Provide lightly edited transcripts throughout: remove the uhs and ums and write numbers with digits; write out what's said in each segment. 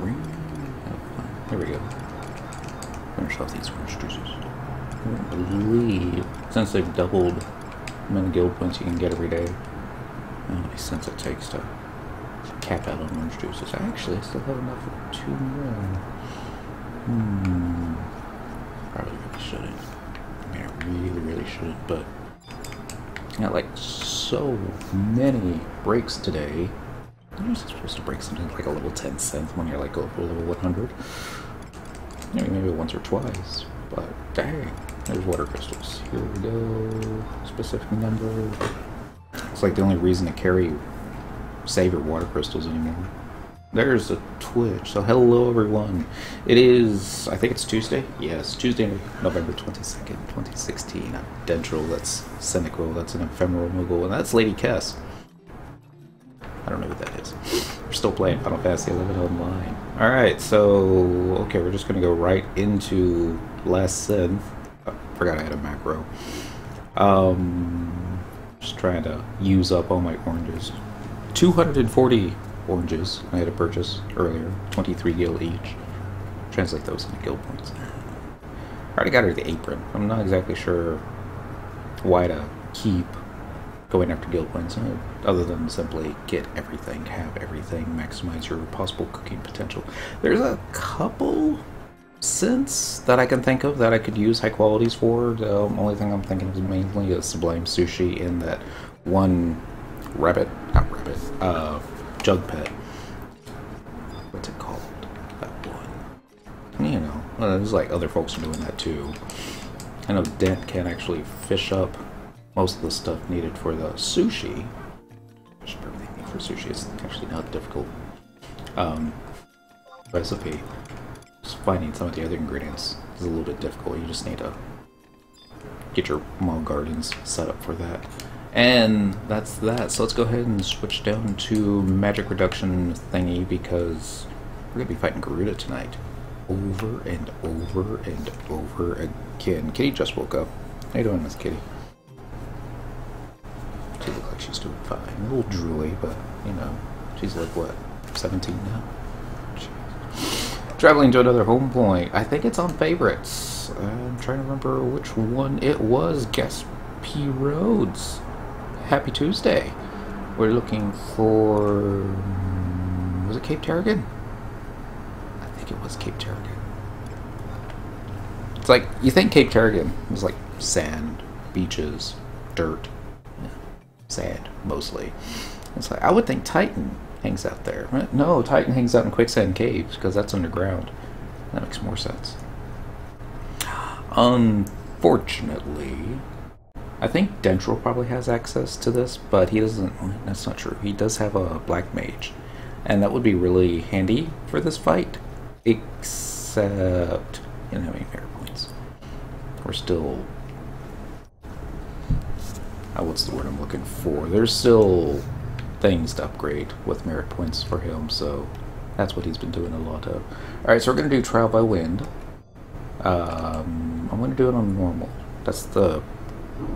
bring. There we go. Finish off these orange juices. I don't believe, since they've doubled the amount of guild points you can get every day, how many cents it takes to cap out on orange juices. Actually, I still have enough for 2 more. Probably really shouldn't. I mean, I really shouldn't, but I got like so many breaks today. You're supposed to break something like a level 10 cent when you're like over level 100. Maybe once or twice, but dang, there's water crystals. Here we go. Specific number. It's like the only reason to carry save your water crystals anymore. There's a Twitch. So hello everyone. It is, I think it's Tuesday? Yes, Tuesday, November 22nd, 2016. I'm Dendril, that's Cyndaquil, that's an ephemeral Moogle, and that's Lady Kess. I don't know what that is. We're still playing Final Fantasy 11 online. Alright, so, okay, we're just going to go right into Last Synth. Oh, forgot I had a macro. Just trying to use up all my oranges. 240 oranges I had to purchase earlier. 23 gil each. Translate those into guild points. I already got her the apron. I'm not exactly sure why to keep going after guild points, other than simply get everything, have everything, maximize your possible cooking potential. There's a couple synths that I can think of that I could use high qualities for. The only thing I'm thinking is mainly a Sublime Sushi in that one jug pet. What's it called? That one. You know, there's like other folks are doing that too. I know Dent can actually fish up most of the stuff needed for the sushi. Everything for sushi is actually not difficult recipe. Just finding some of the other ingredients is a little bit difficult. You just need to get your mall gardens set up for that. And that's that. So let's go ahead and switch down to magic reduction thingy because we're gonna be fighting Garuda tonight. Over and over and over again. Kitty just woke up. How you doing, Miss Kitty? She looks like she's doing fine. A little drooly, but, you know, she's like, what, 17 now? Jeez. Traveling to another home point. I think it's on favorites. I'm trying to remember which one it was. Guess P. Rhodes. Happy Tuesday. We're looking for... was it Cape Tarragon? I think it was Cape Tarragon. It's like, you think Cape Tarragon is like sand, beaches, dirt. Sand, mostly. It's like, I would think Titan hangs out there. No, Titan hangs out in quicksand caves, because that's underground. That makes more sense. Unfortunately, I think Dendril probably has access to this, but he doesn't, that's not true. He does have a black mage, and that would be really handy for this fight, except he doesn't have any merit points. We're still... what's the word I'm looking for? There's still things to upgrade with merit points for him, so that's what he's been doing a lot of. Alright, so we're going to do Trial by Wind. I'm going to do it on normal. That's the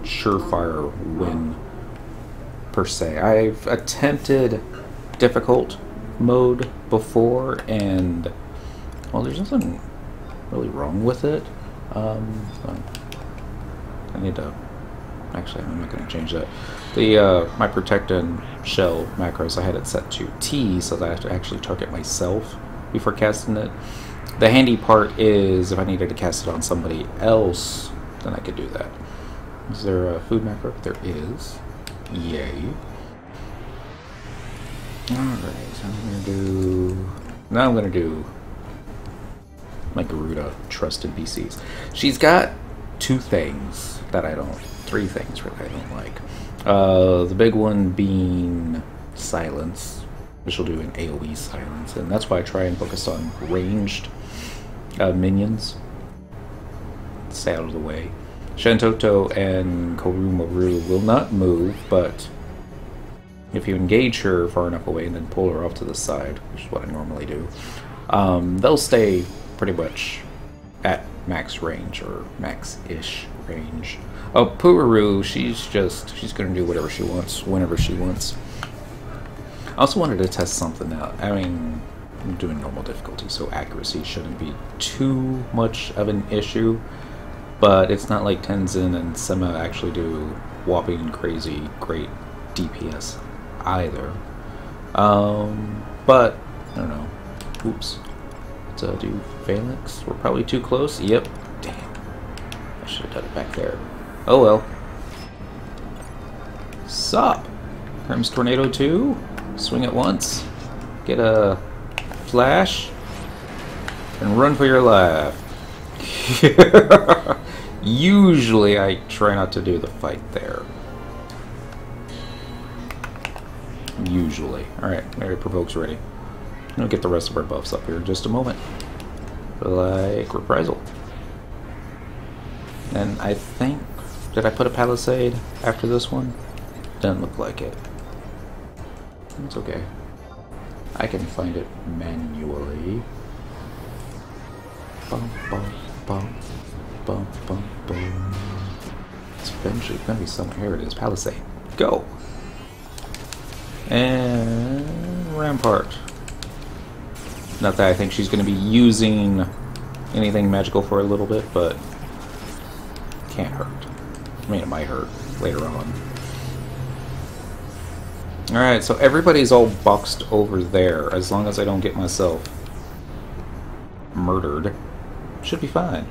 surefire win, per se. I've attempted difficult mode before, and, well, there's nothing really wrong with it. I need to... Actually, I'm not going to change that. The my Protect and Shell macros, I had it set to T so that I have to actually target myself before casting it. The handy part is if I needed to cast it on somebody else, then I could do that. Is there a food macro? There is. Yay. Alright, so I'm going to do... Now I'm going to do my Garuda Trusted BCs. She's got two things that I don't... Three things really I don't like. The big one being silence, which will do an AoE silence, and that's why I try and focus on ranged minions. Stay out of the way. Shantoto and Korumaru will not move, but if you engage her far enough away and then pull her off to the side, which is what I normally do, they'll stay pretty much at max range, or max-ish range. Oh, Pururu, she's gonna do whatever she wants, whenever she wants. I also wanted to test something out. I mean, I'm doing normal difficulty, so accuracy shouldn't be too much of an issue. But it's not like Tenzen and Sema actually do whopping crazy great DPS either. But I don't know. Oops. Let's do Phalanx. We're probably too close. Yep. Damn. I should have done it back there. Oh well. Sup? Hermes Tornado 2. Swing at once. Get a flash. And run for your life. Usually I try not to do the fight there. Usually. Alright, Mary Provoke's ready. I'm gonna get the rest of our buffs up here in just a moment. Like Reprisal. And I think... Did I put a Palisade after this one? Doesn't look like it. It's okay. I can find it manually. Bum, bum, bum. Bum, bum, bum. It's eventually gonna be somewhere. Here it is. Palisade. Go! And Rampart. Not that I think she's going to be using anything magical for a little bit, but can't hurt. I mean, it might hurt later on. Alright, so everybody's all boxed over there. As long as I don't get myself murdered, should be fine.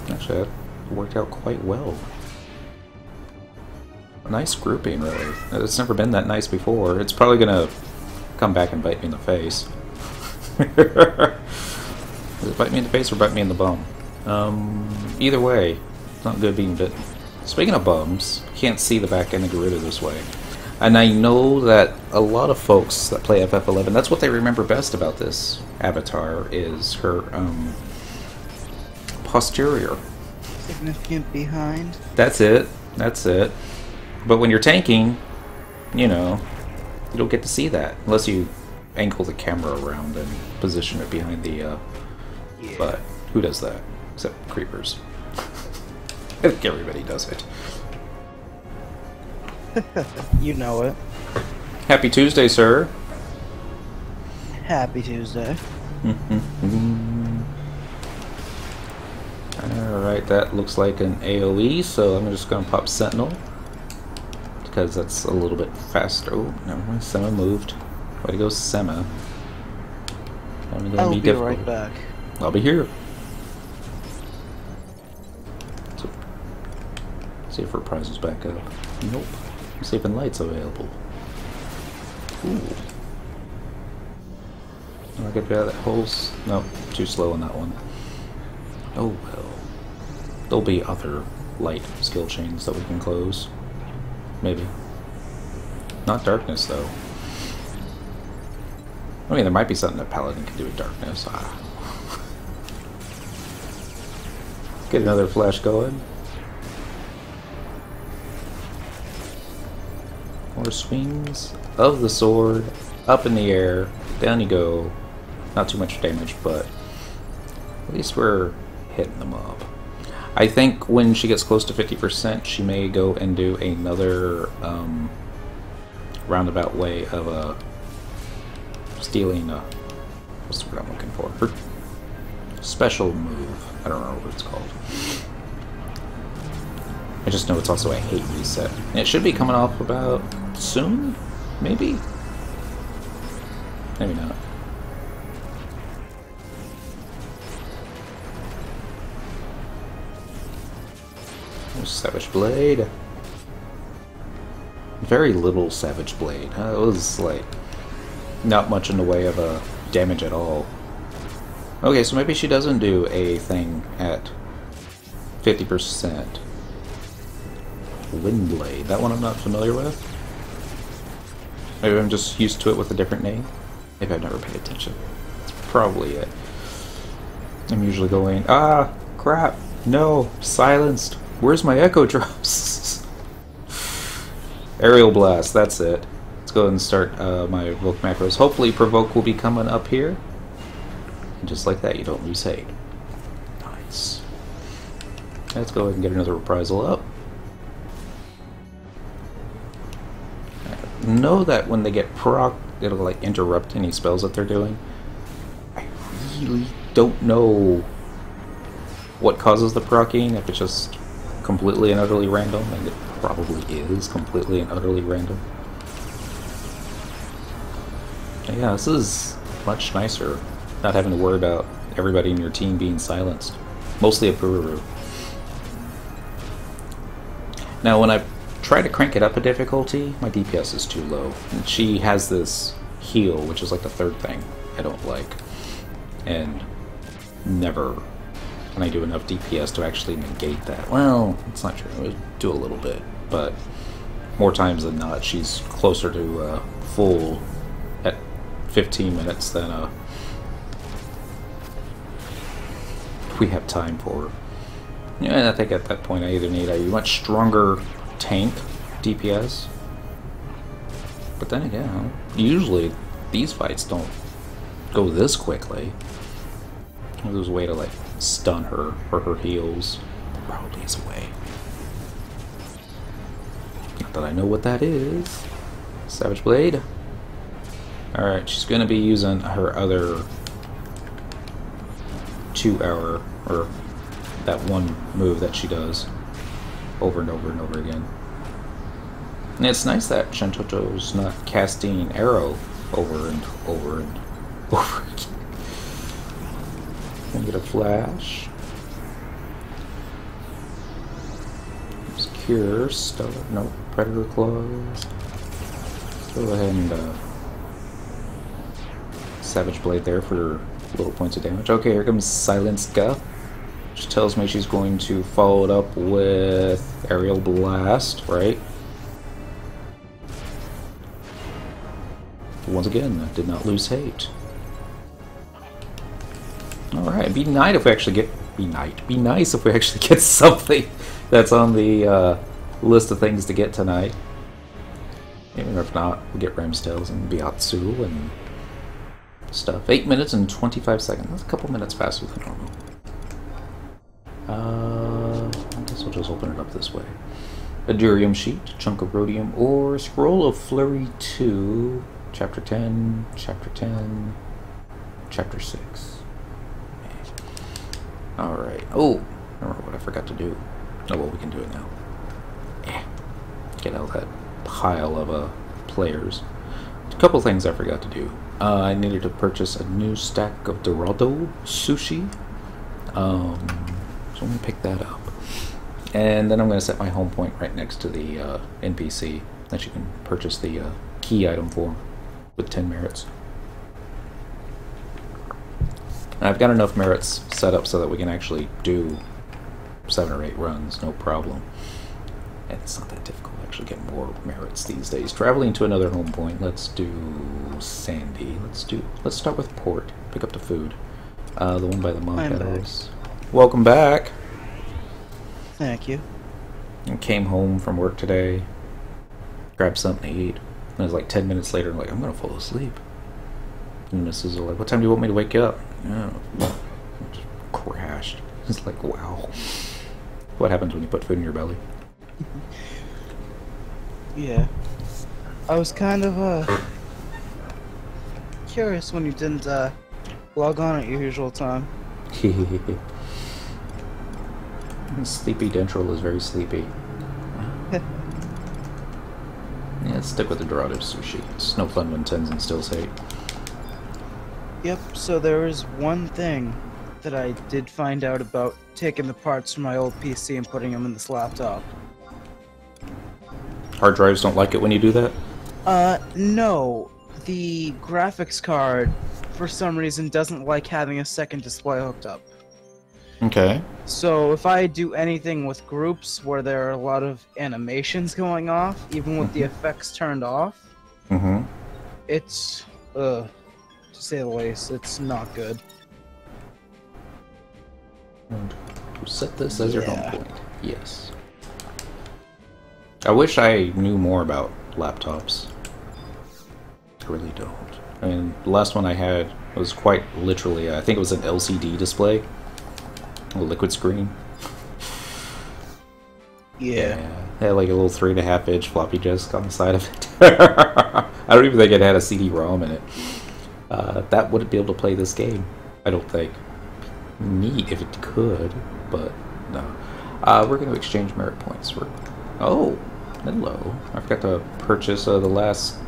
Actually, that worked out quite well. Nice grouping, really. It's never been that nice before. It's probably gonna come back and bite me in the face. Does it bite me in the face or bite me in the bum? Either way, it's not good being bitten. Speaking of bums, can't see the back end of Garuda this way. And I know that a lot of folks that play FF11, that's what they remember best about this avatar, is her posterior. Significant behind. That's it. That's it. But when you're tanking, you know, you don't get to see that unless you angle the camera around and position it behind the. Yeah. But who does that? Except creepers. I think everybody does it. You know it. Happy Tuesday, sir. Happy Tuesday. Alright, that looks like an AoE, so I'm just going to pop Sentinel. Because that's a little bit faster. Oh, never mind. Sema moved. Way to go, Sema. I'll be right back. I'll be here. So, see if Reprisals back up. Nope. See if Light's available. Ooh. Am I gonna get out of that hole? Nope. Too slow on that one. Oh well. There'll be other light skill chains that we can close. Maybe. Not darkness, though. I mean, there might be something that Paladin can do with darkness. Ah. Get another flash going. More swings of the sword. Up in the air. Down you go. Not too much damage, but at least we're hitting them up. I think when she gets close to 50%, she may go and do another roundabout way of stealing. What's the word I'm looking for? Her special move. I don't know what it's called. I just know it's also a hate reset. And it should be coming off about soon? Maybe? Maybe not. Savage Blade. Very little Savage Blade. It was like not much in the way of damage at all. Okay, so maybe she doesn't do a thing at 50%. Windblade. That one I'm not familiar with. Maybe I'm just used to it with a different name. Maybe I've never paid attention. That's probably it. I'm usually going, ah, crap, no, silenced. Where's my echo drops? Aerial Blast, that's it. Let's go ahead and start my Evoke macros. Hopefully Provoke will be coming up here. And just like that, you don't lose hate. Nice. Let's go ahead and get another Reprisal up. know that when they get proc, it'll like interrupt any spells that they're doing. I really don't know what causes the proccing, if it's just completely and utterly random, and it probably is completely and utterly random. But yeah, this is much nicer, not having to worry about everybody in your team being silenced. Mostly a Bururu. Now when I try to crank it up a difficulty, my DPS is too low. And she has this heal, which is like the third thing I don't like. And never can I do enough DPS to actually negate that. Well, it's not true. I would do a little bit, but more times than not, she's closer to full at 15 minutes than we have time for her. Yeah, I think at that point I either need a much stronger tank DPS, but then again, usually these fights don't go this quickly. There's a way to like stun her or her heals. There probably is a way. Not that I know what that is. Savage Blade. Alright, she's gonna be using her other 2-hour, or that one move that she does over and over and over again. And it's nice that Shintoto's not casting arrow over and over and over again. Gonna get a flash. Cure, Stellar, no, Predator Claws. Go ahead and Savage Blade there for little points of damage. Okay, here comes Silence Guff, which tells me she's going to follow it up with Aerial Blast, right? Once again, I did not lose hate. Alright, be nice if we actually get... Be nice if we actually get something that's on the list of things to get tonight. Even if not, we'll get Ramstails and Biatsu and stuff. 8 minutes and 25 seconds. That's a couple minutes faster than normal. I guess I'll just open it up this way. A Durium Sheet, Chunk of Rhodium Ore, Scroll of Flurry 2, Chapter 10, Chapter 10, Chapter 6. Alright. Oh! Remember what I forgot to do. Oh, well, we can do it now. Get out of that pile of players. A couple things I forgot to do. I needed to purchase a new stack of Dorado sushi. So I'm going to pick that up. And then I'm going to set my home point right next to the NPC that you can purchase the key item for with 10 merits. And I've got enough merits set up so that we can actually do 7 or 8 runs, no problem. And it's not that difficult to actually get more merits these days. Traveling to another home point, let's do Sandy. Let's start with Port. Pick up the food. The one by the Monketos. Welcome back. Thank you. And came home from work today. Grabbed something to eat. And it was like 10 minutes later, I'm like, I'm gonna fall asleep. And Mrs. like, what time do you want me to wake you up? Oh, just crashed. It's like, wow. What happens when you put food in your belly? Yeah. I was kind of curious when you didn't log on at your usual time. Sleepy Dentral is very sleepy. Yeah, let's stick with the Dorado sushi. It's no fun when Tenzen still hate. Yep, so there is one thing that I did find out about taking the parts from my old PC and putting them in this laptop. Hard drives don't like it when you do that? No. The graphics card, for some reason, doesn't like having a second display hooked up. Okay. So if I do anything with groups where there are a lot of animations going off, even with the effects turned off, it's, to say the least, it's not good. And set this as your home point. Yes. I wish I knew more about laptops. I really don't. I mean, the last one I had was quite literally, I think it was an LCD display. A liquid screen. Yeah. It had like a little 3.5-inch floppy disk on the side of it. I don't even think it had a CD-ROM in it. That wouldn't be able to play this game, I don't think. Neat if it could, but no. We're going to exchange merit points for... Oh, hello. I forgot to purchase the last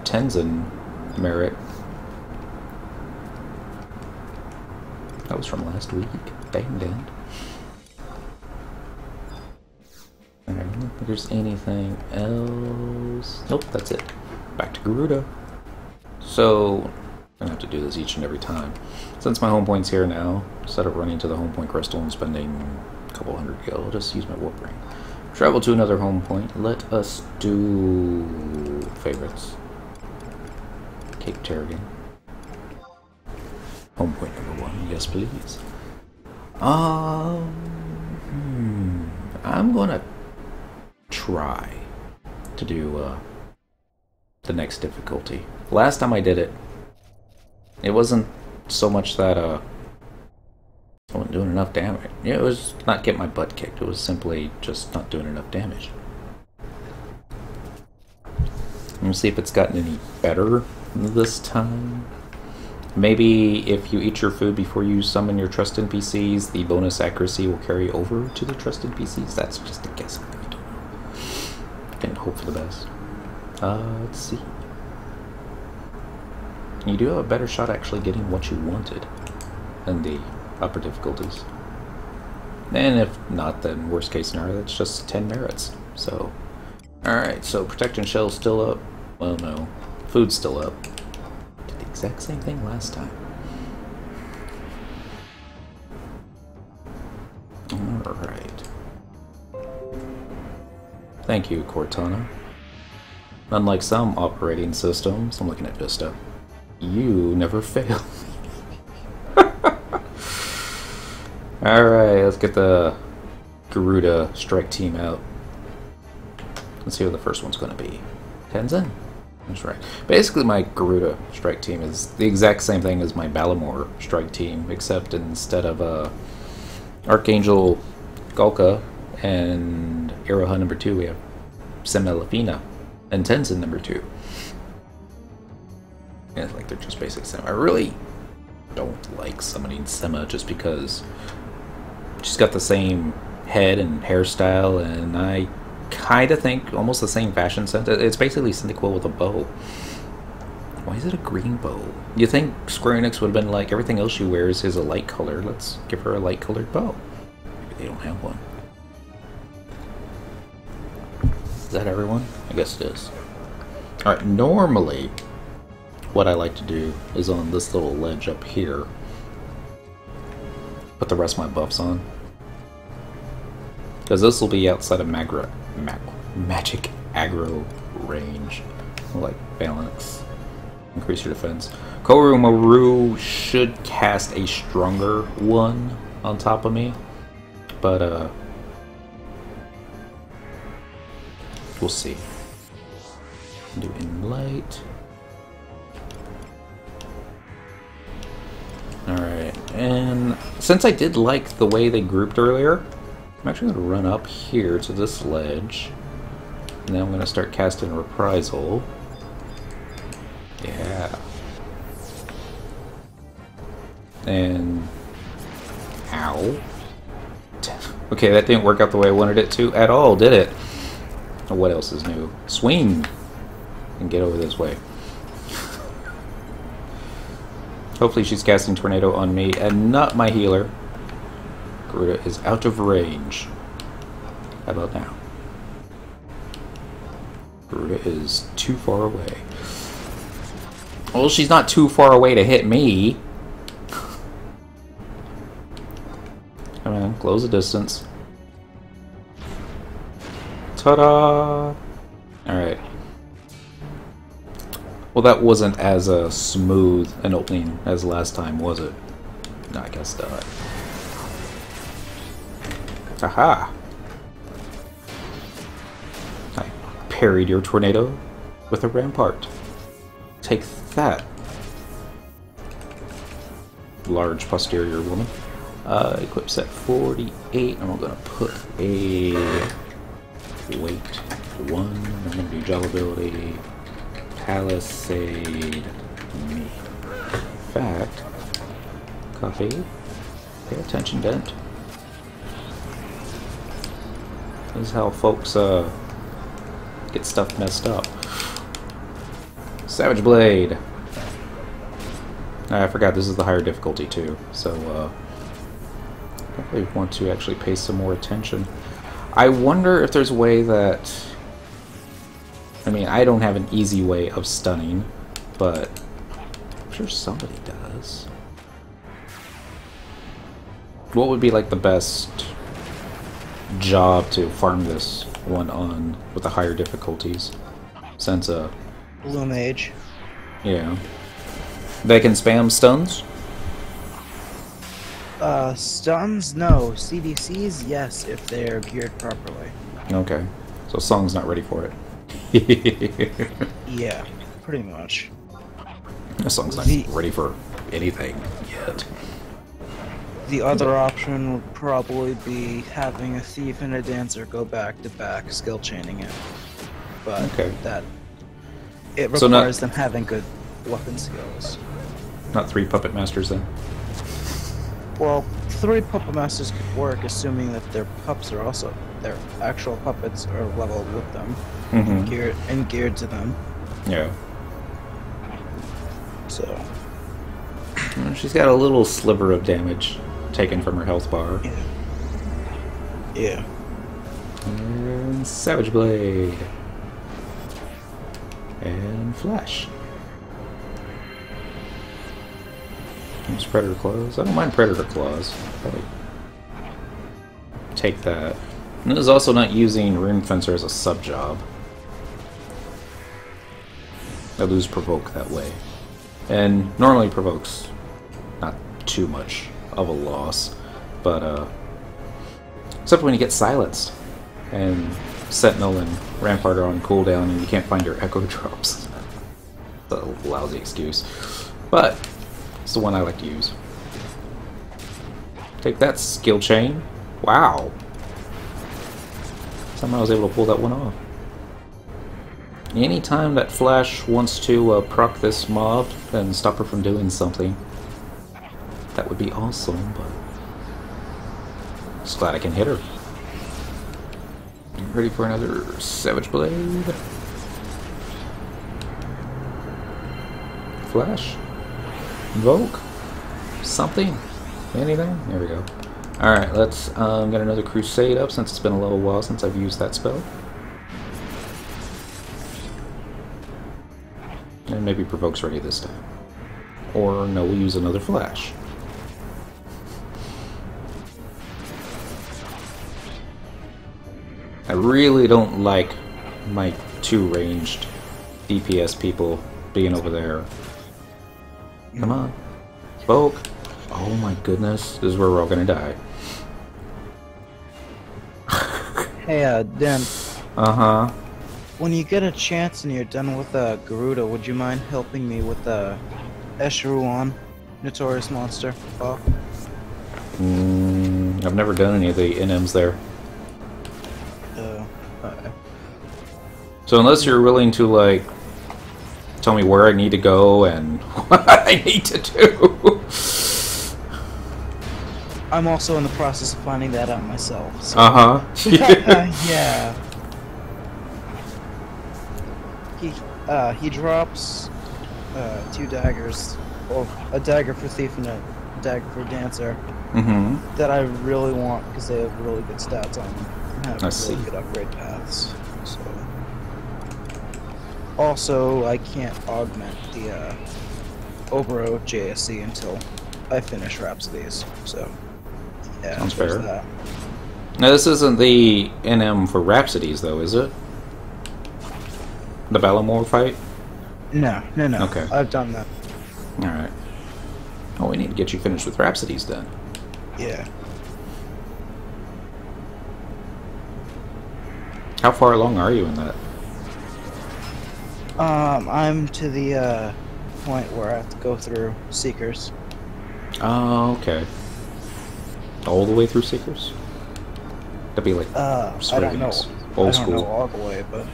Tenzen merit. That was from last week. Dang, dang. I don't think there's anything else. Nope, that's it. Back to Garuda. So, I'm gonna have to do this each and every time. Since my home point's here now, instead of running to the home point crystal and spending a couple hundred gil, I'll just use my warp ring. Travel to another home point. Let us do favorites. Cape Terrigan. Home point number 1, yes please. I'm gonna try to do the next difficulty. Last time I did it, it wasn't so much that I wasn't doing enough damage. Yeah, it was not getting my butt kicked. It was simply just not doing enough damage. Let me see if it's gotten any better this time. Maybe if you eat your food before you summon your trust NPCs, the bonus accuracy will carry over to the trust NPCs. That's just a guess. I don't know. Can hope for the best. Let's see. You do have a better shot actually getting what you wanted in the upper difficulties. And if not, then worst case scenario, it's just 10 merits. So, alright, so protection shell's still up. Well, no. Food's still up. Did the exact same thing last time. Alright. Thank you, Cortana. Unlike some operating systems, I'm looking at Vista, you never fail. Alright, let's get the Garuda strike team out. Let's see what the first one's going to be. Tenzen? That's right. Basically, my Garuda strike team is the exact same thing as my Balimor strike team, except instead of Archangel Galka and Iroha number 2, we have Semelafina and Tenzen number 2. Yeah, like they're just basic Sema. I really don't like summoning Sema just because she's got the same head and hairstyle, and I kind of think almost the same fashion sense. It's basically Cyndaquil with a bow. Why is it a green bow? You think Square Enix would have been like, everything else she wears is a light color. Let's give her a light colored bow. Maybe they don't have one. Is that everyone? I guess it is. Alright, normally what I like to do is on this little ledge up here, put the rest of my buffs on. Because this will be outside of magic aggro range. Like Phalanx. Increase your defense. Korumaru should cast a stronger one on top of me. But we'll see. Do in light. Alright, and since I did like the way they grouped earlier, I'm actually going to run up here to this ledge. And then I'm going to start casting Reprisal. Yeah. And... Ow. Okay, that didn't work out the way I wanted it to at all, did it? What else is new? Swing! And get over this way. Hopefully she's casting Tornado on me and not my healer. Garuda is out of range. How about now? Garuda is too far away. Well, she's not too far away to hit me. Come on, close the distance. Ta-da! Alright. Well, that wasn't as smooth an opening as last time, was it? No, I guess not. Aha! I parried your tornado with a rampart. Take that, large posterior woman. Equip set 48, and we're gonna put a Wait 1. I'm going to do job ability. Palisade me. In fact, copy. Pay attention, Dent. This is how folks get stuff messed up. Savage Blade. I forgot this is the higher difficulty too, so definitely want to actually pay some more attention. I wonder if there's a way that... I mean, I don't have an easy way of stunning, but I'm sure somebody does. What would be like the best job to farm this one on with the higher difficulties? Since Blue Mage. yeah. They can spam stuns? Stuns? No. CDCs? Yes, if they're geared properly. Okay. So Song's not ready for it. Yeah, pretty much. This Song's not ready for anything yet. The other option would probably be having a Thief and a Dancer go back-to-back, skill chaining it. But okay. It requires them having good weapon skills. Not 3 Puppet Masters then? Well, 3 Puppet Masters could work, assuming that their pups are also... their actual puppets are leveled with them. And geared to them. Yeah. So... she's got a little sliver of damage taken from her health bar. Yeah. Yeah. And Savage Blade. And Flash. Use Predator Claws. I don't mind Predator Claws. Probably take that. And this is also not using Rune Fencer as a sub-job. I lose Provoke that way. And normally Provoke's not too much of a loss, but except when you get silenced and Sentinel and Rampart are on cooldown and you can't find your Echo Drops. That's a lousy excuse, but it's the one I like to use. Take that, skill chain. Wow, somehow I was able to pull that one off. Anytime that Flash wants to proc this mob and stop her from doing something, that would be awesome, but just glad I can hit her. Ready for another Savage Blade? Flash? Invoke? Something? Anything? There we go. Alright, let's get another Crusade up since it's been a little while since I've used that spell. And maybe Provoke's ready this time. Or no, we'll use another Flash. I really don't like my 2 ranged DPS people being over there. Come on. Spoke. Oh my goodness. This is where we're all gonna die. Hey, Den. Uh-huh. When you get a chance and you're done with Garuda, would you mind helping me with Esheruan, Notorious Monster? Oh. I've never done any of the NMs there. Okay. So unless you're willing to, like, tell me where I need to go and what I need to do. I'm also in the process of finding that out myself. So. Yeah. He drops 2 daggers, well, a dagger for Thief and a dagger for Dancer. That I really want because they have really good stats on them and have really good upgrade paths. So. Also, I can't augment the Obero JSC until I finish Rhapsodies. So, yeah, sounds fair. That. Now, this isn't the NM for Rhapsodies, though, is it? The Balamore fight? No. Okay. I've done that. Alright. Oh, we need to get you finished with Rhapsodies, then. Yeah. How far along are you in that? I'm to the point where I have to go through Seekers. Oh, okay. All the way through Seekers? That'd be like I don't know. Old I don't know school. all the way, but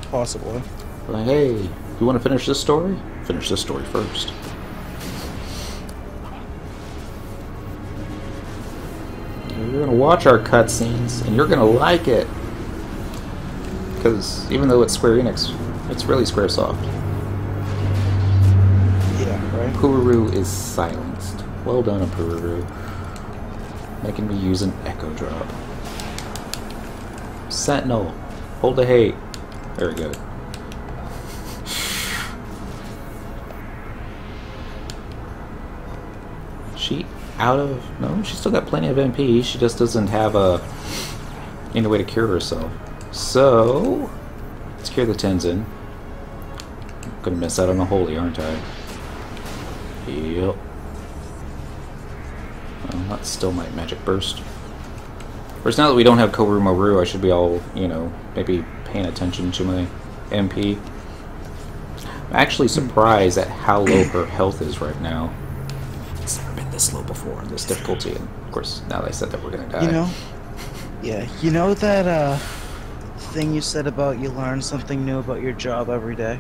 possibly. Like, hey, you want to finish this story? Finish this story first. You're gonna watch our cutscenes, and you're gonna like it. Because even though it's Square Enix, it's really Squaresoft. Yeah, right? Pururu is silenced. Well done, Pururu. Making me use an Echo Drop. Sentinel, hold the hate. There we go. She out of... No, she's still got plenty of MP. She just doesn't have any way to cure herself. So, let's cure the Tenzen. I'm gonna miss out on a holy, aren't I? Yep. Well, that still might magic burst. Whereas now that we don't have Korumaru, I should be all, you know, maybe paying attention to my MP. I'm actually surprised at how low her health is right now. It's never been this low before in this difficulty, and of course, now that I said that we're gonna die. You know? Yeah, you know that, thing you said about you learn something new about your job every day?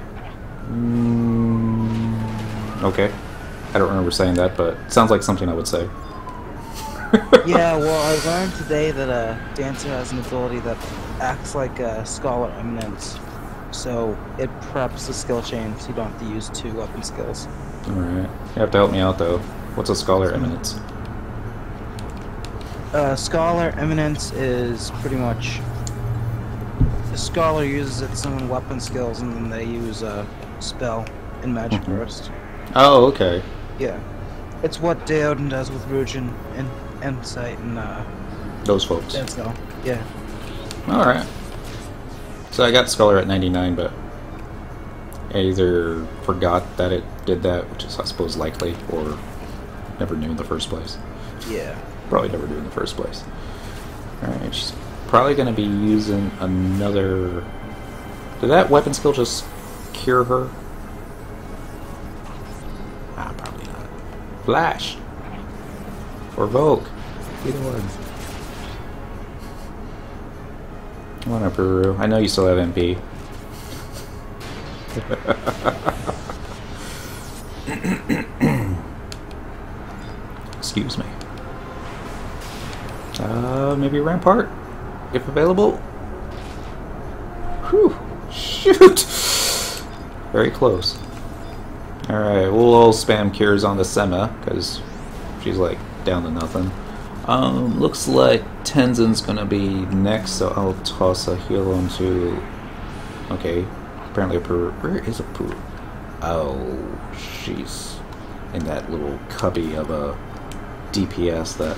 Okay. I don't remember saying that, but it sounds like something I would say. Yeah, well, I learned today that a dancer has an ability that acts like a Scholar Eminence. So it preps the skill chain so you don't have to use 2 weapon skills. Alright. You have to help me out, though. What's a Scholar Eminence? Scholar Eminence is pretty much... The Scholar uses it summon weapon skills, and then they use a spell in Magic Burst. Oh, okay. Yeah. It's what Deoden does with Rujin and Insight and, Those folks. Denzel. Yeah. Alright. So I got Scholar at 99, but I either forgot that it did that, which is I suppose likely, or never knew in the first place. Yeah. Probably never knew in the first place. Alright, she's probably going to be using another... Did that weapon skill just cure her? Ah, probably not. Flash! Or Vogue. Either one. Come on up, Pururu. I know you still have MP. Excuse me. Maybe Rampart, if available. Whew. Shoot! Very close. Alright, we'll all spam cures on the Sema, because she's like down to nothing. Looks like Tenzen's gonna be next, so I'll toss a heal onto... Okay, apparently a Pururu. Where is a Pururu? Oh, she's in that little cubby of a DPS that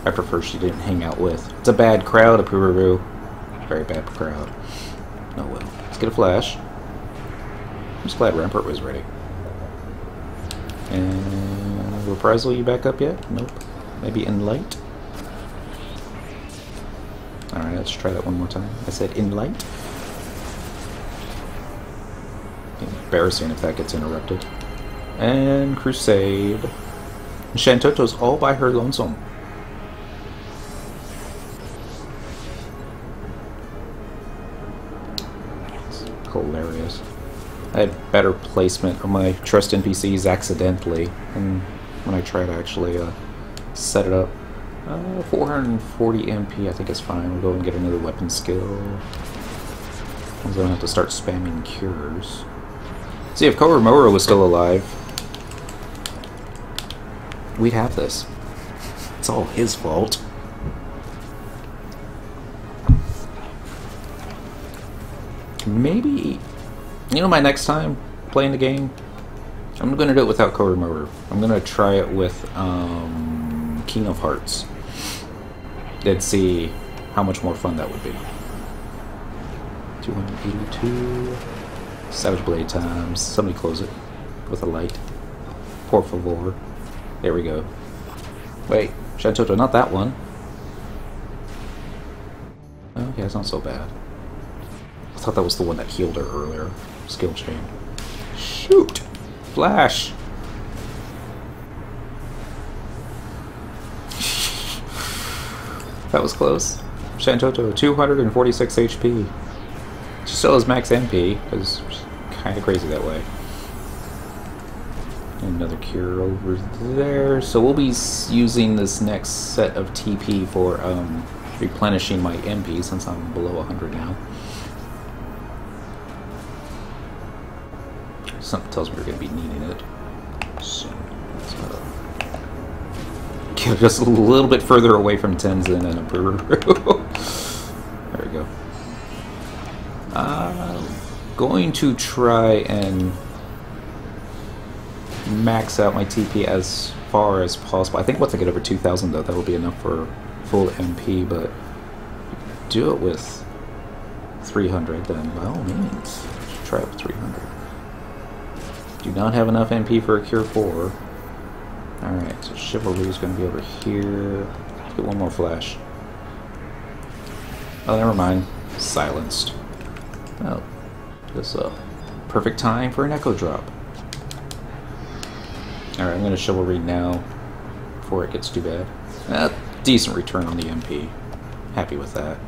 I prefer she didn't hang out with. It's a bad crowd, a Pururu. Very bad crowd. Oh well. Let's get a flash. I'm just glad Rampart was ready. And Reprisal, you back up yet? Nope. Maybe in light? Alright, let's try that one more time. I said in light. Embarrassing if that gets interrupted. And Crusade. Shantoto's all by her lonesome. It's hilarious. I had better placement of my trust NPCs accidentally, and when I try to actually set it up. 440 MP I think is fine. We'll go and get another weapon skill. I'm going to have to start spamming cures. See, if Korumaru was still alive, we'd have this. It's all his fault. Maybe, you know, my next time playing the game, I'm going to do it without Korumaru. I'm going to try it with King of Hearts. Let's see how much more fun that would be. 282. Savage Blade times. Somebody close it with a light. Por favor. There we go. Wait, Shantoto, not that one. Okay, that's not so bad. I thought that was the one that healed her earlier. Skill chain. Shoot! Flash! That was close. Shantoto, 246 HP. She still has max MP, because she's kind of crazy that way. Another cure over there. So we'll be using this next set of TP for replenishing my MP, since I'm below 100 now. Something tells me we're going to be needing it soon. Get just a little bit further away from Tenzen and a Bururu. There we go. Going to try and max out my TP as far as possible. I think once I get over 2,000 though, that'll be enough for full MP, but do it with 300 then by all means. Try it with 300. Do not have enough MP for a Cure 4. Alright, so Chivalry is going to be over here. Let's get one more flash. Oh, never mind. Silenced. Oh, this is a perfect time for an Echo Drop. Alright, I'm going to Chivalry now before it gets too bad. Decent return on the MP. Happy with that.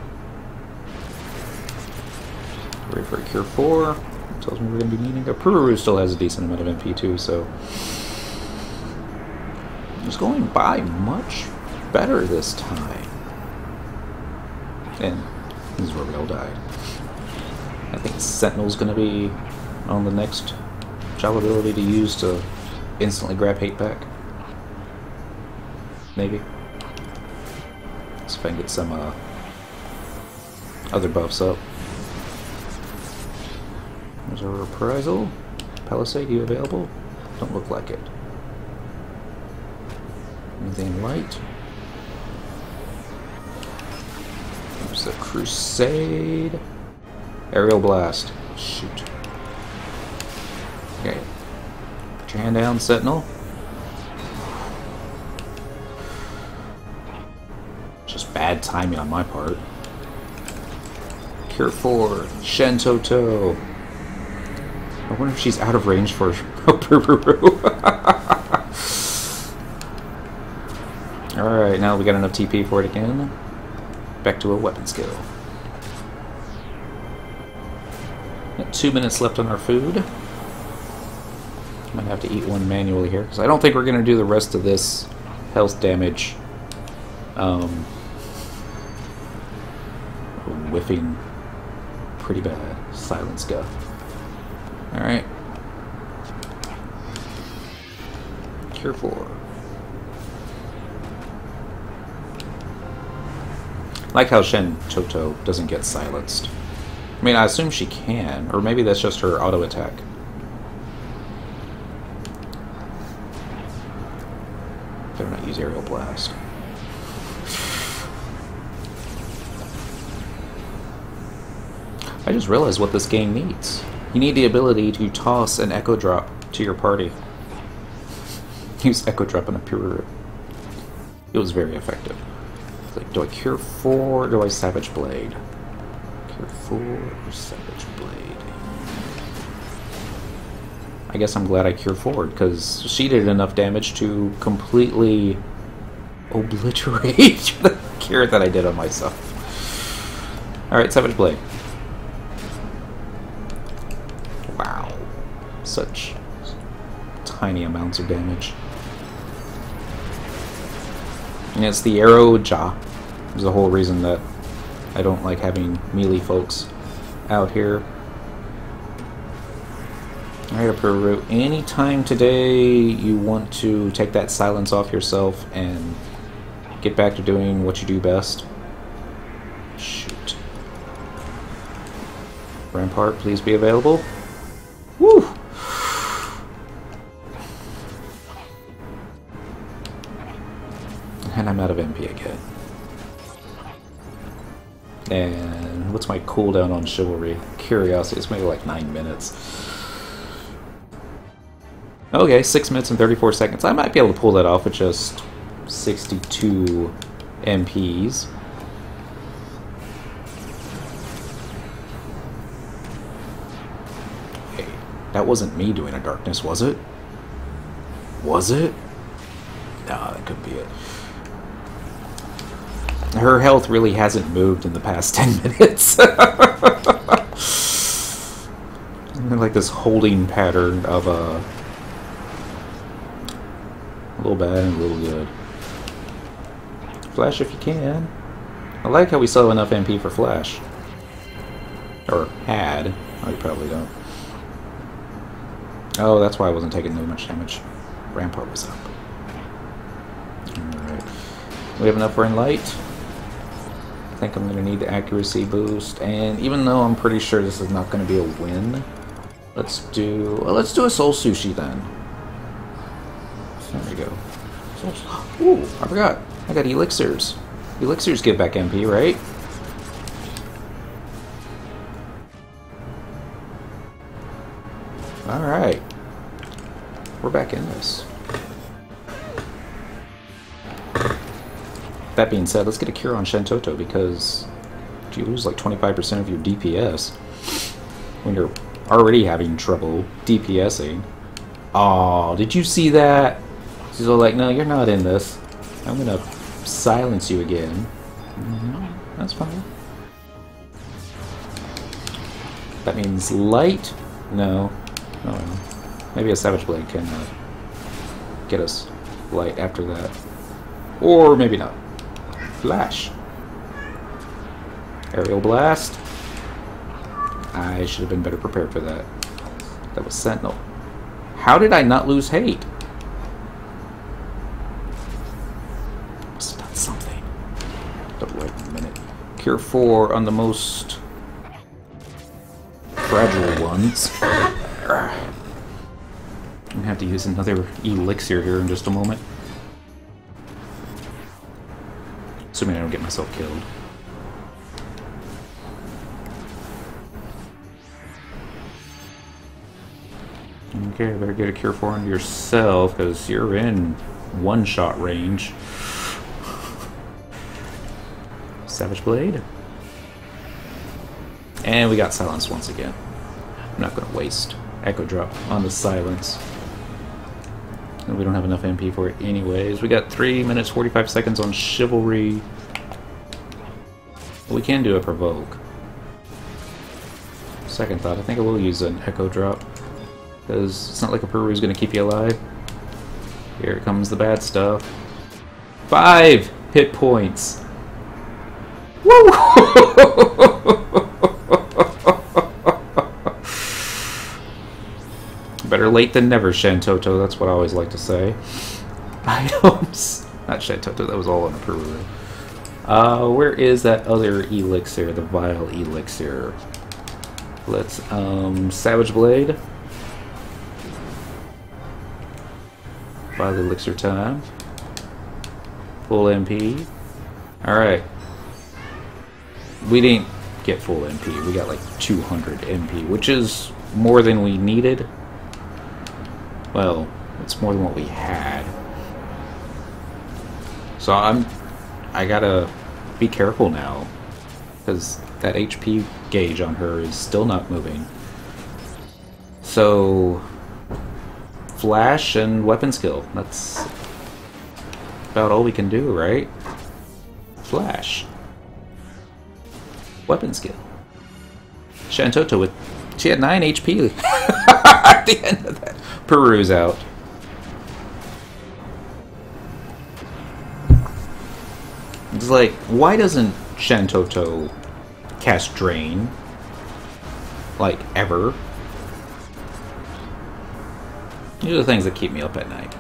Ready for a Cure 4. Tells me we're going to be needing a Pururu. Still has a decent amount of MP too, so it's going by much better this time. And this is where we all died. I think Sentinel's going to be on the next job ability to use to instantly grab hate back. Maybe. Let's see if I can get some other buffs up. There's a Reprisal. Palisade, you available? Don't look like it. Anything light? There's the Crusade. Aerial Blast. Shoot. Okay. Put your hand down, Sentinel. Just bad timing on my part. Cure 4. Shantoto. I wonder if she's out of range for Pururu. Alright, now we got enough TP for it again. Back to a weapon skill. Got 2 minutes left on our food. Might have to eat one manually here, because I don't think we're going to do the rest of this health damage. Whiffing pretty bad. Silence go. Alright. Cure 4. Like how Shantoto doesn't get silenced. I mean, I assume she can, or maybe that's just her auto attack. Better not use Aerial Blast. I just realized what this game needs. You need the ability to toss an Echo Drop to your party. Use Echo Drop on a Pururu. It was very effective. Like, do I Cure 4 or do I Savage Blade? Cure 4 or Savage Blade? I guess I'm glad I Cure 4 because she did enough damage to completely obliterate the cure that I did on myself. Alright, Savage Blade. Wow. Such tiny amounts of damage. And it's the arrow jaw. Is the whole reason that I don't like having melee folks out here. Alright, Pururu. Anytime today you want to take that silence off yourself and get back to doing what you do best. Shoot. Rampart, please be available. Woo! And I'm out of MP again. And what's my cooldown on Chivalry? Curiosity, it's maybe like 9 minutes. Okay, 6 minutes and 34 seconds. I might be able to pull that off with just 62 MPs. Hey, that wasn't me doing a darkness, was it? Was it? Nah, that couldn't be it. Her health really hasn't moved in the past 10 minutes. Like this holding pattern of a little bad and a little good. Flash if you can. I like how we still have enough MP for Flash. Or had. Oh, you probably don't. Oh, that's why I wasn't taking that much damage. Rampart was up. Alright. We have enough for in light. I think I'm going to need the accuracy boost. And even though I'm pretty sure this is not going to be a win, let's do a soul sushi then. There we go. Ooh, I forgot. I got elixirs. Elixirs give back MP, right? Alright. We're back in this. That being said, let's get a cure on Shantoto because you lose like 25% of your DPS when you're already having trouble DPSing. Oh, did you see that? She's all like, no, you're not in this. I'm gonna silence you again. That's fine. That means light? No. Oh, maybe a Savage Blade can get us light after that. Or maybe not. Flash. Aerial Blast. I should have been better prepared for that. That was Sentinel. How did I not lose hate? Must have done something. Don't wait a minute. Cure 4 on the most fragile ones. I'm gonna have to use another elixir here in just a moment. Assuming I don't get myself killed. Okay, better get a cure 4 on yourself, because you're in one-shot range. Savage Blade. And we got silence once again. I'm not going to waste Echo Drop on the silence. And we don't have enough MP for it anyways. We got 3 minutes 45 seconds on Chivalry. We can do a Provoke. Second thought, I think I will use an Echo Drop. Because it's not like a Peru's going to keep you alive. Here comes the bad stuff. 5 hit points. Woo! Better late than never, Shantoto. That's what I always like to say. Items. Not Shantoto, that was all on a Peru. Where is that other elixir? The Vile Elixir. Let's, Savage Blade. Vile Elixir time. Full MP. Alright. We didn't get full MP. We got like 200 MP, which is more than we needed. Well, it's more than what we had. So I gotta be careful now, because that HP gauge on her is still not moving. So Flash and weapon skill. That's about all we can do, right? Flash. Weapon skill. Shantoto with... She had 9 HP at the end of that. Peru's out. It's like, why doesn't Shantoto cast Drain? Like, ever? These are the things that keep me up at night.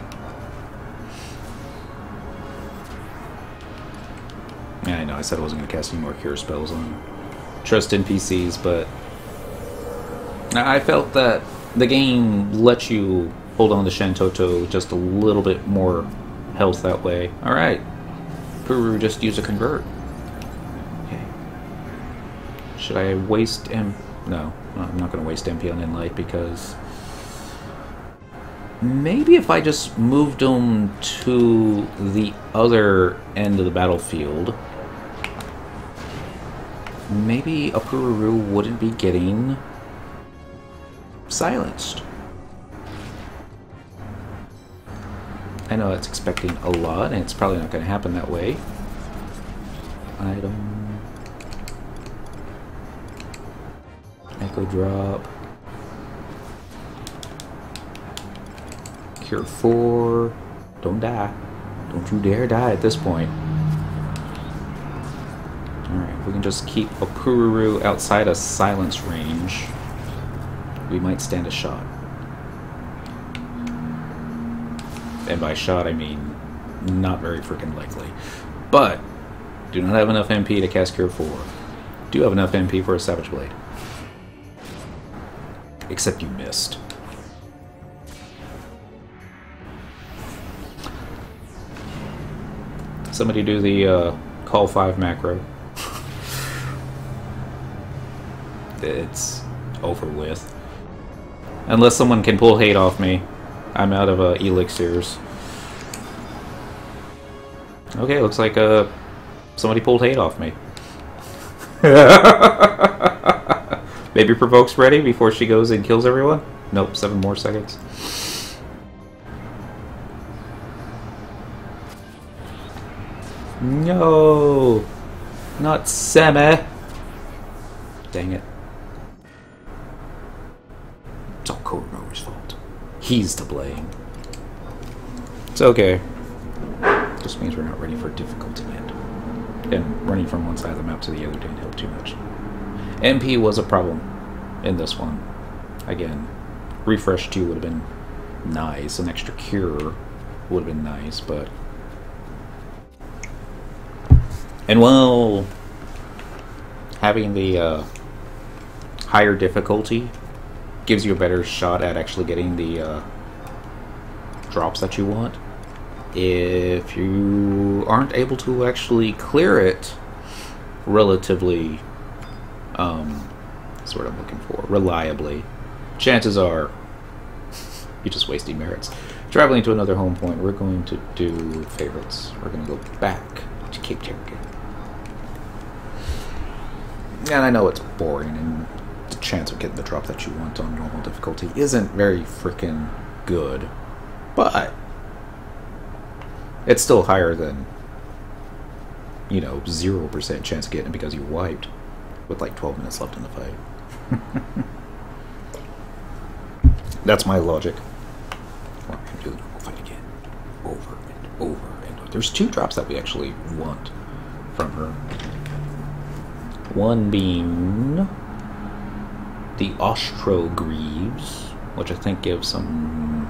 Yeah, I know, I said I wasn't going to cast any more cure spells on trust NPCs, but I felt that the game lets you hold on to Shantoto just a little bit more health that way. Alright. Puru just use a convert. Okay. Should I waste M? No, I'm not going to waste MP on Enlight because maybe if I just moved them to the other end of the battlefield, maybe a Puru wouldn't be getting silenced. I know that's expecting a lot, and it's probably not going to happen that way. item. Echo drop. Cure 4. Don't die. Don't you dare die at this point. Alright, if we can just keep a Pururu outside of silence range, we might stand a shot. And by shot, I mean not very freaking likely. But, do not have enough MP to cast Cure 4. Do have enough MP for a Savage Blade. Except you missed. Somebody do the call 5 macro. It's over with. Unless someone can pull hate off me. I'm out of elixirs. Okay, looks like somebody pulled hate off me. Maybe Provoke's ready before she goes and kills everyone? Nope, 7 more seconds. No! Not Seme! Dang it. It's all Korono's fault. He's to blame. It's okay. Just means we're not ready for difficulty yet. And running from one side of the map to the other didn't help too much. MP was a problem in this one. Again, refresh 2 would have been nice. An extra cure would have been nice, but... And well, having the higher difficulty gives you a better shot at actually getting the drops that you want. If you aren't able to actually clear it relatively, that's what I'm looking for, reliably, chances are you're just wasting merits. Traveling to another home point, we're going to do favorites. We're going to go back to Cape Terrakin. And I know it's boring, and the chance of getting the drop that you want on normal difficulty isn't very freaking good, but it's still higher than, you know, 0% chance of getting it because you wiped with like 12 minutes left in the fight. That's my logic. Well, I'm gonna do the normal fight again. Over and over and over. There's 2 drops that we actually want from her. One being the Ostrogreaves, which I think gives some...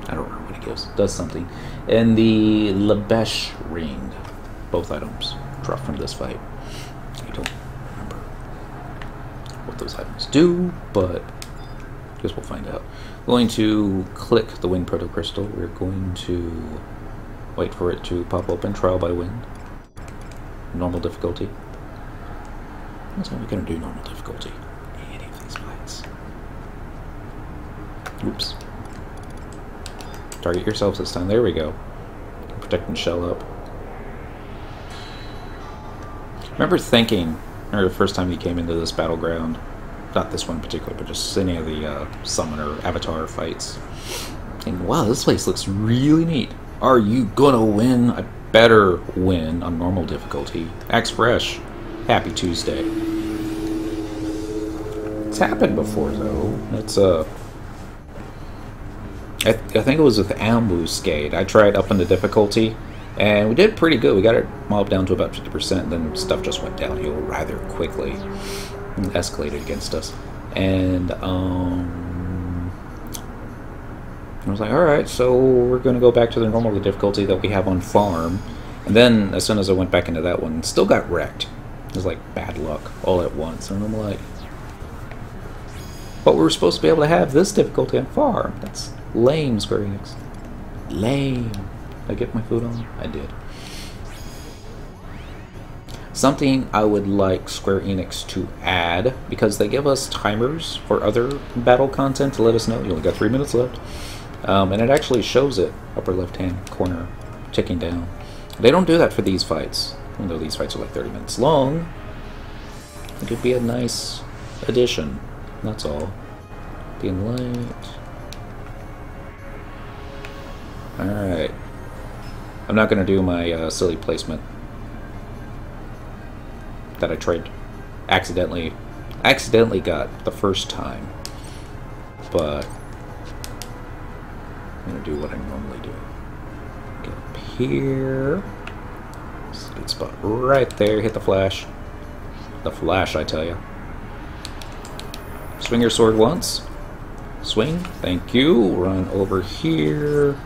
I don't remember what it gives. Does something. And the Labesh Ring. Both items drop from this fight. I don't remember what those items do, but I guess we'll find out. Going to click the Wind Proto Crystal. We're going to wait for it to pop open. Trial by Wind. Normal difficulty. That's what we're going to do, normal difficulty. Any of these fights. Oops. Target yourselves this time. There we go. Protect and shell up. I remember thinking, or the first time you came into this battleground, not this one in particular, but just any of the summoner avatar fights, and wow, this place looks really neat. Are you gonna win? I better win on normal difficulty. Axe Fresh. Happy Tuesday. It's happened before though. It's I think it was with Ambuscade. I tried up on the difficulty, and we did pretty good. We got it mobbed down to about 50%, and then stuff just went downhill rather quickly. And escalated against us. And I was like, alright, so we're going to go back to the normal difficulty that we have on farm. And then, as soon as I went back into that one, still got wrecked. It was like bad luck all at once. And I'm like, but we were supposed to be able to have this difficulty on farm. That's lame, Square Enix. Lame. Did I get my food on? I did. Something I would like Square Enix to add, because they give us timers for other battle content to let us know you only got 3 minutes left. And it actually shows it, upper left-hand corner, ticking down. They don't do that for these fights, even though these fights are like 30 minutes long. It could be a nice addition, that's all. Being light. Alright. I'm not going to do my silly placement that I tried accidentally got the first time. But I'm gonna do what I normally do. Get up here. This is a good spot right there. Hit the flash. The flash, I tell you. Swing your sword once. Swing. Thank you. Run over here.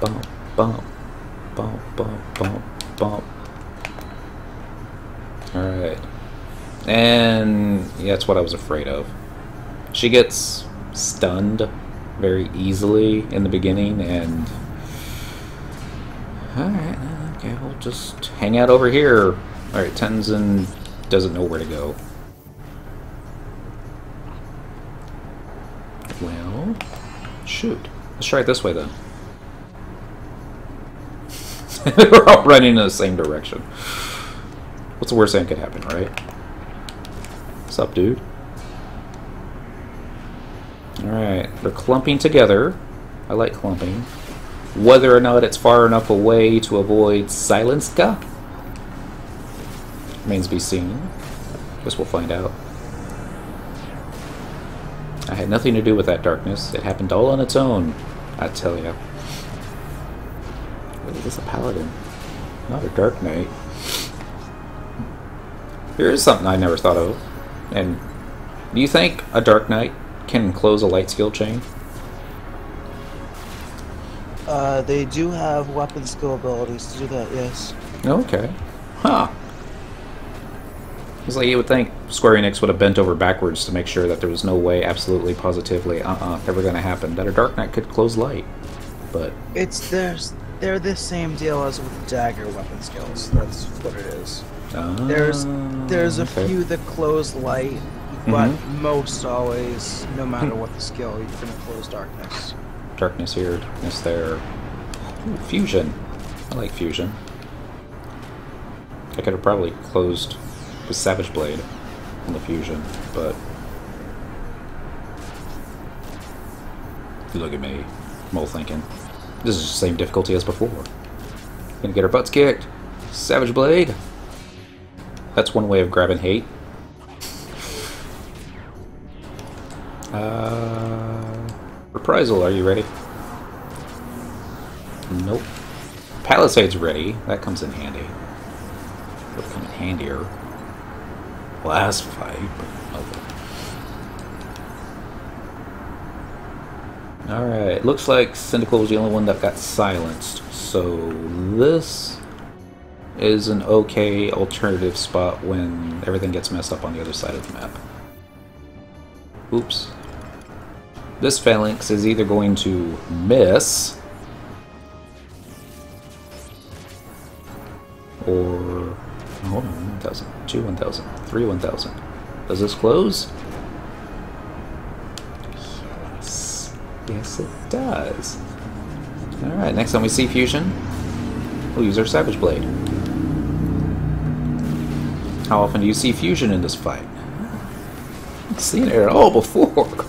Bump, bump, bump, bump, bump, bump. Alright. And yeah, that's what I was afraid of. She gets stunned very easily in the beginning, and alright, okay, we'll just hang out over here. Alright, Tenzen doesn't know where to go. Well, shoot. Let's try it this way then. We're all running in the same direction. What's the worst thing that could happen, right? What's up, dude? Alright, they're clumping together. I like clumping. Whether or not it's far enough away to avoid Cyndaquil remains to be seen. Guess we'll find out. I had nothing to do with that darkness. It happened all on its own, I tell ya. What is this, a paladin? Not a dark knight. Here's something I never thought of. And do you think a dark knight can close a light skill chain? They do have weapon skill abilities to do that, yes. Okay. Huh. It's like you would think Square Enix would have bent over backwards to make sure that there was no way, absolutely, positively, ever going to happen, that a Dark Knight could close light. But they're the same deal as with dagger weapon skills. That's what it is. There's a few that close light, but most always, no matter what the skill, you're going to close darkness. Darkness here, darkness there. Ooh, fusion. I like fusion. I could have probably closed with Savage Blade in the fusion, but look at me. I'm all thinking, this is the same difficulty as before. Gonna get our butts kicked. Savage Blade. That's one way of grabbing hate. Reprisal, are you ready? Nope. Palisade's ready. That comes in handy. Would come in handier. Last fight, but okay. Alright, looks like Cyndaquil was the only one that got silenced. So this is an okay alternative spot when everything gets messed up on the other side of the map. Oops. This phalanx is either going to miss or... hold on, 1,000, 2, 1,000, 3, 1,000. Does this close? Yes. Yes, it does. Alright, next time we see fusion, we'll use our Savage Blade. How often do you see fusion in this fight? I've seen it all before.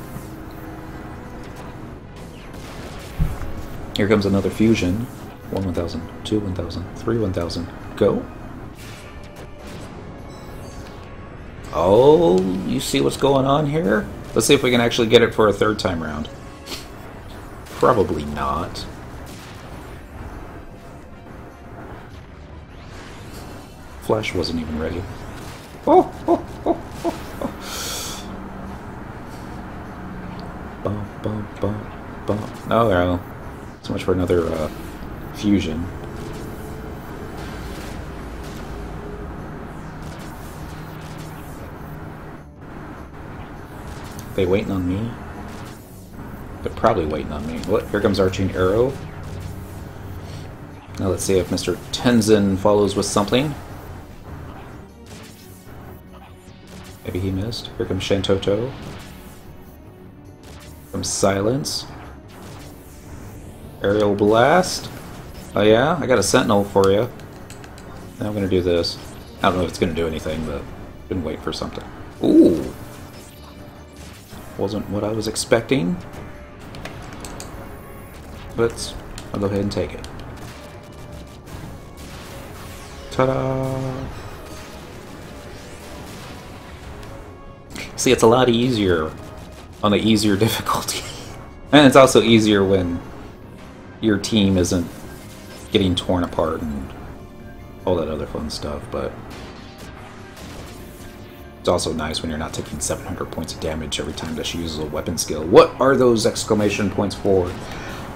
Here comes another fusion. 1, 1,000, 2, 1,000, 3, 1,000. Go. Oh, you see what's going on here? Let's see if we can actually get it for a third time round. Probably not. Flash wasn't even ready. Oh, oh, oh, oh, oh. Bump, bump, bump, bump. Oh, well. So much for another fusion. They waiting on me? They're probably waiting on me. What? Here comes Arching Arrow. Now let's see if Mr. Tenzen follows with something. Maybe he missed. Here comes Shantoto. From Silence. Aerial Blast. Oh yeah? I got a Sentinel for you. Now I'm gonna do this. I don't know if it's gonna do anything, but I've been waiting for something. Ooh! Wasn't what I was expecting. But I'll go ahead and take it. Ta-da! See, it's a lot easier on the easier difficulty. And it's also easier when your team isn't getting torn apart and all that other fun stuff, but it's also nice when you're not taking 700 points of damage every time that she uses a weapon skill. What are those exclamation points for?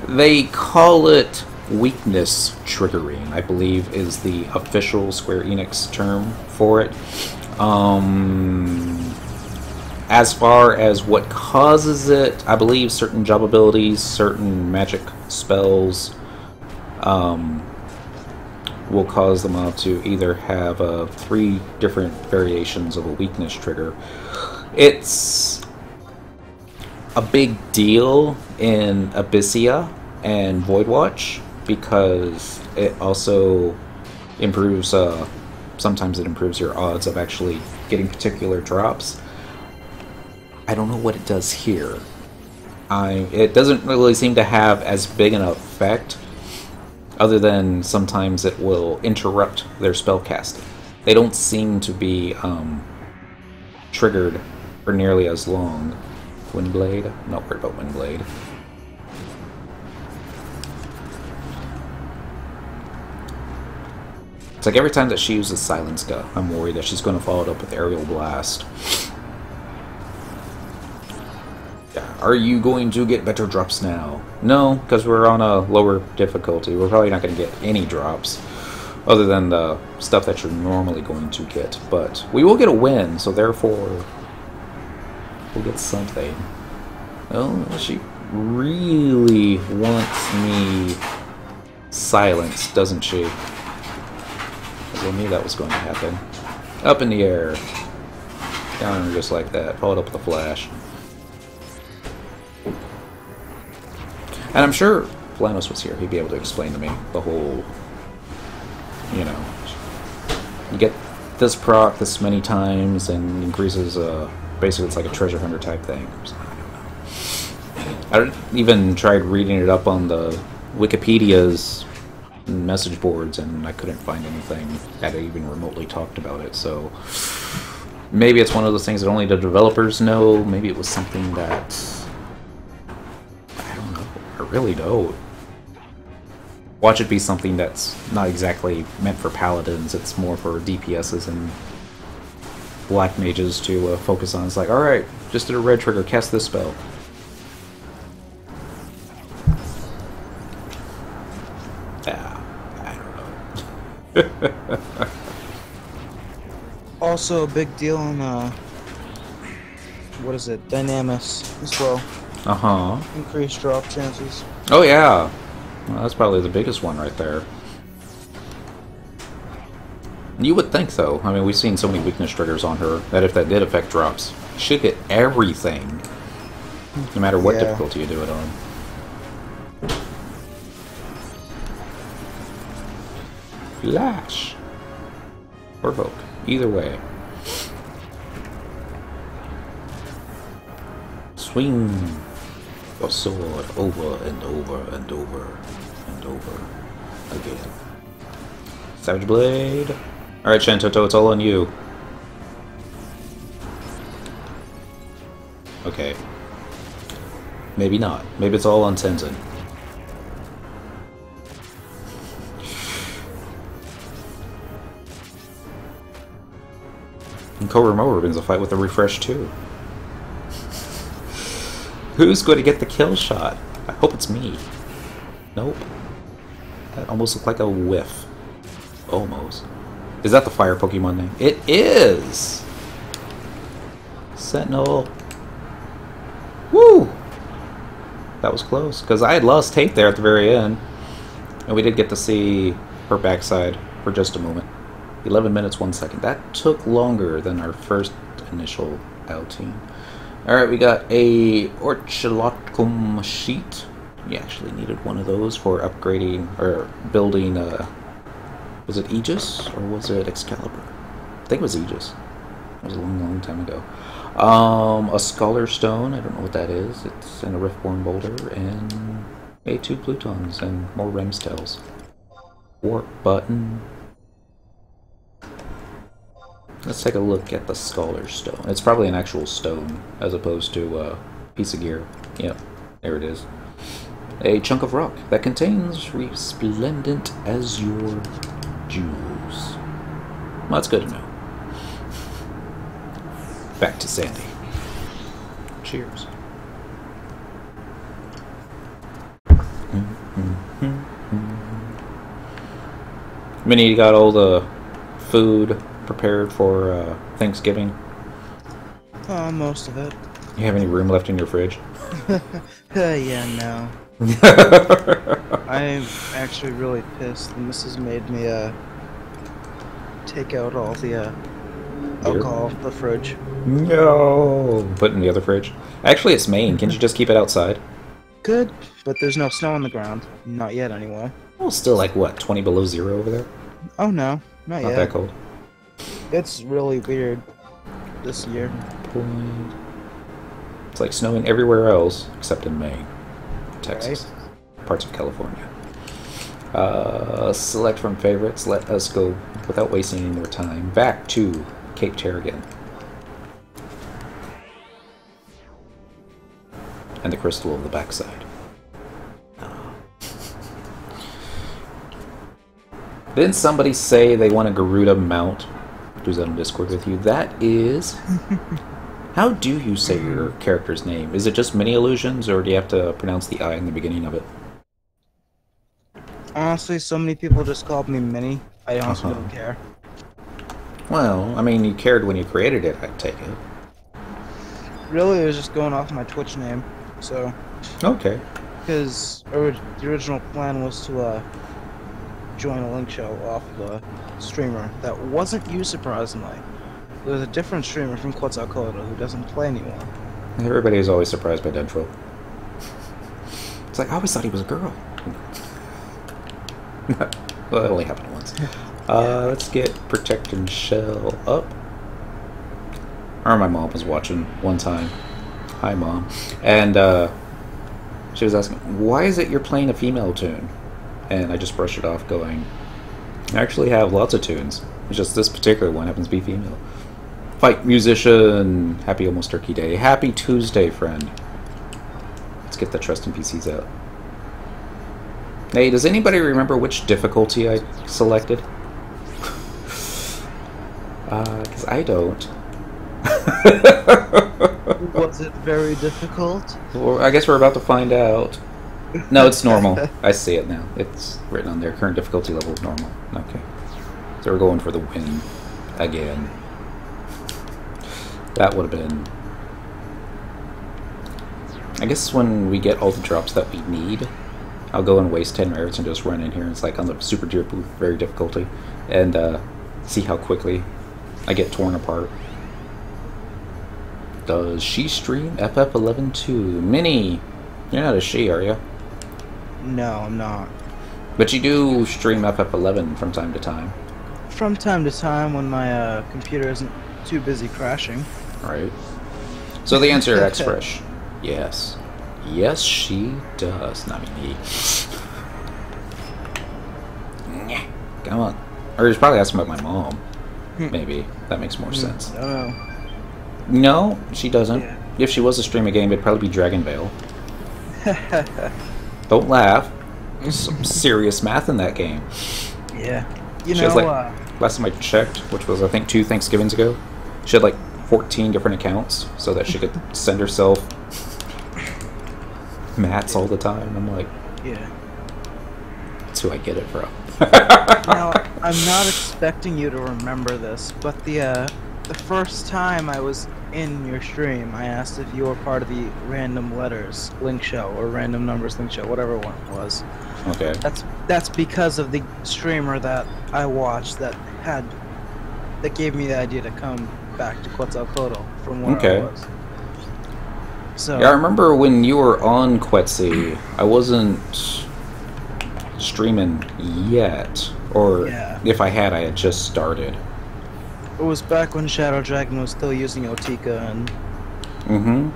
They call it weakness triggering, I believe is the official Square Enix term for it. As far as what causes it, I believe certain job abilities, certain magic spells will cause the mob to either have 3 different variations of a weakness trigger. It's a big deal in Abyssia and Voidwatch because it also improves, sometimes it improves your odds of actually getting particular drops. I don't know what it does here. It doesn't really seem to have as big an effect, other than sometimes it will interrupt their spell casting. They don't seem to be triggered for nearly as long. Windblade? I'm not worried about Windblade. It's like every time that she uses Silence Gun, I'm worried that she's going to follow it up with Aerial Blast. Are you going to get better drops now? No, because we're on a lower difficulty. We're probably not going to get any drops, other than the stuff that you're normally going to get. But we will get a win, so therefore we'll get something. Well, she really wants me silenced, doesn't she? I knew that was going to happen. Up in the air. Down just like that. Followed up with a flash. And I'm sure if Lanos was here, he'd be able to explain to me the whole, you know, you get this proc this many times and increases, basically it's like a treasure hunter type thing. So, I don't know. I even tried reading it up on the Wikipedia's message boards and I couldn't find anything that even remotely talked about it, so maybe it's one of those things that only the developers know. Maybe it was something that I really don't. Watch it be something that's not exactly meant for paladins, it's more for DPSs and black mages to focus on. It's like, alright, just did a red trigger, cast this spell. I don't know. Also a big deal on, what is it, Dynamis as well. Uh-huh. Increased drop chances. Oh yeah, well, that's probably the biggest one right there. You would think so. I mean, we've seen so many weakness triggers on her that if that did affect drops, she should get everything, no matter what difficulty you do it on. Flash or Vogue, either way. Swing your sword over and over and over and over again. Savage Blade. Alright, Shantoto, it's all on you. Okay. Maybe not. Maybe it's all on Tenzen. And Koromoro begins a fight with a refresh too. Who's going to get the kill shot? I hope it's me. Nope. That almost looked like a whiff. Almost. Is that the fire Pokemon name? It is! Sentinel. Woo! That was close, because I had lost tape there at the very end. And we did get to see her backside for just a moment. 11 minutes, 1 second. That took longer than our first initial outing. Alright, we got a Orchilotcum sheet. We actually needed one of those for upgrading, or building, was it Aegis, or was it Excalibur? I think it was Aegis. That was a long, long time ago. A Scholar Stone, I don't know what that is. It's in a Riftborn Boulder, and a 2 Plutons, and more Rem's Tails. Warp Button. Let's take a look at the Scholar's Stone. It's probably an actual stone, as opposed to a piece of gear. Yep, there it is. A chunk of rock that contains resplendent azure jewels. Well, that's good to know. Back to Sandy. Cheers. Minnie, you got all the food prepared for Thanksgiving? Most of it. You have any room left in your fridge? Yeah, no. I'm actually really pissed. The missus made me take out all the alcohol from the fridge. No! Put it in the other fridge. Actually, it's Maine. Can't you just keep it outside? Good, but there's no snow on the ground. Not yet, anyway. Well, still like, what, 20 below zero over there? Oh, no. Not Not yet. that cold. It's really weird this year. It's like snowing everywhere else except in Maine, Texas, parts of California. Select from favorites. Let us go, without wasting any more time, back to Cape Terrigan. And the crystal of the backside. Didn't somebody say they want a Garuda mount? Who's on Discord with you? That is... How do you say your character's name? Is it just Mini Illusions, or do you have to pronounce the I in the beginning of it? Honestly, so many people just called me Minnie. I honestly don't care. Well, I mean, you cared when you created it, I take it. Really, it was just going off my Twitch name, so... Okay. Because the original plan was to join a link show off of a streamer that wasn't you, surprisingly. There was a different streamer from Quetzalcoatl who doesn't play anymore. Everybody is always surprised by Dentro. It's like, I always thought he was a girl. Well, that only happened once. Let's get Protect and Shell up. Or my mom was watching one time. Hi, Mom. And she was asking, why is it you're playing a female tune? And I just brushed it off going, I actually have lots of tunes. It's just this particular one happens to be female. Fight musician. Happy almost Turkey Day. Happy Tuesday, friend. Let's get the Trust in PCs out. Hey, does anybody remember which difficulty I selected? Because I don't. Was it very difficult? Well, I guess we're about to find out. No, it's normal. I see it now. It's written on there. Current difficulty level is normal. Okay. So we're going for the win again. That would have been... I guess when we get all the drops that we need, I'll go and waste 10 merits and just run in here. And it's like on the super very difficulty. And see how quickly I get torn apart. Does she stream FF11 too? Minnie! You're not a she, are you? No, I'm not. But you do stream FF11 from time to time. From time to time when my computer isn't too busy crashing. Right. So the answer, X-Fresh. Yes. Yes, she does. Not me. Come on. Or he's probably asking about my mom. Maybe. That makes more sense. No. No, she doesn't. Yeah. If she was to stream a game, it'd probably be Dragon Veil. Don't laugh. There's some serious math in that game. Yeah. You She know, has like, last time I checked, which was I think 2 Thanksgivings ago, she had like 14 different accounts so that she could send herself mats all the time. I'm like, yeah. that's who I get it from. Now, I'm not expecting you to remember this, but the first time I was in your stream, I asked if you were part of the Random Letters Link Show, or Random Numbers Link Show, whatever one it was. Okay. That's because of the streamer that I watched that gave me the idea to come back to Quetzalcoatl from where I was. So yeah, I remember when you were on Quetzy, I wasn't streaming yet, or if I had just started. It was back when Shadow Dragon was still using Otika and... Mm-hmm.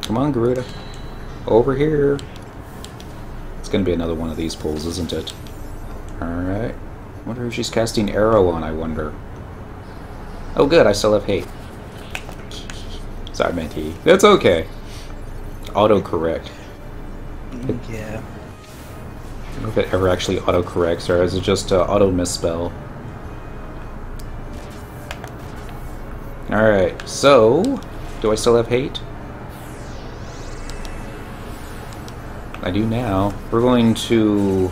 Come on, Garuda. Over here. It's gonna be another one of these pulls, isn't it? Alright. Wonder who she's casting Arrow on, I wonder. Oh good, I still have hate. Sorry, I meant he. That's okay. Autocorrect. Yeah. I don't know if it ever actually autocorrects, or is it just auto misspell? Alright, so... do I still have hate? I do now. We're going to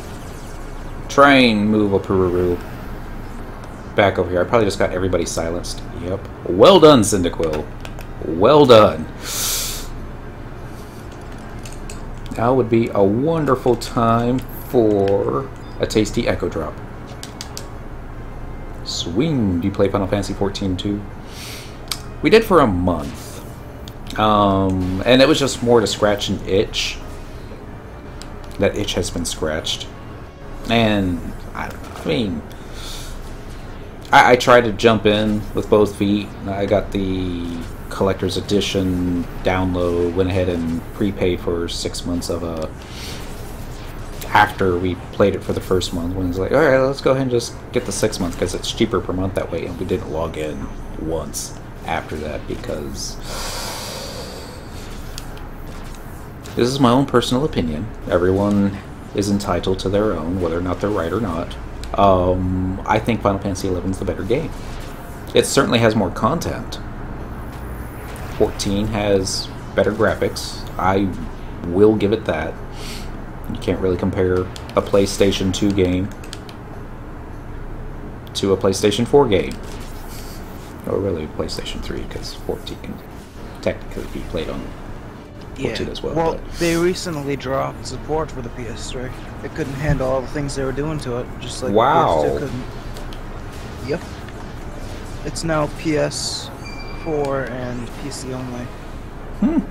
try and move a Pururu back over here. I probably just got everybody silenced. Yep. Well done, Cyndaquil. Well done. Now would be a wonderful time for a tasty Echo Drop. Swing. Do you play Final Fantasy XIV too? We did for a month. And it was just more to scratch an itch. That itch has been scratched. And, I don't know, I mean... I tried to jump in with both feet. I got the Collector's Edition download, went ahead and prepaid for 6 months of a... after we played it for the first month, when it's like, alright, let's go ahead and just get the 6 months, because it's cheaper per month that way, and we didn't log in once after that, because... this is my own personal opinion. Everyone is entitled to their own, whether or not they're right or not. I think Final Fantasy XI is the better game. It certainly has more content. 14 has better graphics. I will give it that. You can't really compare a PlayStation 2 game to a PlayStation 4 game. Or really PlayStation 3, because 14 can technically be played on 14 as well. Well, but they recently dropped support for the PS3. It couldn't handle all the things they were doing to it, just like wow. the PS2 couldn't. Yep. It's now PS4 and PC only.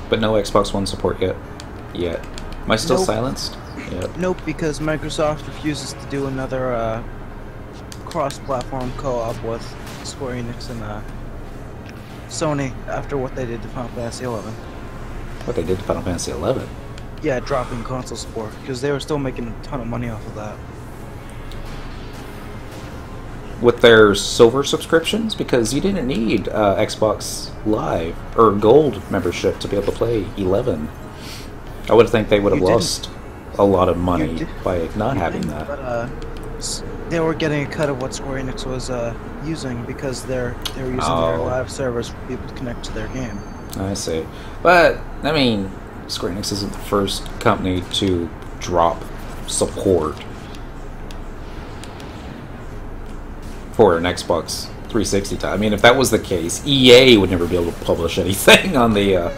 But no Xbox One support yet. Am I still silenced? Yep. Nope, because Microsoft refuses to do another cross-platform co-op with Square Enix and Sony after what they did to Final Fantasy XI. What they did to Final Fantasy XI? Yeah, dropping console support, because they were still making a ton of money off of that. With their silver subscriptions? Because you didn't need Xbox Live or Gold membership to be able to play 11. I would think they would have lost a lot of money by not having that. But they were getting a cut of what Square Enix was using, because they're using their live servers for people to connect to their game. I see. But, I mean, Square Enix isn't the first company to drop support for an Xbox 360 time. I mean, if that was the case, EA would never be able to publish anything on the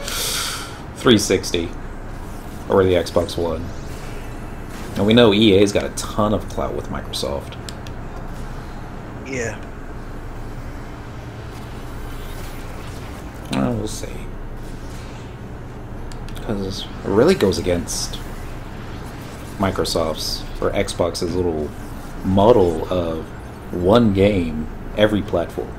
360 or the Xbox One. And we know EA's got a ton of clout with Microsoft. Yeah. Well, we'll see. Because it really goes against Microsoft's or Xbox's little model of one game, every platform.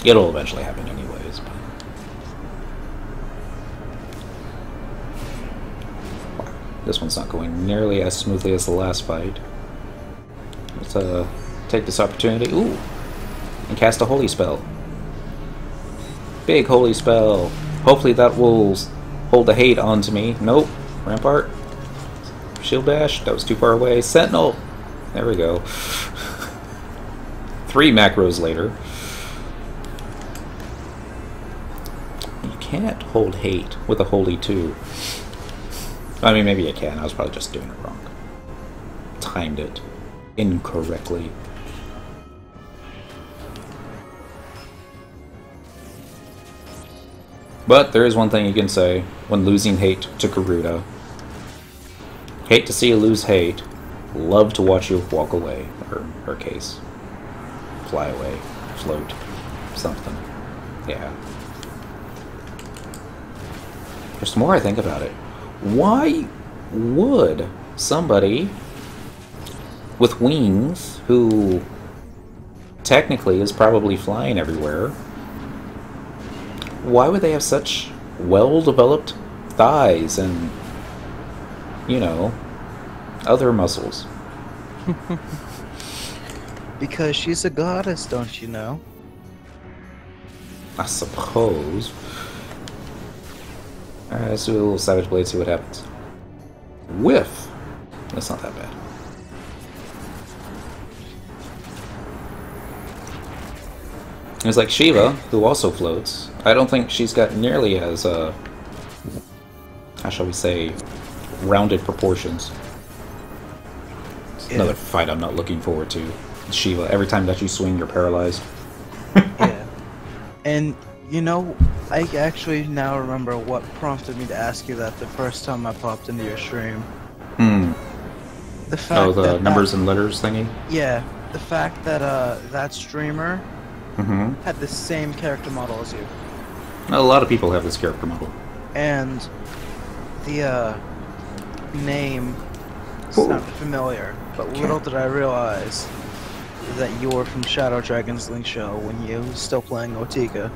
It'll eventually happen anyways. But... wow, this one's not going nearly as smoothly as the last fight. Let's take this opportunity. Ooh! And cast a holy spell. Big holy spell. Hopefully that will hold the hate onto me. Nope. Rampart. Shield dash. That was too far away. Sentinel. There we go. 3 macros later. You can't hold hate with a holy 2. I mean, maybe you can. I was probably just doing it wrong. Timed it incorrectly. But there is one thing you can say when losing hate to Garuda. Hate to see you lose hate. Love to watch you walk away. Or her case. Fly away. Float. Something. Yeah. Just the more I think about it, why would somebody with wings who technically is probably flying everywhere, why would they have such well-developed thighs and, you know, other muscles? Because she's a goddess, don't you know? I suppose. Alright, let's do a little Savage Blade, see what happens. Whiff! That's not that bad. It's like Shiva, who also floats. I don't think she's got nearly as, how shall we say, rounded proportions. Yeah. Another fight I'm not looking forward to. Shiva, every time that you swing, you're paralyzed. Yeah. And, you know, I actually now remember what prompted me to ask you that the first time I popped into your stream. Hmm. The fact Oh, the that numbers and letters thingy? Yeah, the fact that that streamer Mm-hmm. had the same character model as you. A lot of people have this character model. And the name Ooh. sounded familiar, but little did I realize that you were from Shadow Dragon's Link Show when you were still playing Otika.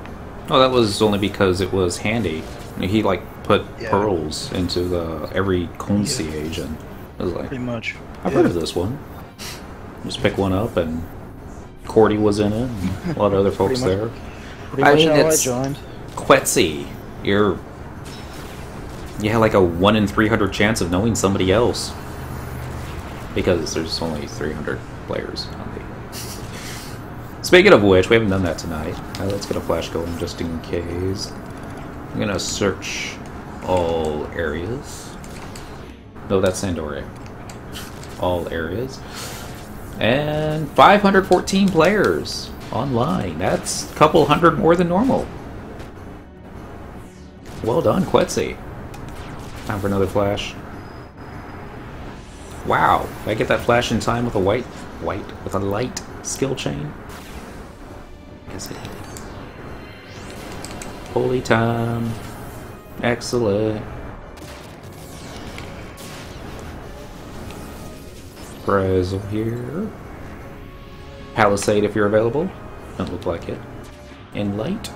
Oh, that was only because it was handy. He like put Yeah. pearls into the every concierge, and it was like, Pretty much. I've heard of this one. Just pick one up, and Cordy was in it, and a lot of other folks Pretty there. much. Pretty much how I joined. Quetzy. You have like a 1 in 300 chance of knowing somebody else. Because there's only 300 players on the... Speaking of which, we haven't done that tonight. Let's get a flash going just in case. I'm gonna search all areas. No, that's Sandoria. All areas. And 514 players online. That's a couple hundred more than normal. Well done, Quetzy. Time for another flash. Wow, did I get that flash in time with a with a light skill chain? Guess it did. Holy time. Excellent. Brazil here. Palisade if you're available. Don't look like it. In light.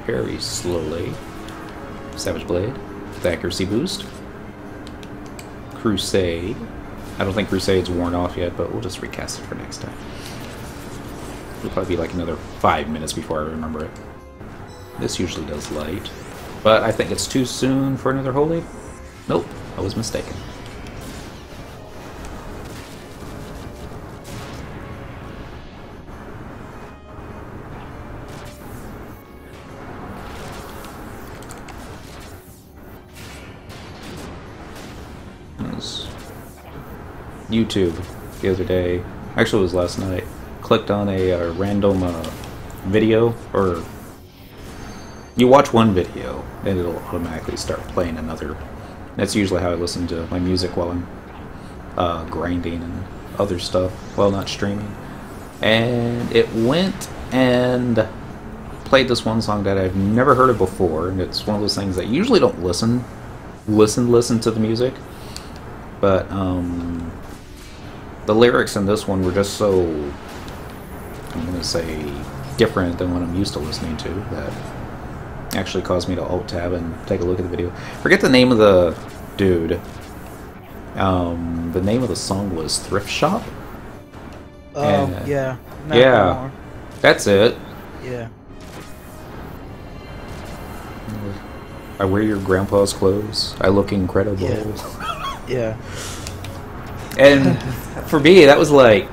Very slowly. Savage Blade. The accuracy boost. Crusade. I don't think Crusade's worn off yet, but we'll just recast it for next time. It'll probably be like another 5 minutes before I remember it. This usually does light. But I think it's too soon for another holy. Nope, I was mistaken. YouTube the other day, actually it was last night, clicked on a random video, or you watch one video and it'll automatically start playing another. That's usually how I listen to my music while I'm grinding and other stuff while not streaming. And it went and played this one song that I've never heard of before, and it's one of those things that you usually don't listen to the music, but the lyrics in this one were just so, I'm going to say, different than what I'm used to listening to, that actually caused me to alt-tab and take a look at the video. Forget the name of the dude. The name of the song was Thrift Shop? Oh, And- yeah. Not yeah. anymore. That's it. Yeah. I wear your grandpa's clothes. I look incredible. Yeah. Yeah. And for me, that was like,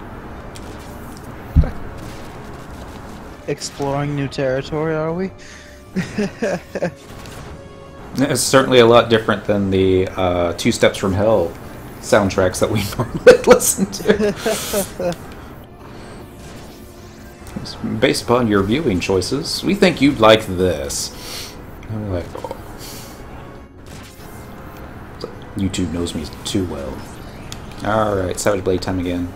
Exploring new territory, are we? it's certainly a lot different than the Two Steps from Hell soundtracks that we normally listen to. Based upon your viewing choices, we think you'd like this. I'm like, oh. YouTube knows me too well. Alright, Savage Blade time again.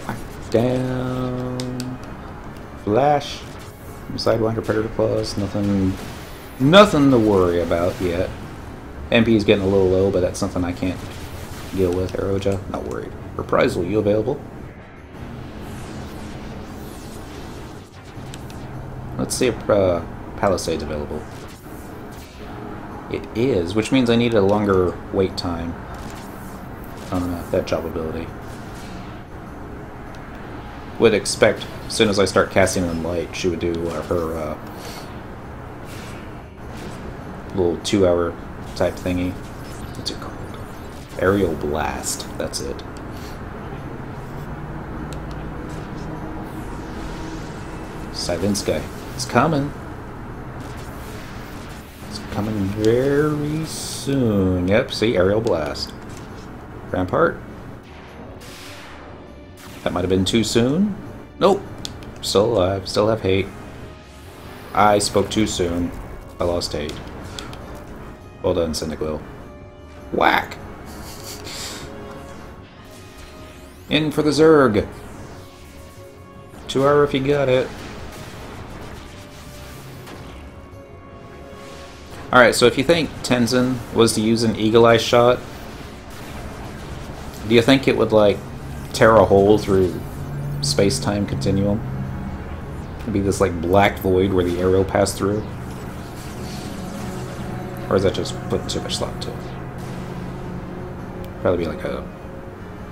Lock down. Flash. Sidewinder, Predator Plus. Nothing to worry about yet. MP is getting a little low, but that's something I can't deal with. Aeroja, not worried. Reprisal, you available? Let's see if Palisade's available. It is, which means I need a longer wait time. on that job ability. Would expect as soon as I start casting in light, she would do her little 2-hour type thingy. What's it called? Aerial blast. That's it. Cyndaquil. It's coming. It's coming very soon. Yep, see, aerial blast. Rampart. That might have been too soon. Nope. Still alive. Still have hate. I spoke too soon. I lost hate. Well done, Cyndaquil. Whack! In for the Zerg. 2-hour if you got it. Alright, so if you think Tenzen was to use an Eagle Eye shot, do you think it would, like, tear a hole through space-time continuum? It'd be this, like, black void where the arrow passed through? Or is that just putting too much thought to it? Probably be like a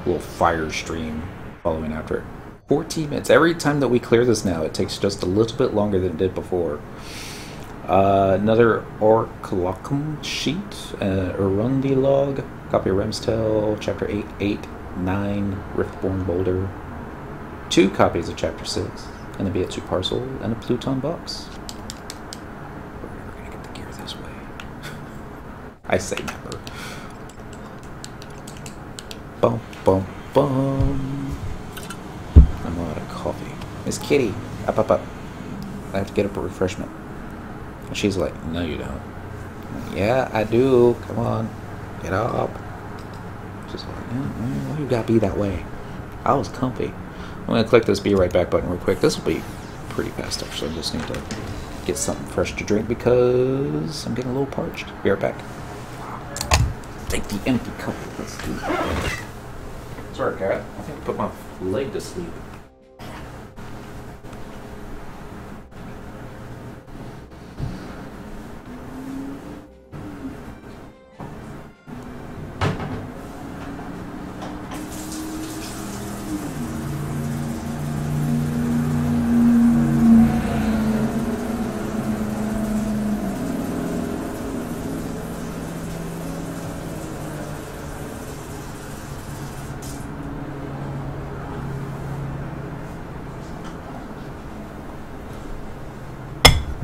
little fire stream following after it. 14 minutes. Every time that we clear this now, it takes just a little bit longer than it did before. Another Orcolocum sheet, Urundi log, copy of Remstel, Chapter 8, 8, 9, Riftborn Boulder, 2 copies of Chapter 6, and a BA2 parcel, and a Pluton box. We're never gonna get the gear this way. I say never. Bum, bum, bum. I'm out of coffee. Miss Kitty, up, up, up. I have to get up a refreshment. And she's like, no you don't. I'm like, yeah, I do. Come on. Get up. She's like, why you gotta be that way? I was comfy. I'm gonna click this be right back button real quick. This will be pretty fast actually. I just need to get something fresh to drink because I'm getting a little parched. Be right back. Take the empty cup. Let's do that. Sorry, cat. I think I put my leg to sleep.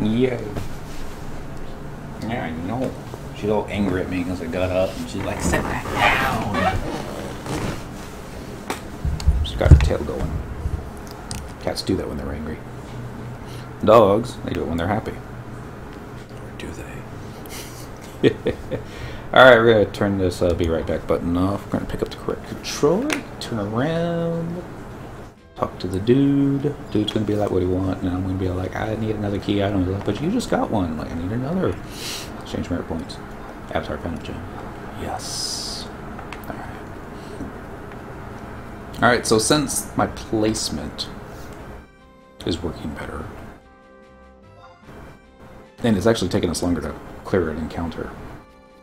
Yay. Yeah, I know. She's all angry at me because I got up and she's like, sit back down. She's got her tail going. Cats do that when they're angry. Dogs, they do it when they're happy. Or do they? Alright, we're going to turn this be right back button off. We're going to pick up the correct controller, turn around. Talk to the dude. Dude's gonna be like, what do you want? And I'm gonna be like, I need another key. I don't know, but you just got one. Like, I need another. Exchange merit points. Avatar Phantom Gem. Yes. Alright. Alright, so since my placement is working better, and it's actually taking us longer to clear an encounter,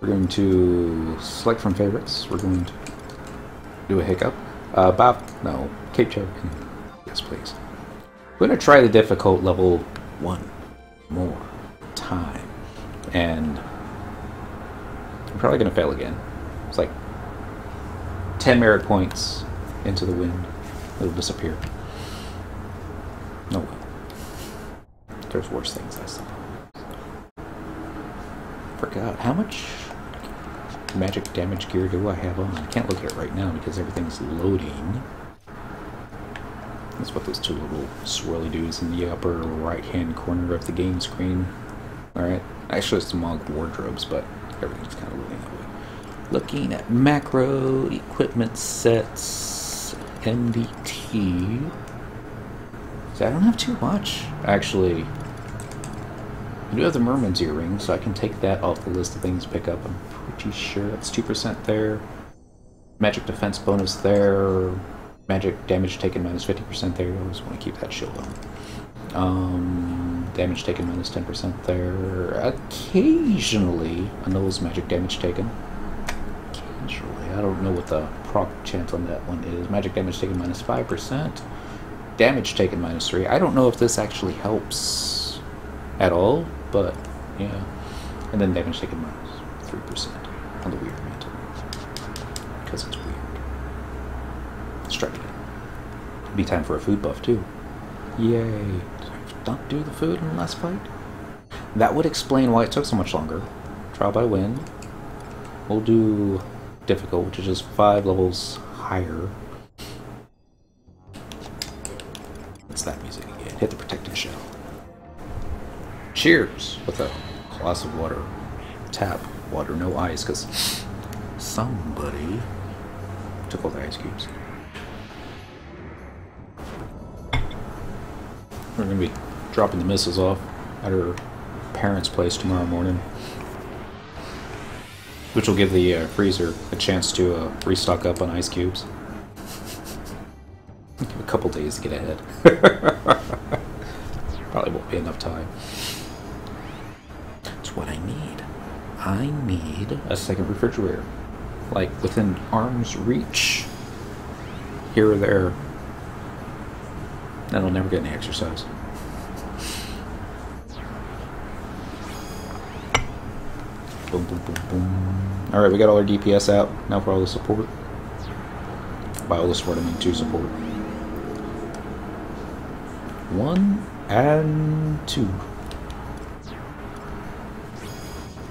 we're going to select from favorites. We're going to do a hiccup. No, Cape Cherokee. Yes, please. We're going to try the difficult level one more time. And I'm probably going to fail again. It's like 10 merit points into the wind. It'll disappear. No way. There's worse things, I suppose. Forgot. How much magic damage gear do I have on? I can't look at it right now because everything's loading. That's what those two little swirly dudes in the upper right hand corner of the game screen. Alright. Actually it's the Mog wardrobes, but everything's kind of loading that way. Looking at macro equipment sets, MDT. So I don't have too much. Actually, I do have the Merman's earring, so I can take that off the list of things to pick up. I'm pretty sure that's 2% there. Magic defense bonus there. Magic damage taken minus 50% there. I always want to keep that shield on. Damage taken minus 10% there. Occasionally, a null's magic damage taken. Naturally. I don't know what the proc chance on that one is. Magic damage taken minus 5%. Damage taken minus 3. I don't know if this actually helps at all, but yeah. And then damage taken minus 3% on the weird mantle. Because it's weird. Strike it. Be time for a food buff too. Yay. Did I not do the food in the last fight? That would explain why it took so much longer. Trial by win. We'll do difficult, which is just 5 levels higher. What's that music again? Hit the protective shell. Cheers! With a glass of water. Tap water, no ice, because somebody took all the ice cubes. We're going to be dropping the missiles off at her parents' place tomorrow morning. Which will give the freezer a chance to restock up on ice cubes. Give a couple days to get ahead. Probably won't be enough time. That's what I need. I need a second refrigerator. Like within arm's reach. Here or there. Then I'll never get any exercise. Boom, boom, boom, boom. Alright, we got all our DPS out. Now for all the support. By all the support, I mean 2 support. 1 and 2.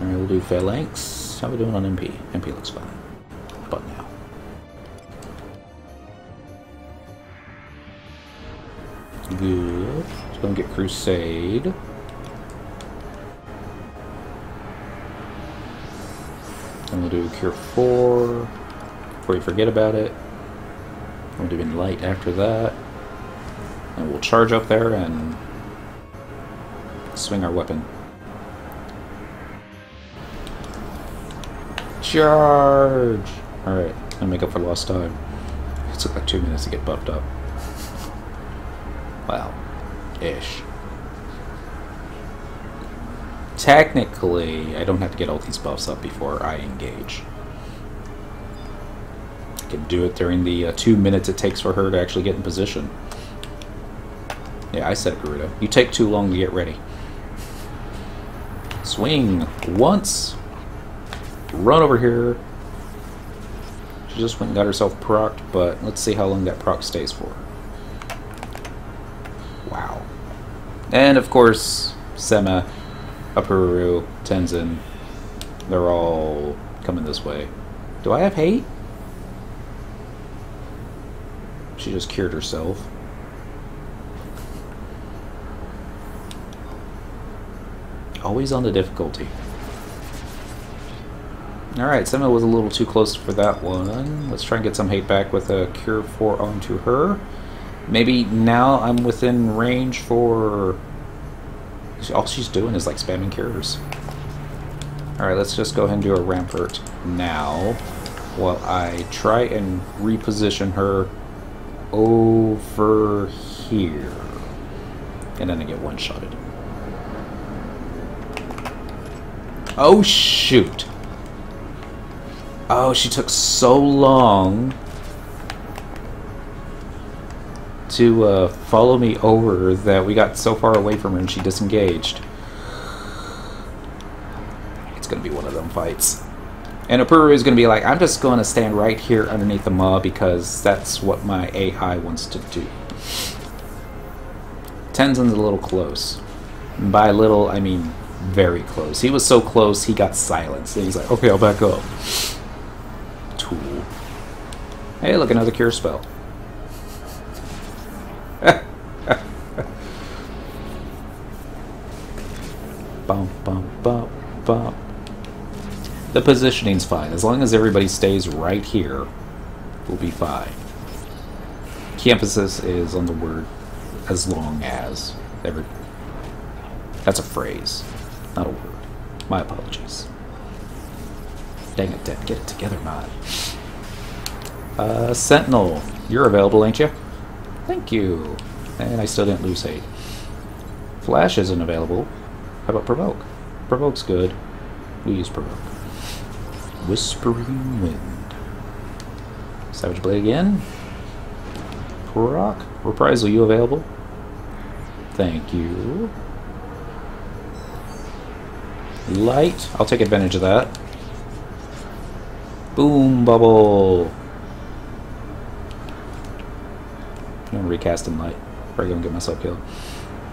Alright, we'll do Phalanx. How are we doing on MP? MP looks fine. But now. Good. Let's go and get Crusade. And we'll do Cure 4 before you forget about it. We'll do Enlight after that. And we'll charge up there and swing our weapon. Charge! Alright, I'll make up for lost time. It took like 2 minutes to get buffed up. Well, ish. Technically, I don't have to get all these buffs up before I engage. I can do it during the 2 minutes it takes for her to actually get in position. Yeah, I said it, Garuda. You take too long to get ready. Swing once. Run over here. She just went and got herself procced, but let's see how long that proc stays for. Wow. And of course, Sema, Apuru, Tenzen, they're all coming this way. Do I have hate? She just cured herself. Always on the difficulty. Alright, Sema was a little too close for that one. Let's try and get some hate back with a Cure 4 onto her. Maybe now I'm within range for... All she's doing is like spamming cures. Alright, let's just go ahead and do a Rampart now. While I try and reposition her over here. And then I get one-shotted. Oh, shoot! Oh, she took so long to follow me over that we got so far away from her and she disengaged. It's gonna be one of them fights. And Apuru is gonna be like, I'm just gonna stand right here underneath the mob because that's what my AI wants to do. Tenzen's a little close. And by little, I mean very close. He was so close, he got silenced. And he's like, okay, I'll back up. Tool. Hey, look, another cure spell. Bum, bum, bum, bum. The positioning's fine. As long as everybody stays right here, we'll be fine. Key emphasis is on the word as long as. That's a phrase, not a word. My apologies. Dang it, Dad. Get it together, man. Sentinel, you're available, ain't you? Thank you. And I still didn't lose hate. Flash isn't available. How about Provoke? Provoke's good. We use Provoke. Whispering Wind. Savage Blade again. Proc. Reprisal, you available? Thank you. Light. I'll take advantage of that. Boom bubble. I'm gonna recast in light. Probably gonna get myself killed.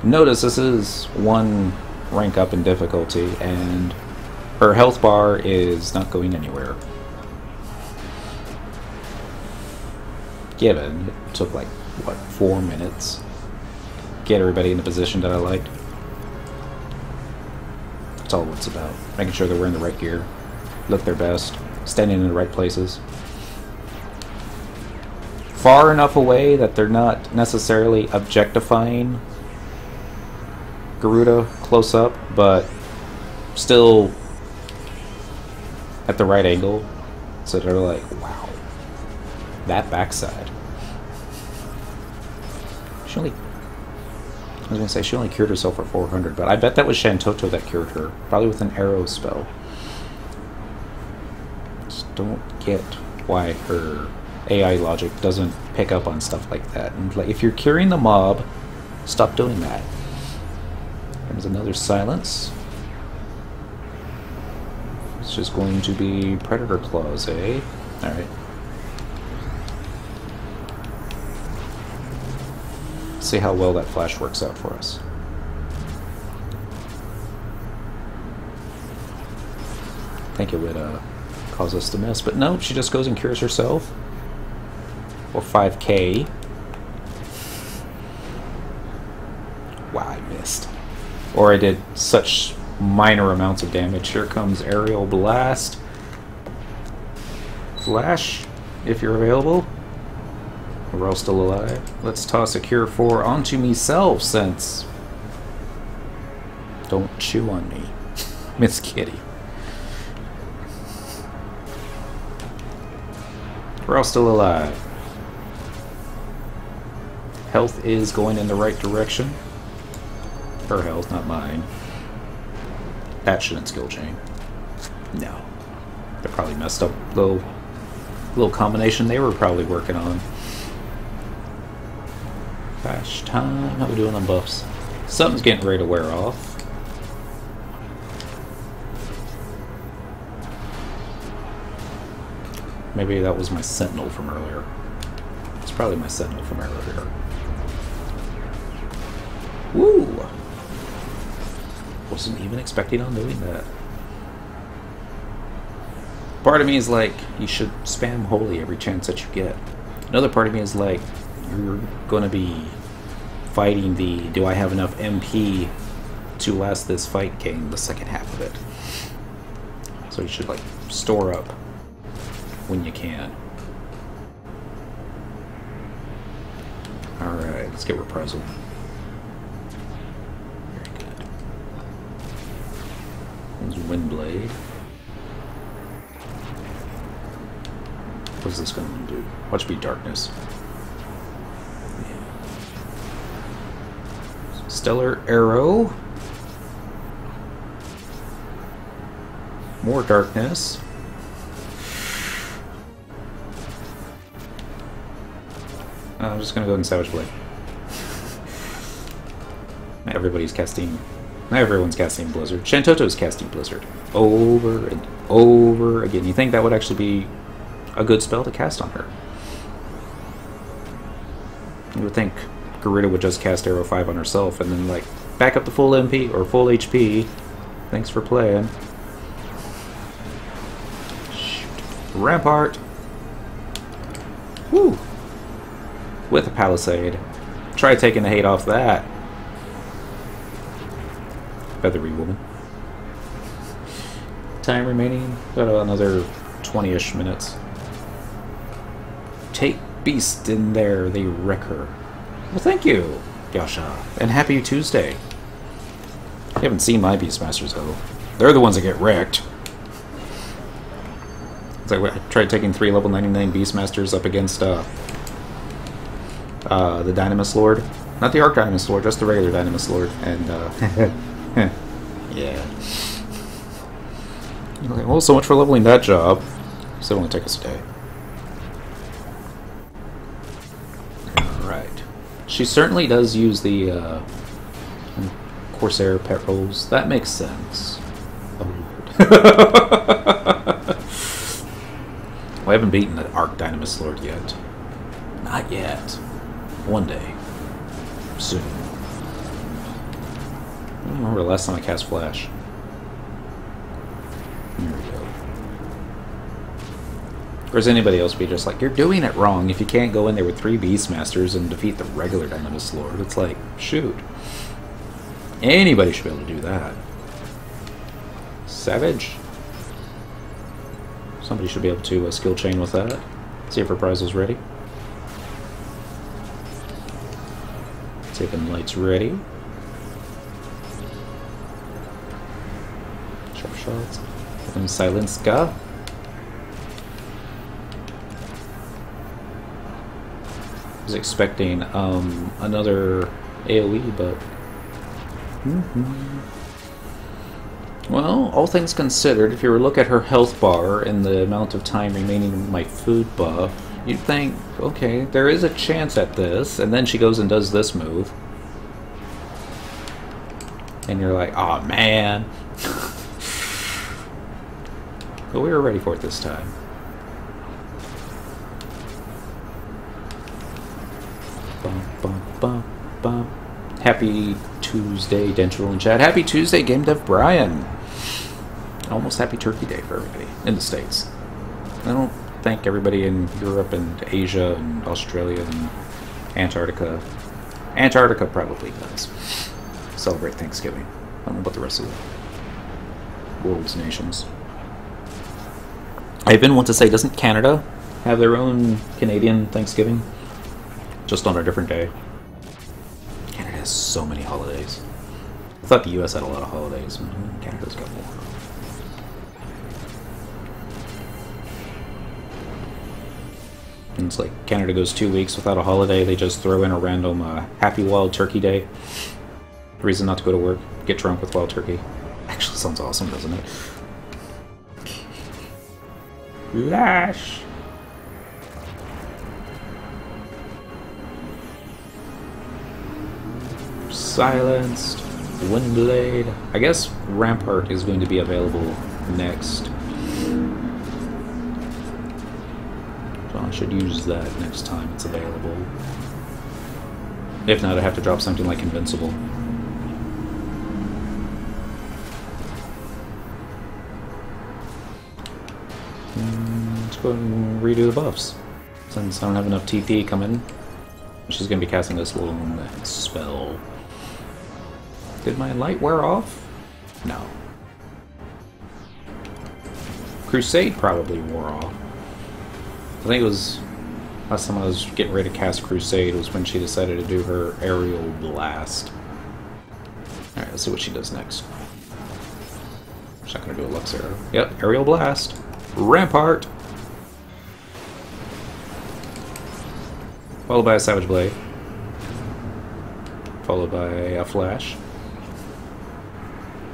Notice this is one rank up in difficulty, and her health bar is not going anywhere. Given it took like, what, 4 minutes? Get everybody in the position that I liked. That's all it's about. Making sure they're wearing the right gear, look their best, standing in the right places. Far enough away that they're not necessarily objectifying Garuda close up, but still at the right angle, so they're like, wow, that backside. She only, I was gonna say she only cured herself for 400, but I bet that was Shantoto that cured her, probably with an arrow spell. Just don't get why her AI logic doesn't pick up on stuff like that. And like, if you're curing the mob, stop doing that. There's another silence. It's just going to be Predator Claws, eh? Alright. See how well that flash works out for us. I think it would cause us to miss, but no, she just goes and cures herself. Or 5k. Wow, I missed. Or I did such minor amounts of damage. Here comes Aerial Blast. Flash, if you're available. We're all still alive. Let's toss a Cure 4 onto meself, since... Don't chew on me, Miss Kitty. We're all still alive. Health is going in the right direction. Her health, not mine. That shouldn't skill chain. No. They probably messed up little combination they were probably working on. Flash time. How we doing on buffs? Something's getting ready to wear off. Maybe that was my Sentinel from earlier. It's probably my Sentinel from earlier. Woo! Wasn't even expecting on doing that. Part of me is like, you should spam Holy every chance that you get. Another part of me is like, you're going to be fighting the do I have enough MP to last this fight game, the second half of it. So you should like store up when you can. Alright, let's get Reprisal. Very good. There's Windblade. What's this going to do? Watch be Darkness. Yeah. Stellar Arrow. More Darkness. I'm just going to go in Savage Blade. Everybody's casting... Everyone's casting Blizzard. Shantoto's casting Blizzard. Over and over again. You think that would actually be a good spell to cast on her? You would think Garuda would just cast Arrow 5 on herself and then, like, back up to full MP or full HP. Thanks for playing. Shoot. Rampart. Woo! With a Palisade. Try taking the hate off that. Feathery Woman. Time remaining about another 20-ish minutes. Take Beast in there, they wreck her. Well, thank you, Yasha, and happy Tuesday. You haven't seen my Beastmasters though. They're the ones that get wrecked. It's like I tried taking 3 level 99 Beastmasters up against the Dynamis Lord. Not the Arc Dynamis Lord, just the regular Dynamis Lord. And, yeah. You're like, well, so much for leveling that job. So it only take us a day. She certainly does use the Corsair pet rolls. That makes sense. Oh lord. Well, I haven't beaten the Arc Dynamis Lord yet. Not yet. One day. Soon. I don't remember the last time I cast Flash. Here we go. Or is anybody else be just like, you're doing it wrong if you can't go in there with 3 Beastmasters and defeat the regular Dynamis Lord? It's like, shoot. Anybody should be able to do that. Savage. Somebody should be able to skill chain with that. See if Reprisal ready. See if the Light's ready. Sharp shots. And Silence Ga. I was expecting another AoE, but well, all things considered, if you were to look at her health bar and the amount of time remaining in my food buff, you'd think, okay, there is a chance at this, and then she goes and does this move. And you're like, oh man. But we were ready for it this time. Bum, bum, bum, bum. Happy Tuesday, Dentral and chat. Happy Tuesday, Game Dev Brian. Almost happy Turkey Day for everybody in the States. I don't think everybody in Europe and Asia and Australia and Antarctica. Antarctica probably does celebrate Thanksgiving. I don't know about the rest of the world's nations. I even want to say, doesn't Canada have their own Canadian Thanksgiving? Just on a different day. Canada has so many holidays. I thought the US had a lot of holidays. Canada's got more. And it's like Canada goes 2 weeks without a holiday. They just throw in a random Happy Wild Turkey Day. Reason not to go to work. Get drunk with wild turkey. Actually sounds awesome, doesn't it? Lash! Silenced. Windblade. I guess Rampart is going to be available next. So I should use that next time it's available. If not, I have to drop something like Invincible. Let's go ahead and redo the buffs. Since I don't have enough TP coming, she's going to be casting this little spell. Did my light wear off? No. Crusade probably wore off. I think it was last time I was getting ready to cast Crusade was when she decided to do her Aerial Blast. Alright, let's see what she does next. She's not going to do a Lux Arrow. Yep, Aerial Blast. Rampart! Followed by a Savage Blade. Followed by a Flash.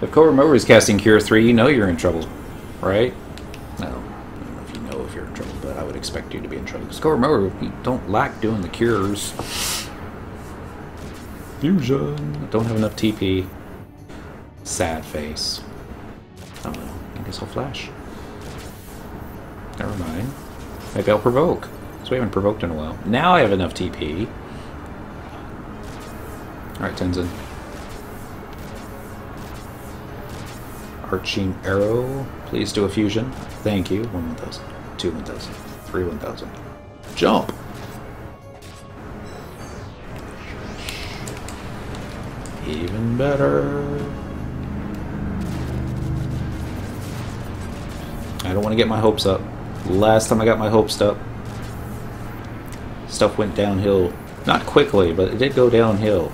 If Koromoru is casting Cure 3, you know you're in trouble, right? No, I don't know if you know if you're in trouble, but I would expect you to be in trouble. Because Koromoru, you don't like doing the cures. Fusion! Don't have enough TP. Sad face. I don't know. I guess I'll Flash. Never mind. Maybe I'll Provoke. So we haven't provoked in a while. Now I have enough TP. Alright, Tenzen. Arching Arrow. Please do a fusion. Thank you. 1 1000. 2 1000. 3 1000. Jump! Even better. I don't want to get my hopes up. Last time I got my hopes up, stuff went downhill. Not quickly, but it did go downhill.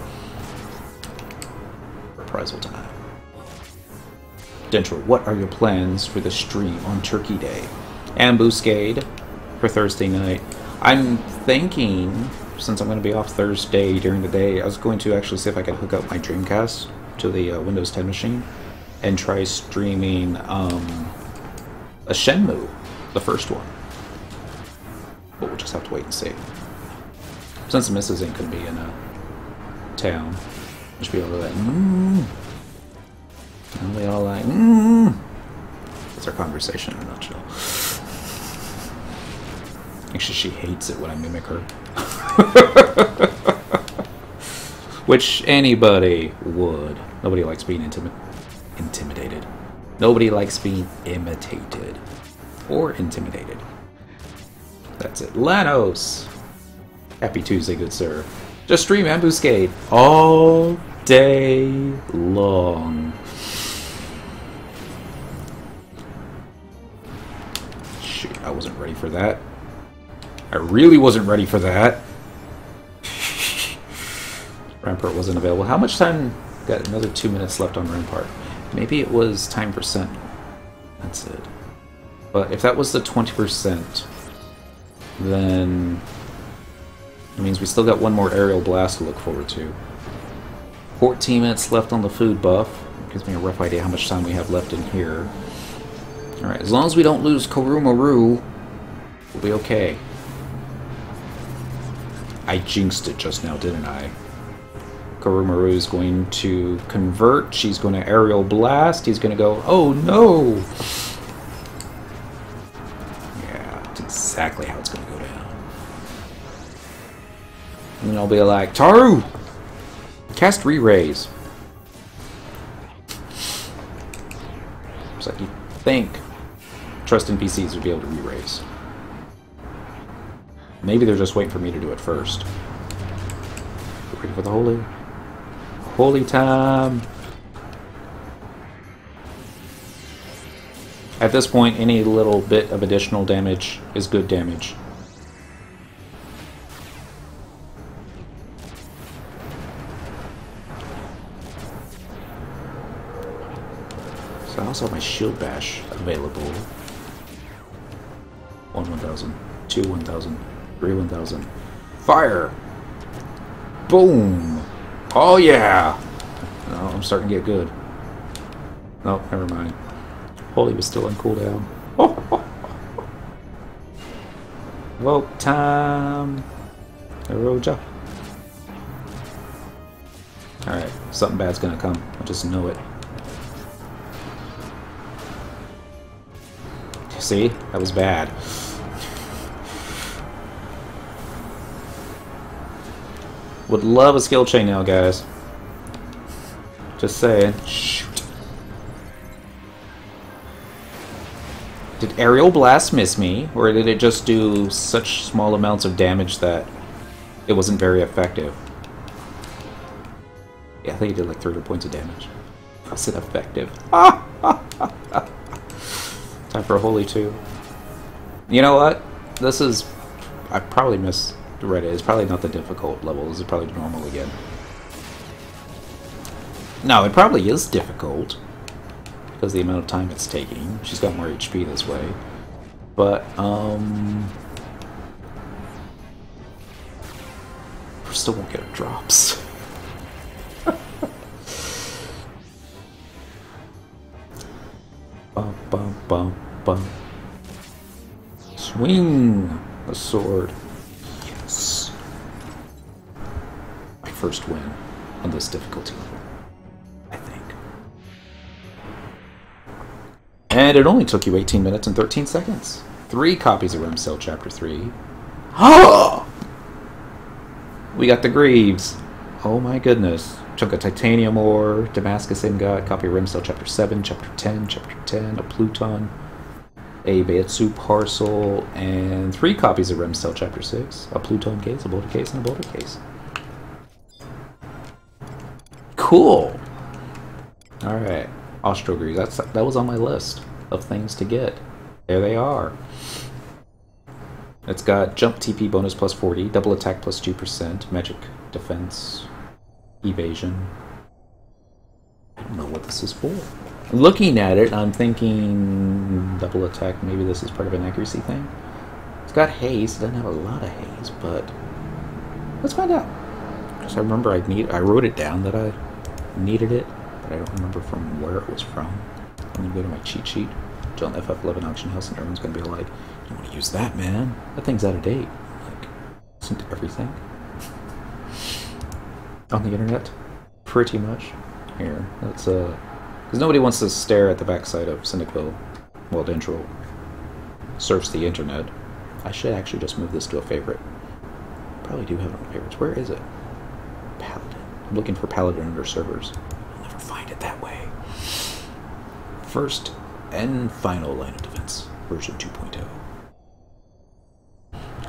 Reprisal time. Dentral, what are your plans for the stream on Turkey Day? Ambuscade for Thursday night. I'm thinking, since I'm going to be off Thursday during the day, I was going to actually see if I could hook up my Dreamcast to the Windows 10 machine and try streaming a Shenmue, the first one. But we'll just have to wait and see. Since the Mrs. ain't going to be in town. Just be able to like, And they all like, That's our conversation in a nutshell. Actually, she hates it when I mimic her. Which anybody would. Nobody likes being intimidated. Nobody likes being imitated. Or intimidated. That's it. Lanos! Happy Tuesday, good sir. Just stream Ambuscade all day long. Shoot, I wasn't ready for that. I really wasn't ready for that. Rampart wasn't available. How much time? Got another 2 minutes left on Rampart. Maybe it was time for Sentinel. That's it. But if that was the 20%, then it means we still got one more aerial blast to look forward to. 14 minutes left on the food buff. Gives me a rough idea how much time we have left in here. Alright, as long as we don't lose Korumaru, we'll be okay. I jinxed it just now, didn't I? Korumaru is going to convert. She's going to aerial blast. He's going to go, oh no! Yeah, that's exactly how it's going to go down. And then I'll be like, Taru! Cast Re-Raise. It's like you think Trust NPCs would be able to Re-Raise. Maybe they're just waiting for me to do it first. Ready for the holy time. At this point, any little bit of additional damage is good damage. So I also have my Shield Bash available. 1 1000, 2 1000, 3 1000. Fire! Boom! Oh yeah! No, I'm starting to get good. No, never mind. Holy was still on cooldown. Woke time! Eroja. Alright, something bad's gonna come. I just know it. See? That was bad. Would love a skill chain now, guys. Just saying. Shoot. Did Aerial Blast miss me? Or did it just do such small amounts of damage that it wasn't very effective? Yeah, I think it did like 30 points of damage. Was it effective? Time for a Holy 2. You know what? This is... I probably misread it. It's probably not the difficult level. This is probably normal again. No, it probably is difficult. Because of the amount of time it's taking. She's got more HP this way. But, we still won't get her drops. Bum, bum, bum, bum. Swing the sword. Yes. My first win on this difficulty level, I think. And it only took you 18 minutes and 13 seconds. 3 copies of Rem Cell Chapter 3. Oh! We got the Greaves. Oh my goodness. Chunk of Titanium Ore, Damascus Ingot, copy of Rem Cell Chapter 7, Chapter 10, a Pluton, a Beatsu Parcel, and 3 copies of Rem Cell Chapter 6, a Pluton case, a Bolter case, and a Bolter case. Cool! Alright, Austro-Greaves, that was on my list of things to get. There they are. It's got Jump TP bonus plus 40, Double Attack plus 2%, Magic Defense, Evasion. I don't know what this is for. Looking at it, I'm thinking double attack. Maybe this is part of an accuracy thing. It's got haste. It doesn't have a lot of haste, but let's find out. Because I remember I wrote it down that I needed it, but I don't remember from where it was from. I'm gonna go to my cheat sheet. John FF11 auction house, and everyone's gonna be like, "You don't want to use that, man. That thing's out of date." Like, listen to everything. on the internet, pretty much. Here, let's because nobody wants to stare at the backside of Cyndaquil while Dentral surfs the internet. I should actually just move this to a favorite. Probably do have it on favorites. Where is it? Paladin. I'm looking for Paladin under servers. I'll never find it that way. First and final line of defense, version 2.0.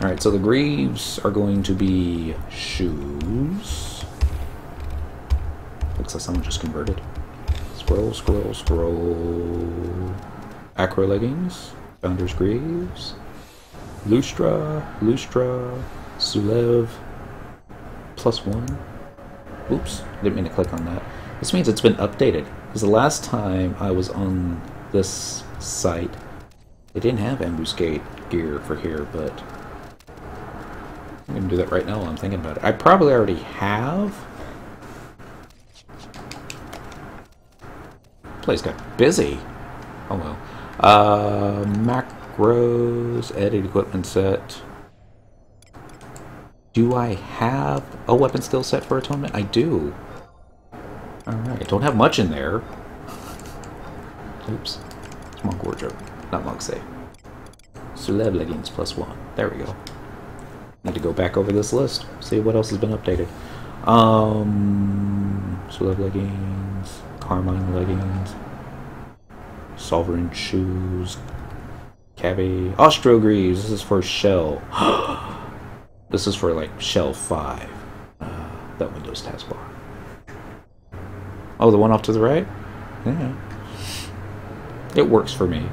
Alright, so the greaves are going to be shoes. Looks like someone just converted. Scroll, scroll, scroll. Acro leggings. Founder's greaves. Lustra, Lustra, Sulev. +1. Oops, didn't mean to click on that. This means it's been updated. Because the last time I was on this site, they didn't have ambuscade gear for here, but I'm going to do that right now while I'm thinking about it. I probably already have. Place got busy. Oh well. Macros, edit equipment set. Do I have a weapon skill set for atonement? I do. Alright, I don't have much in there. Oops. It's monk wardrobe, not monk safe. Sulev leggings +1. There we go. Need to go back over this list, see what else has been updated. Sulev leggings, Carmine leggings, Sovereign shoes, Cavi, Ostrogreaves. This is for Shell. This is for like Shell 5. That Windows taskbar. Oh, the one off to the right? Yeah. It works for me.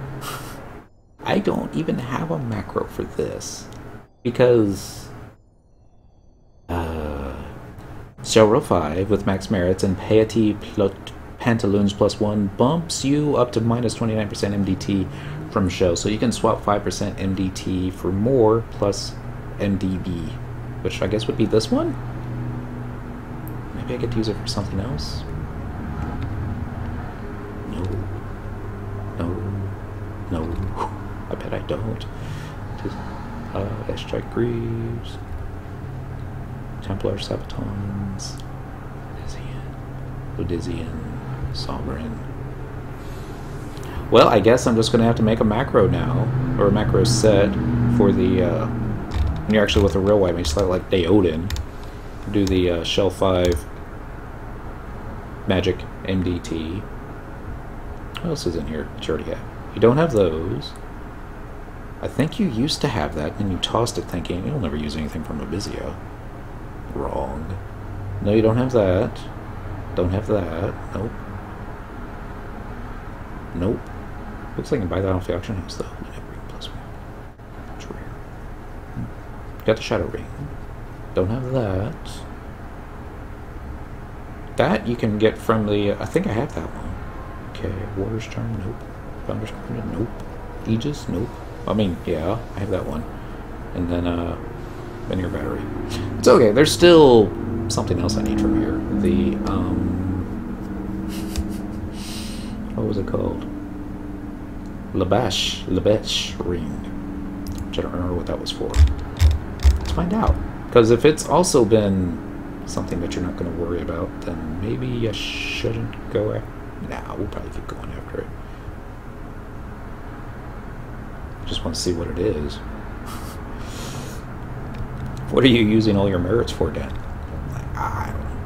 I don't even have a macro for this. Because Shell Row 5 with max merits and Piety Pantaloons +1 bumps you up to -29% MDT from Shell. So you can swap 5% MDT for more plus MDB. Which I guess would be this one? Maybe I get to use it for something else? No. No. No. I bet I don't. Just, S-Strike Greaves. Templar Sabatons. Odyssean. Sovereign. Well, I guess I'm just going to have to make a macro now. Or a macro set for the, when you're actually with a real white mage, like Deoden. Do the Shell 5 Magic MDT. What else is in here that you already have? You don't have those. I think you used to have that, and you tossed it thinking, you'll never use anything from Abizia. Wrong. No, you don't have that. Don't have that. Nope. Nope. Looks like I can buy that off the auction house, though. Ring +1. It's rare. Got the Shadow Ring. Don't have that. That you can get from the... I think I have that one. Okay, Warrior's Charm, nope. Founder's Covenant, nope. Aegis, nope. I mean, yeah, I have that one. And then, Linear Battery. It's okay, there's still something else I need from here. The, what was it called? Labash Ring. Which I don't remember what that was for. Let's find out. Because if it's also been something that you're not going to worry about, then maybe you shouldn't go after. Nah, we'll probably keep going after it. Just want to see what it is. What are you using all your merits for, Dan? Like, I don't know.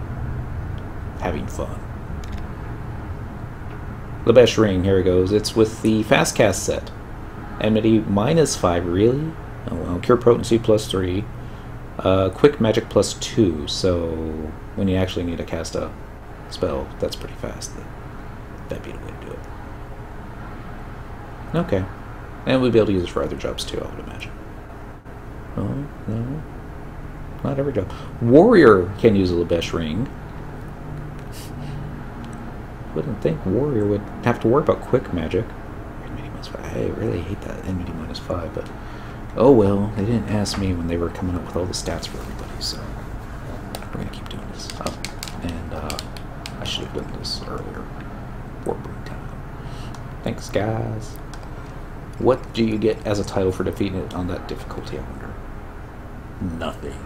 Having fun. Labesh Ring, here it goes. It's with the Fast Cast set. Enmity -5, really? Oh well. Cure Potency +3. Quick Magic +2, so when you actually need to cast a spell, that's pretty fast. That'd be the way to do it. Okay. And we'd be able to use it for other jobs too, I would imagine. Oh, no. Not every job. Warrior can use a Labesh Ring. Wouldn't think Warrior would have to worry about quick magic. I really hate that enmity -5, but oh well, they didn't ask me when they were coming up with all the stats for everybody, so we're gonna keep doing this. Oh, and I should have done this earlier. Warping time. Thanks, guys. What do you get as a title for defeating it on that difficulty, I wonder? Nothing.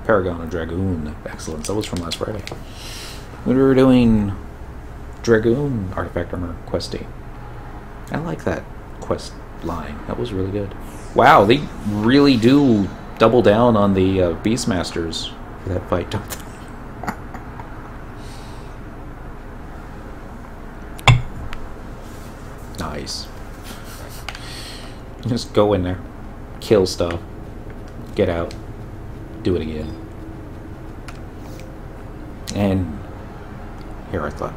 Paragon or Dragoon. Excellent. That was from last Friday. When we were doing Dragoon Artifact Armor Questy. I like that quest line. That was really good. Wow, they really do double down on the Beastmasters for that fight, don't they? Nice. Just go in there, kill stuff, get out, do it again. And here I thought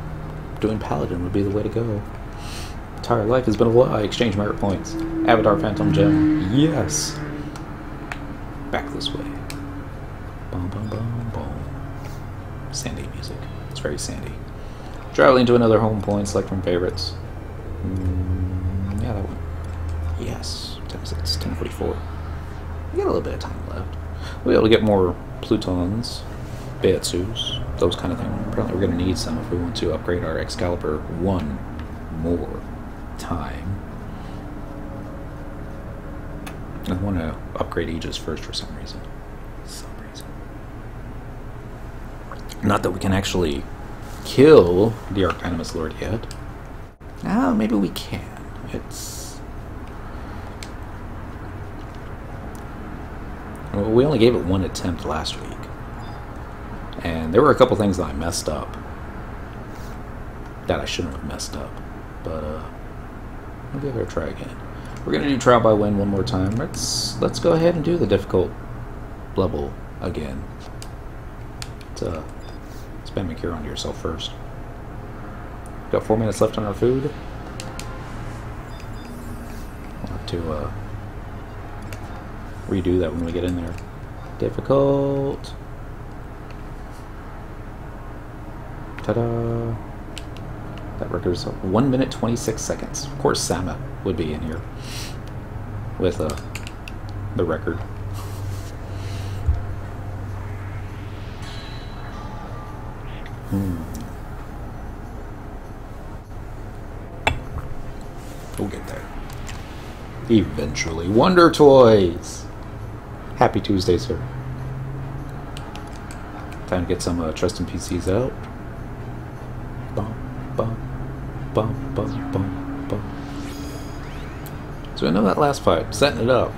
doing Paladin would be the way to go. Entire life has been a lie. Exchange merit points. Avatar Phantom Gem. Yes. Back this way. Boom, boom, boom, boom. Sandy music. It's very sandy. Traveling to another home point. Select from favorites. Yeah, that one. Yes. It's 10:44. We got a little bit of time left. We'll be able to get more Plutons, Beatsus, those kind of things. Apparently we're going to need some if we want to upgrade our Excalibur one more time. I want to upgrade Aegis first for some reason. Not that we can actually kill the Arcanimus Lord yet. Oh, maybe we can. It's... Well, we only gave it one attempt last week. And there were a couple things that I messed up. That I shouldn't have messed up. But, we'll give it a try again. We're going to do Trial by Wind one more time. Let's go ahead and do the difficult level again. Spam a cure onto yourself first. Got 4 minutes left on our food. We'll have to redo that when we get in there. Difficult. Ta-da! That record is 1 minute 26 seconds. Of course, Sama would be in here with the record. We'll get there. Eventually. Wonder Toys! Happy Tuesday, sir. Time to get some Trust and PCs out. Bum, bum, bum, bum, bum, bum. So I know that last fight, setting it up,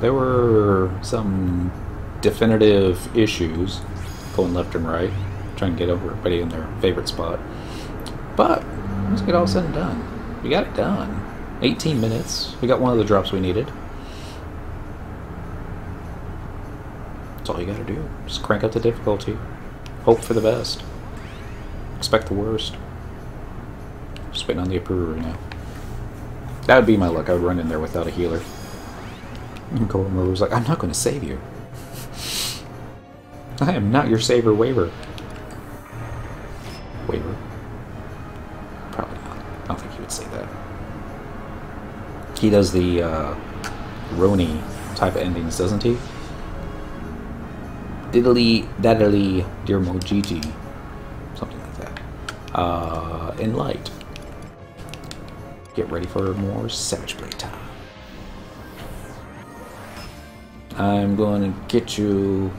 there were some definitive issues going left and right, trying to get everybody in their favorite spot. But let's get all said and done. We got it done. 18 minutes. We got one of the drops we needed. That's all you gotta do. Just crank up the difficulty. Hope for the best. Expect the worst. Just waiting on the approver right now. That would be my luck. I would run in there without a healer. And Gormer was like, I'm not going to save you. I am not your saver waiver. Waiver? Probably not. I don't think he would say that. He does the Roni type of endings, doesn't he? Diddly, daddly, dear Mojiji. Something like that. In light. Get ready for more Savage Blade time. I'm going to get you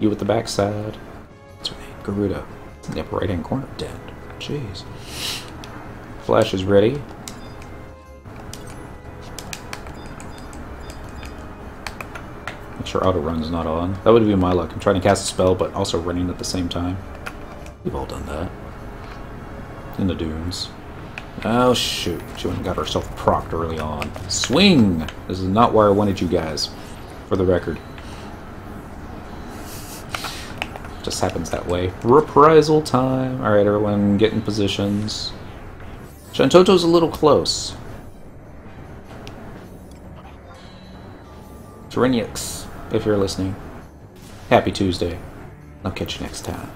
with the backside. That's right, Garuda. It's in the upper right hand corner. Dead. Jeez. Flash is ready. Make sure auto run's not on. That would be my luck. I'm trying to cast a spell, but also running at the same time. We've all done that. In the dunes. Oh shoot, she went and got herself procced early on. Swing! This is not where I wanted you guys, for the record. Just happens that way. Reprisal time! Alright, everyone get in positions. Shantoto's a little close. Tereniux, if you're listening. Happy Tuesday. I'll catch you next time.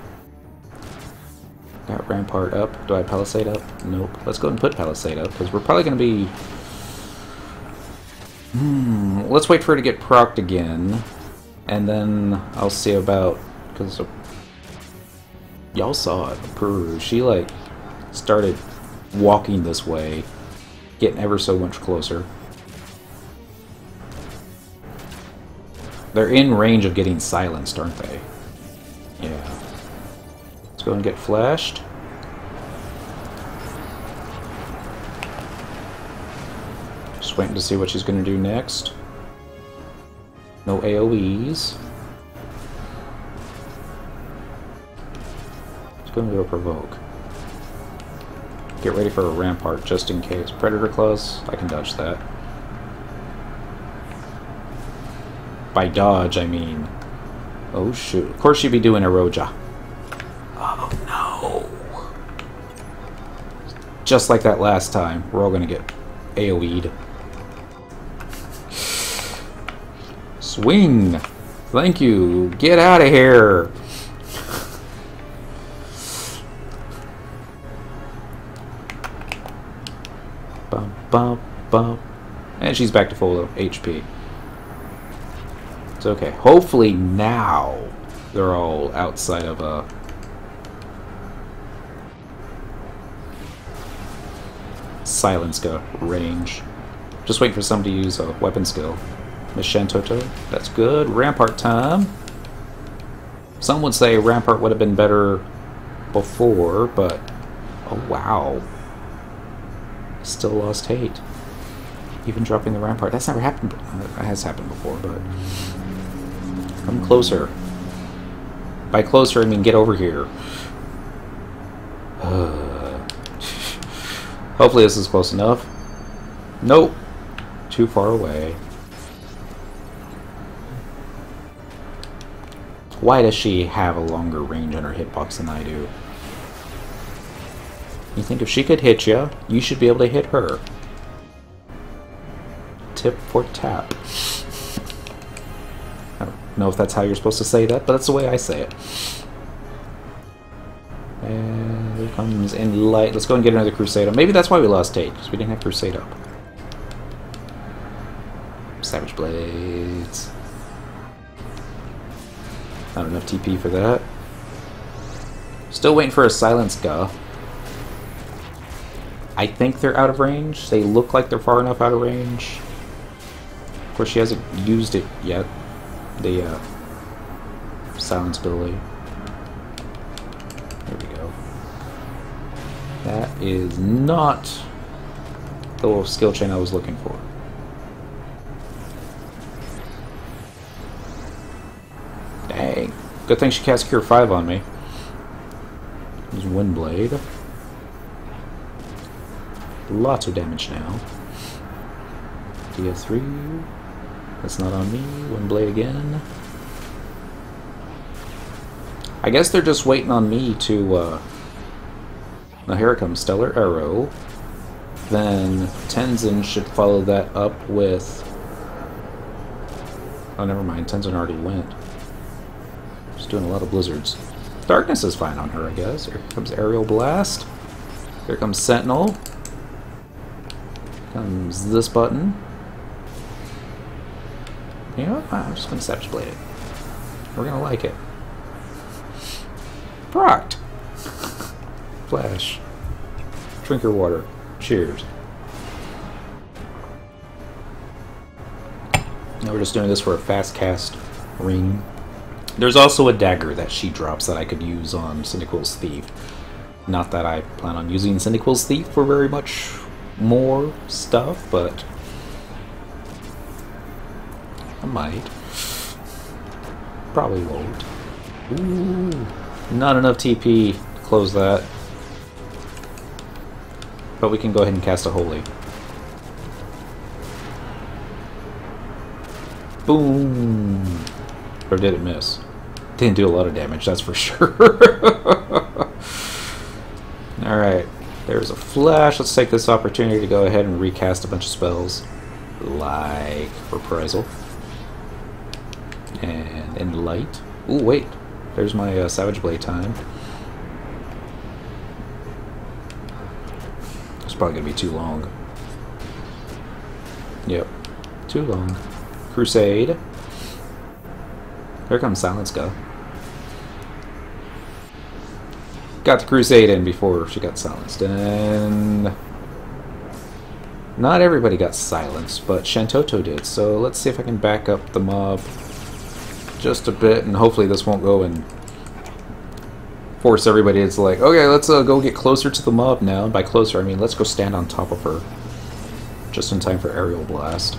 Got Rampart up. Do I Palisade up? Nope. Let's go ahead and put Palisade up, because we're probably going to be... Let's wait for her to get procced again, and then I'll see about... Because y'all saw it, Peru. She, like, started walking this way, getting ever so much closer. They're in range of getting silenced, aren't they? Yeah. Let's go and get flashed. Just waiting to see what she's going to do next. No AoEs. It's going to do a provoke. Get ready for a rampart just in case. Predator claws, I can dodge that. By dodge, I mean... Oh shoot. Of course she'd be doing Eroja. Oh no! Just like that last time, we're all gonna get AoE'd. Swing! Thank you! Get out of here! Bum, bum, bum. And she's back to full HP. It's okay. Hopefully now they're all outside of Silenska range. Just waiting for somebody to use a weapon skill. Miss Shantoto. That's good. Rampart time. Some would say Rampart would have been better before, but... Oh, wow. Still lost hate. Even dropping the Rampart. That's never happened. It has happened before, but... Come closer. By closer, I mean get over here. Hopefully this is close enough. Nope. Too far away. Why does she have a longer range on her hitbox than I do? You think if she could hit you, you should be able to hit her. Tip for tap. I don't know if that's how you're supposed to say that, but that's the way I say it. And here comes in light. Let's go and get another Crusade up. Maybe that's why we lost 8, because we didn't have Crusade up. Savage Blades. Not enough TP for that. Still waiting for a Silenska. I think they're out of range. They look like they're far enough out of range. Of course, she hasn't used it yet. The silence ability. There we go. That is not the little skill chain I was looking for. Dang. Good thing she cast Cure 5 on me. There's Windblade. Lots of damage now. DS3. That's not on me. Windblade again. I guess they're just waiting on me to... Now here it comes. Stellar Arrow. Then Tenzen should follow that up with... Oh, never mind. Tenzen already went. Just doing a lot of blizzards. Darkness is fine on her, I guess. Here comes Aerial Blast. Here comes Sentinel. Comes this button. You know what? I'm just going to Savage Blade it. We're going to like it. Proct! Flash. Drink your water. Cheers. Now we're just doing this for a fast cast ring. There's also a dagger that she drops that I could use on Cyndaquil's Thief. Not that I plan on using Cyndaquil's Thief for very much more stuff, but I might. Probably won't. Ooh, not enough TP to close that. But we can go ahead and cast a Holy. Boom! Or did it miss? Didn't do a lot of damage, that's for sure. Alright, there's a flash. Let's take this opportunity to go ahead and recast a bunch of spells. Like Reprisal. And in light. Ooh, wait. There's my Savage Blade time. It's probably going to be too long. Yep. Too long. Crusade. Here comes Silenska. Got the Crusade in before she got silenced. And not everybody got silenced, but Shantoto did. So let's see if I can back up the mob just a bit, and hopefully this won't go and force everybody. It's like, okay, let's go get closer to the mob now. And by closer, I mean let's go stand on top of her. Just in time for aerial blast.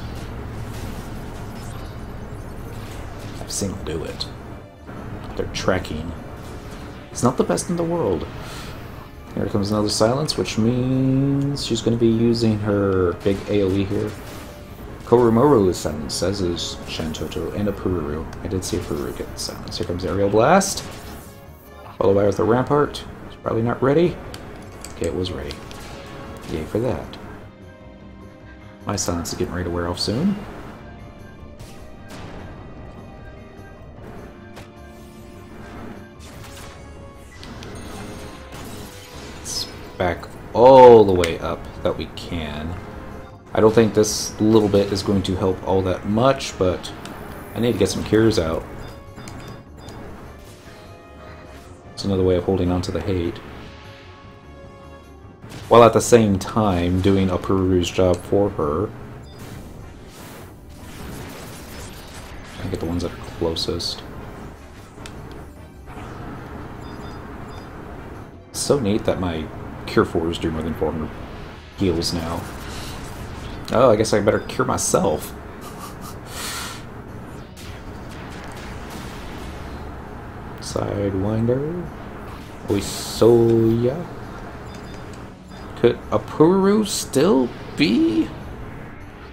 I've seen them do it. They're tracking. It's not the best in the world. Here comes another silence, which means she's going to be using her big AoE here. Korumoru is silenced, as is Shantoto, and a Pururu. I did see a Pururu get silenced. Here comes aerial blast. Followed by with the rampart. It's probably not ready. Okay, it was ready. Yay for that. My silence is getting ready to wear off soon. Let's back all the way up that we can. I don't think this little bit is going to help all that much, but I need to get some cures out. It's another way of holding on to the hate. While at the same time doing a Pururu's job for her. I get the ones that are closest. It's so neat that my Cure 4s do more than 400 heals now. Oh, I guess I better cure myself. Sidewinder. Oisoya. Could a Pururu still be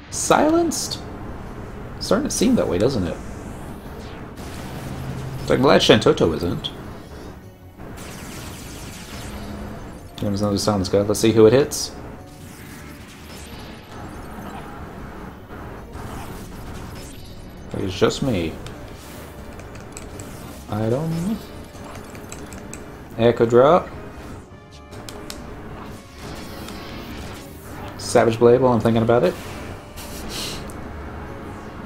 silenced? It's starting to seem that way, doesn't it? So I'm glad Shantoto isn't. There's another silence guy. Let's see who it hits. It's just me. Item. Echo drop. Savage Blade while I'm thinking about it.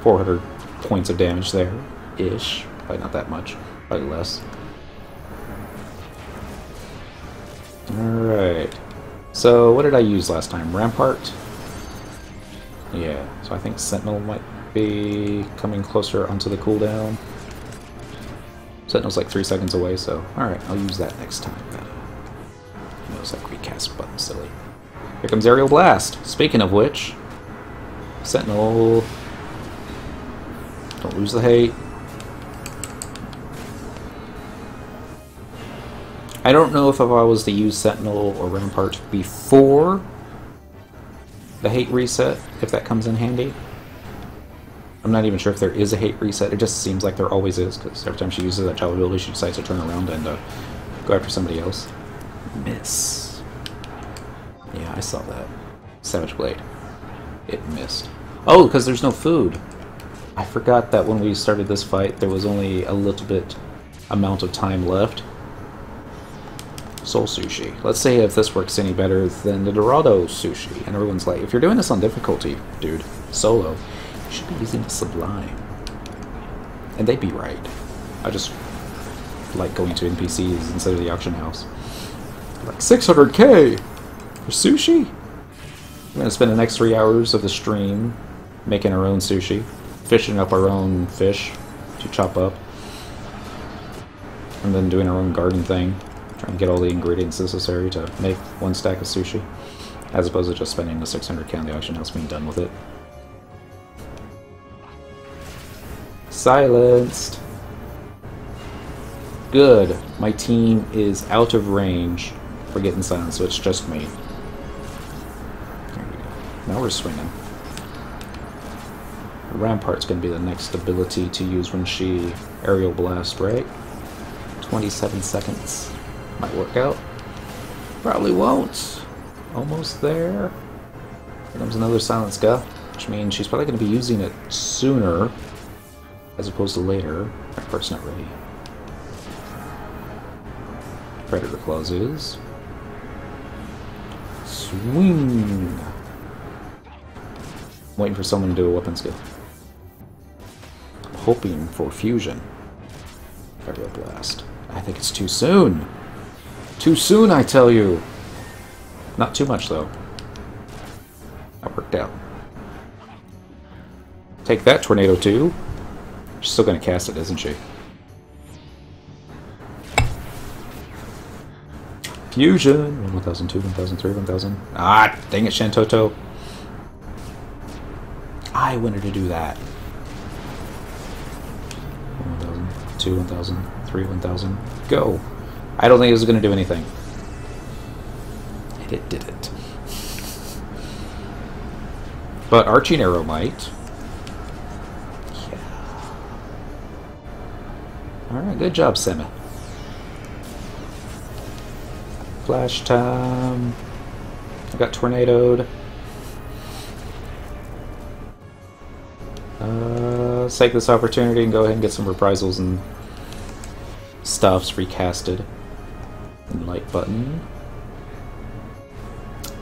400 points of damage there. Ish. Probably not that much. Probably less. Alright. So, what did I use last time? Rampart? Yeah. So I think Sentinel might be coming closer onto the cooldown. Sentinel's like 3 seconds away, so alright, I'll use that next time. I know it's like recast button silly. Here comes Aerial Blast. Speaking of which, Sentinel, don't lose the hate. I don't know if I was to use Sentinel or Rampart before the hate reset, if that comes in handy. I'm not even sure if there is a hate reset. It just seems like there always is, because every time she uses that child ability, she decides to turn around and go after somebody else. Miss. Yeah, I saw that. Savage Blade. It missed. Oh, because there's no food. I forgot that when we started this fight, there was only a little bit amount of time left. Soul Sushi. Let's see if this works any better than the Dorado Sushi. And everyone's like, if you're doing this on difficulty, dude, solo, you should be using the Sublime. And they'd be right. I just like going to NPCs instead of the auction house. Like, 600k for sushi? We're gonna spend the next 3 hours of the stream making our own sushi, fishing up our own fish to chop up, and then doing our own garden thing, trying to get all the ingredients necessary to make 1 stack of sushi, as opposed to just spending the 600k on the auction house being done with it. Silenced. Good. My team is out of range for getting silenced, so it's just me. There we go. Now we're swinging. Rampart's going to be the next ability to use when she aerial blast, right? 27 seconds. Might work out. Probably won't. Almost there. Here comes another silence guy, which means she's probably going to be using it sooner as opposed to later. Rampart's not ready. Predator Claws is. Swing! Waiting for someone to do a weapon skill. Hoping for fusion. Aerial blast. I think it's too soon! Too soon, I tell you! Not too much, though. That worked out. Take that, Tornado 2. She's still gonna cast it, isn't she? Fusion! 1002, 1003, 1000. Ah, dang it, Shantoto. I wanted to do that. 1002, 1003, 1000. Go! I don't think it was gonna do anything. And it didn't. But Arching Arrow might. Yeah. Alright, good job, Sema. Flash time. I got tornadoed. Let's take this opportunity and go ahead and get some reprisals and stuffs recasted. And light button.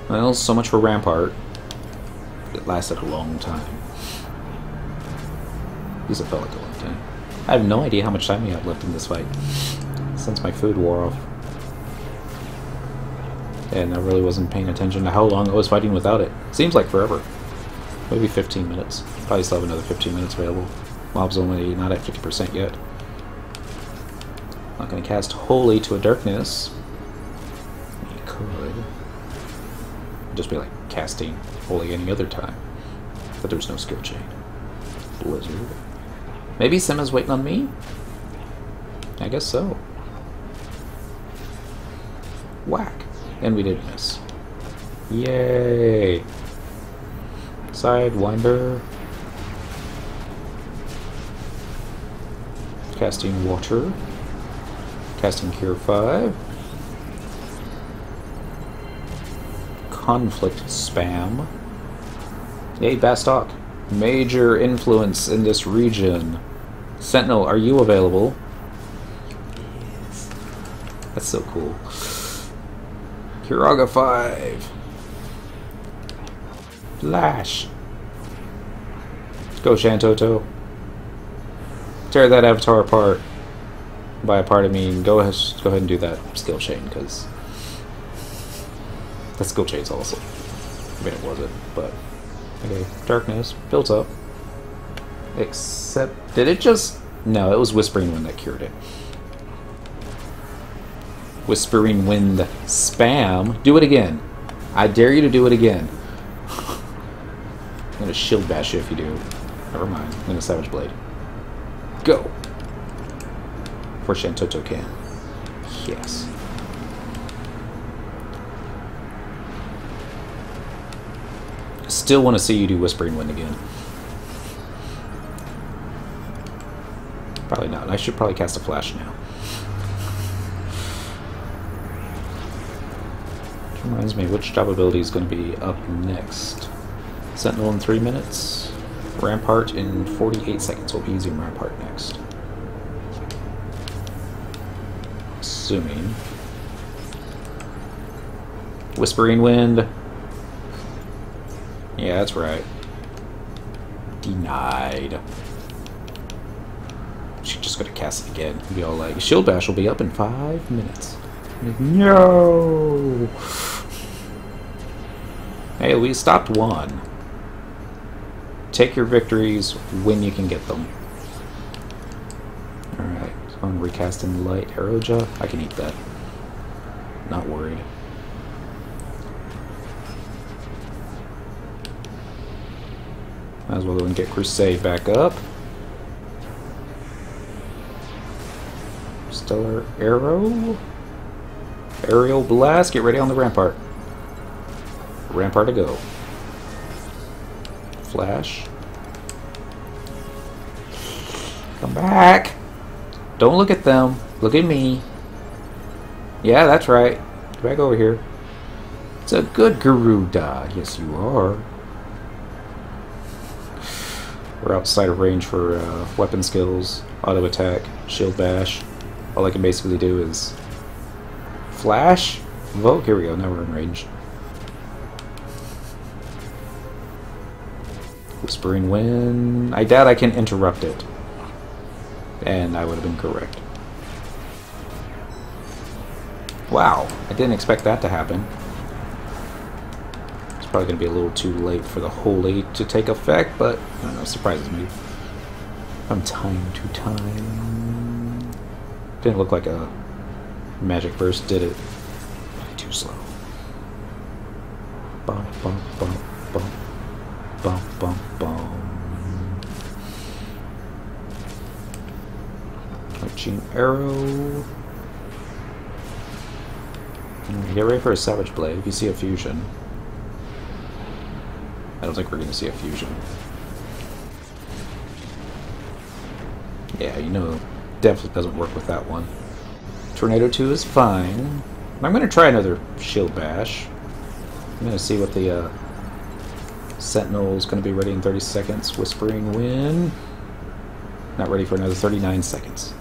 Well, so much for Rampart. It lasted a long time. At least it felt like a long time. I have no idea how much time we have left in this fight. Since my food wore off. And I really wasn't paying attention to how long I was fighting without it. Seems like forever. Maybe 15 minutes. Probably still have another 15 minutes available. Mob's only not at 50% yet. Not going to cast Holy to a Darkness. You could. Just be like casting Holy any other time. But there's no skill chain. Blizzard. Maybe Sema's waiting on me? I guess so. Whack. And we did miss. Yay! Sidewinder. Casting Water. Casting Cure 5. Conflict Spam. Yay, Bastok. Major influence in this region. Sentinel, are you available? Yes. That's so cool. Kiraga 5. Flash. Go, Shantoto. Tear that avatar apart. By apart, I mean go ahead and do that skill chain, because that skill chain's awesome. I mean, it wasn't, but okay. Darkness built up. Except, did it just? No, it was Whispering Wind that cured it. Whispering Wind spam. Do it again. I dare you to do it again. I'm gonna shield bash you if you do. Never mind. I'm gonna Savage Blade. Go! Before Shantoto can. Yes. Still want to see you do Whispering Wind again. Probably not. I should probably cast a Flash now. Reminds me, which job ability is going to be up next? Sentinel in 3 minutes. Rampart in 48 seconds. We'll be using Rampart next. Assuming. Whispering Wind. Yeah, that's right. Denied. She's just going to cast it again. Be all like, Shield Bash will be up in 5 minutes. No! Hey, we stopped one. Take your victories when you can get them. Alright, so I'm recasting Light Arrowja. I can eat that. Not worried. Might as well go and get Crusade back up. Stellar Arrow. Aerial Blast. Get ready on the Rampart. Rampart to go. Flash. Come back. Don't look at them. Look at me. Yeah, that's right. Get back over here. It's a good Garuda. Yes, you are. We're outside of range for weapon skills, auto attack, shield bash. All I can basically do is flash, vote. Here we go. Now we're in range. Whispering Wind. I doubt I can interrupt it. And I would have been correct. Wow, I didn't expect that to happen. It's probably going to be a little too late for the Holy to take effect, but I don't know, surprises me. From time to time. Didn't look like a magic burst, did it? Too slow. Bum, bum, bum, bum. Bum, bum, bum. Arching arrow. Get ready for a Savage Blade if you see a fusion. I don't think we're going to see a fusion. Yeah, you know, definitely doesn't work with that one. Tornado 2 is fine. I'm going to try another Shield Bash. I'm going to see what the Sentinel's going to be ready in 30 seconds. Whispering Wind. Not ready for another 39 seconds.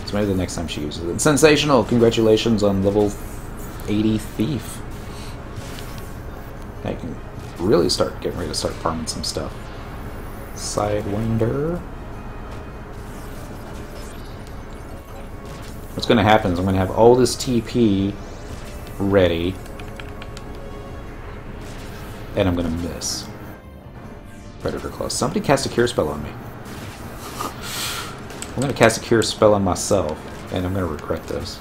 So maybe the next time she uses it. Sensational! Congratulations on level 80 Thief. Now you can really start getting ready to start farming some stuff. Sidewinder. What's going to happen is I'm going to have all this TP ready. And I'm going to miss. Predator Claw. Somebody cast a Cure Spell on me. I'm going to cast a Cure Spell on myself. And I'm going to regret this.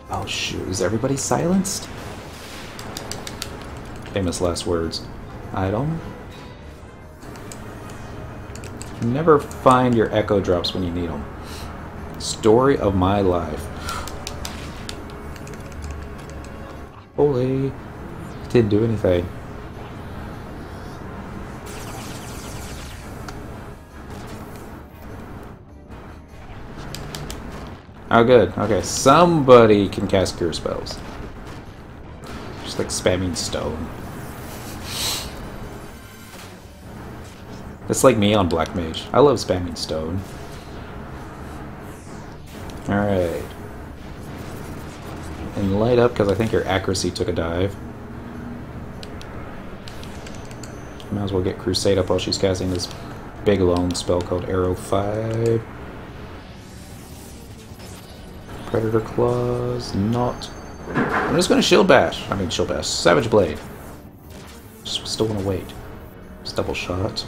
Oh shoot, is everybody silenced? Famous last words. Item. Never find your Echo Drops when you need them. Story of my life. Holy. Didn't do anything. Oh good, okay. Somebody can cast Cure Spells. Just like spamming stone. It's like me on Black Mage. I love spamming stone. Alright. And light up, because I think your accuracy took a dive. Might as well get Crusade up while she's casting this big lone spell called Arrow 5. Predator Claws, not. I'm just going to Shield Bash. I mean, Shield Bash. Savage Blade. Just still want to wait. Just double shot.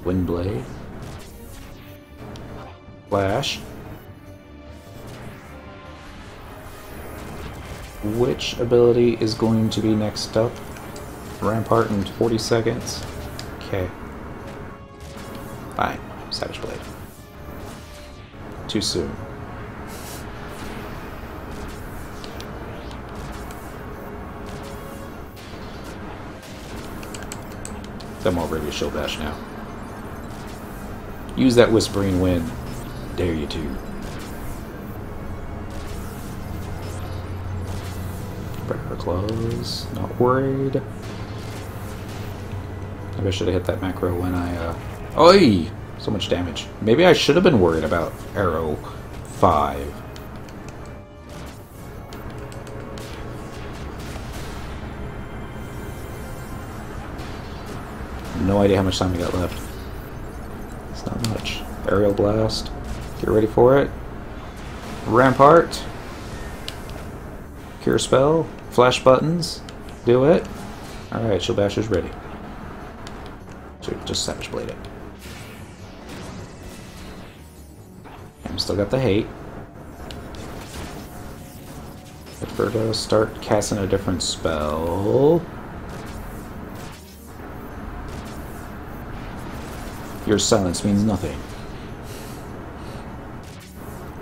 Wind Blade. Flash. Which ability is going to be next up? Rampart in 40 seconds. Okay. Fine. Savage Blade. Too soon. I'm all ready to Shield Bash now. Use that Whispering Wind. Dare you to. Predator Claws. Not worried. Maybe I should have hit that macro when I, Oi! So much damage. Maybe I should have been worried about Arrow 5. No idea how much time we got left. It's not much. Aerial Blast. Get ready for it. Rampart. Cure Spell. Flash buttons. Do it. Alright, Shield Bash is ready. So just Savage Blade it. I'm still got the hate. If we're gonna start casting a different spell. Your silence means nothing.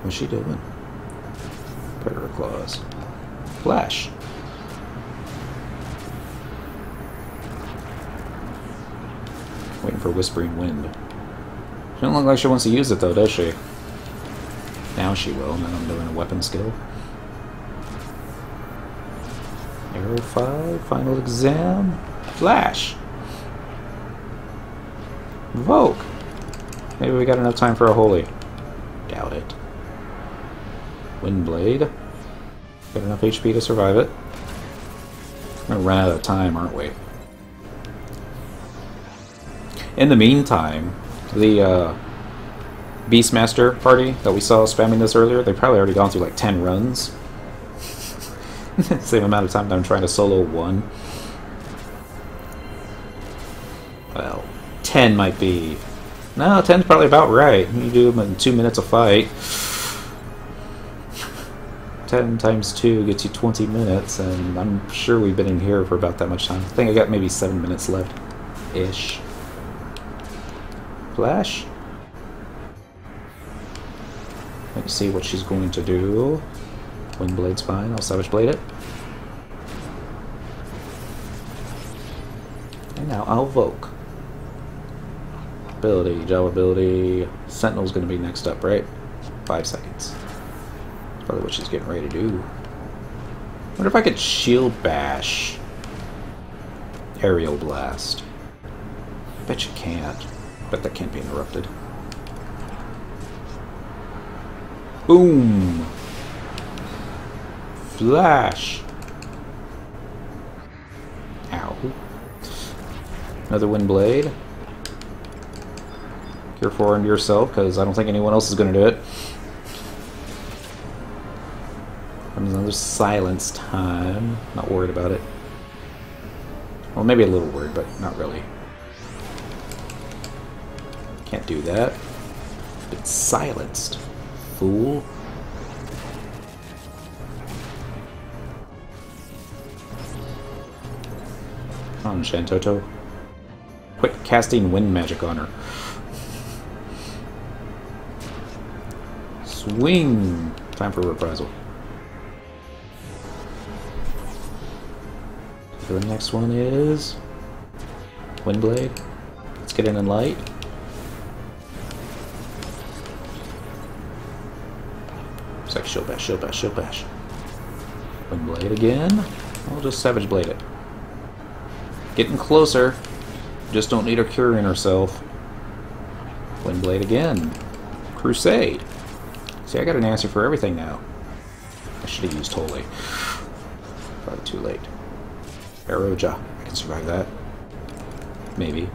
What's she doing? Predator Claws. Flash. Waiting for Whispering Wind. She doesn't look like she wants to use it though, does she? Now she will, and then I'm doing a weapon skill. Arrow 5, Final Exam. Flash. Revoke! Maybe we got enough time for a Holy. Doubt it. Windblade. Got enough HP to survive it. We're gonna run out of time, aren't we? In the meantime, the Beastmaster party that we saw spamming this earlier, they've probably already gone through like 10 runs. Same amount of time that I'm trying to solo one. Well, 10 might be No, 10's probably about right. You do them in 2 minutes a fight. 10 times 2 gets you 20 minutes, and I'm sure we've been in here for about that much time. I think I got maybe 7 minutes left-ish. Flash. Let me see what she's going to do. Windblade's fine. I'll Savage Blade it. And now I'll Voke. Ability, Java ability. Sentinel's going to be next up, right? 5 seconds. That's probably what she's getting ready to do. Wonder if I could Shield Bash. Aerial Blast. Bet you can't. Bet that can't be interrupted. Boom! Flash! Ow. Another Windblade. Cure 4 into yourself, because I don't think anyone else is going to do it. Another Silence time. Not worried about it. Well, maybe a little worried, but not really. Can't do that. It's silenced. Fool. Come on, Shantoto. Quit casting wind magic on her. Swing! Time for reprisal. The next one is Windblade. Let's get in light. It's like Shield Bash, Shield Bash, Shield Bash. Windblade again. I'll just Savage Blade it. Getting closer. Just don't need her curing herself. Windblade again. Crusade. See, I got an answer for everything now. I should have used Holy. Probably too late. Garuda. I can survive that. Maybe.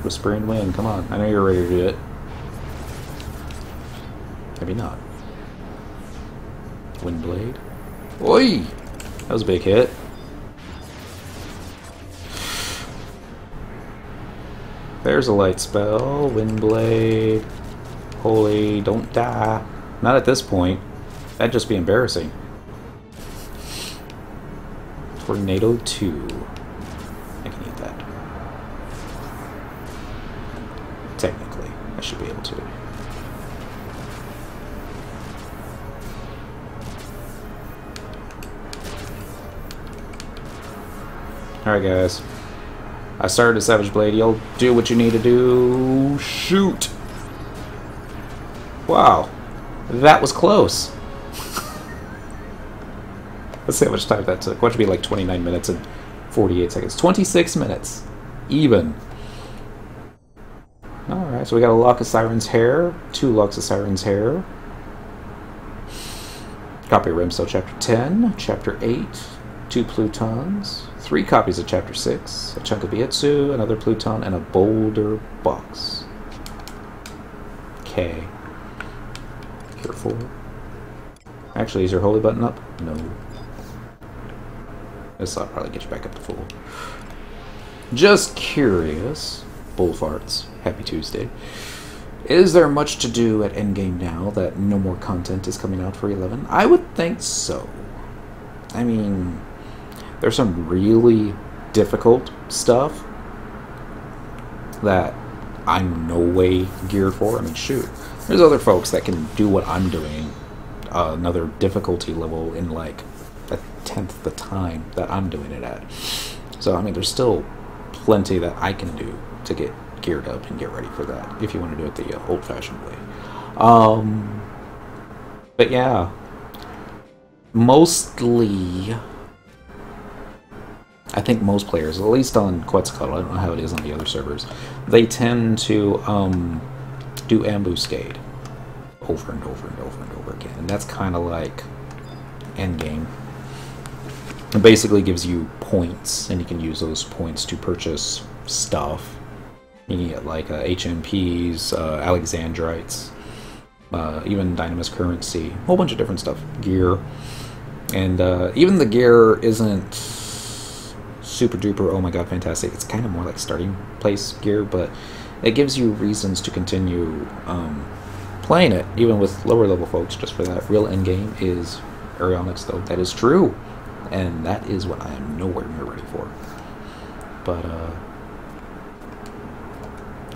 Whispering Wind, come on. I know you're ready to do it. Maybe not. Windblade. Oi! That was a big hit. There's a light spell. Windblade. Holy, don't die. Not at this point. That'd just be embarrassing. Tornado 2. I can eat that. Technically, I should be able to. Alright guys. I started a Savage Blade. You'll do what you need to do. Shoot! Wow. That was close. Let's see how much time that took. What should be like 29 minutes and 48 seconds. 26 minutes. Even. Alright, so we got a Lock of Siren's Hair. 2 Locks of Siren's Hair. Copy of Rimstone Chapter 10. Chapter 8. 2 Plutons. 3 copies of Chapter 6. A chunk of Bietsu, another Pluton, and a Boulder Box. Okay. Cure 4. Actually, is your Holy button up? No. This will probably get you back up to full. Just curious. Bull farts. Happy Tuesday. Is there much to do at endgame now that no more content is coming out for 11? I would think so. I mean, there's some really difficult stuff that I'm no way geared for. I mean, shoot. There's other folks that can do what I'm doing. Another difficulty level in like a 10th the time that I'm doing it at. So, I mean, there's still plenty that I can do to get geared up and get ready for that, if you want to do it the old-fashioned way. But yeah, mostly, I think most players, at least on Quetzalcoatl, I don't know how it is on the other servers, they tend to do Ambuscade over and over and over and over again, and that's kind of like endgame. It basically gives you points, and you can use those points to purchase stuff. You can get like HMPs, Alexandrites, even Dynamis currency, a whole bunch of different stuff, gear, and even the gear isn't super duper, oh my god, fantastic. It's kind of more like starting place gear, but it gives you reasons to continue playing it, even with lower level folks, just for that. Real endgame is Aeronix, though. That is true, and that is what I am nowhere near ready for. But,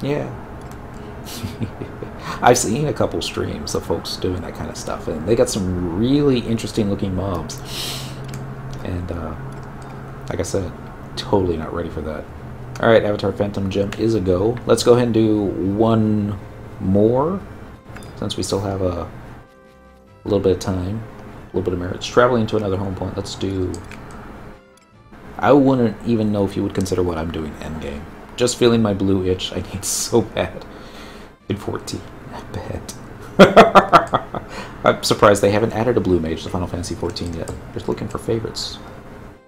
yeah. I've seen a couple streams of folks doing that kind of stuff, and they got some really interesting looking mobs. And, like I said, totally not ready for that. Alright, Avatar Phantom Gem is a go. Let's go ahead and do one more, since we still have a little bit of time, a little bit of merits. Traveling to another home point. Let's do... I wouldn't even know if you would consider what I'm doing endgame. Just feeling my blue itch. I need so bad. In 14. I bet. I'm surprised they haven't added a blue mage to Final Fantasy 14 yet. Just looking for favorites.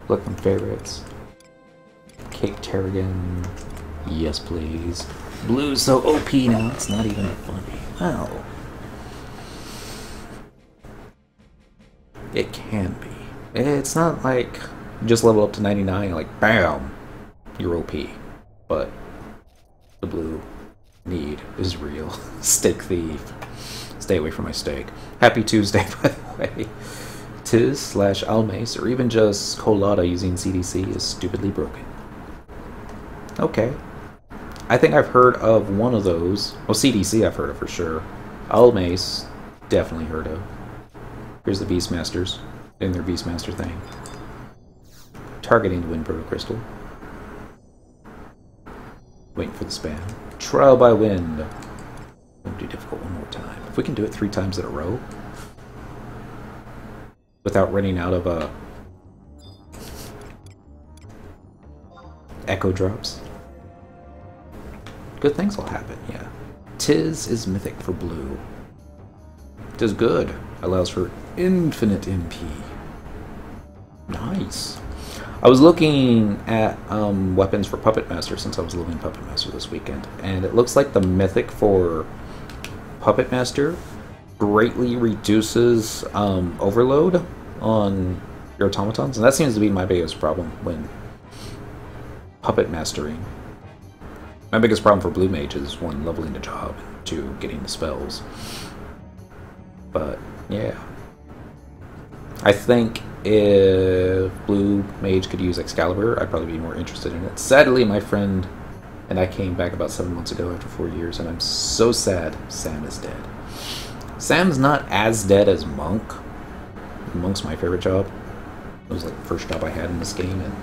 Looking favorites. Cape Terrigan. Yes, please. Blue's so OP now, it's not even funny. Wow. It can be. It's not like you just level up to 99, like, bam, you're OP. But the blue need is real. Steak thief. Stay away from my steak. Happy Tuesday, by the way. Tiz/Almace, or even just Colada using CDC is stupidly broken. Okay. I think I've heard of one of those. Well, CDC I've heard of for sure. Almace, definitely heard of. Here's the Beastmasters in their Beastmaster thing. Targeting the Wind Proto Crystal. Waiting for the spam. Trial by Wind. Won't do difficult one more time. If we can do it 3 times in a row, without running out of echo drops, good things will happen, yeah. Tiz is mythic for blue. Tiz good. Allows for infinite MP. Nice. I was looking at weapons for Puppet Master since I was living Puppet Master this weekend, and it looks like the mythic for Puppet Master greatly reduces overload on your automatons, and that seems to be my biggest problem when puppet mastering. My biggest problem for blue mage is 1, leveling the job, 2, getting the spells. But yeah, I think if blue mage could use Excalibur, I'd probably be more interested in it. Sadly, my friend and I came back about 7 months ago after 4 years, and I'm so sad Sam is dead. Sam's not as dead as Monk. Monk's my favorite job. It was like the first job I had in this game, and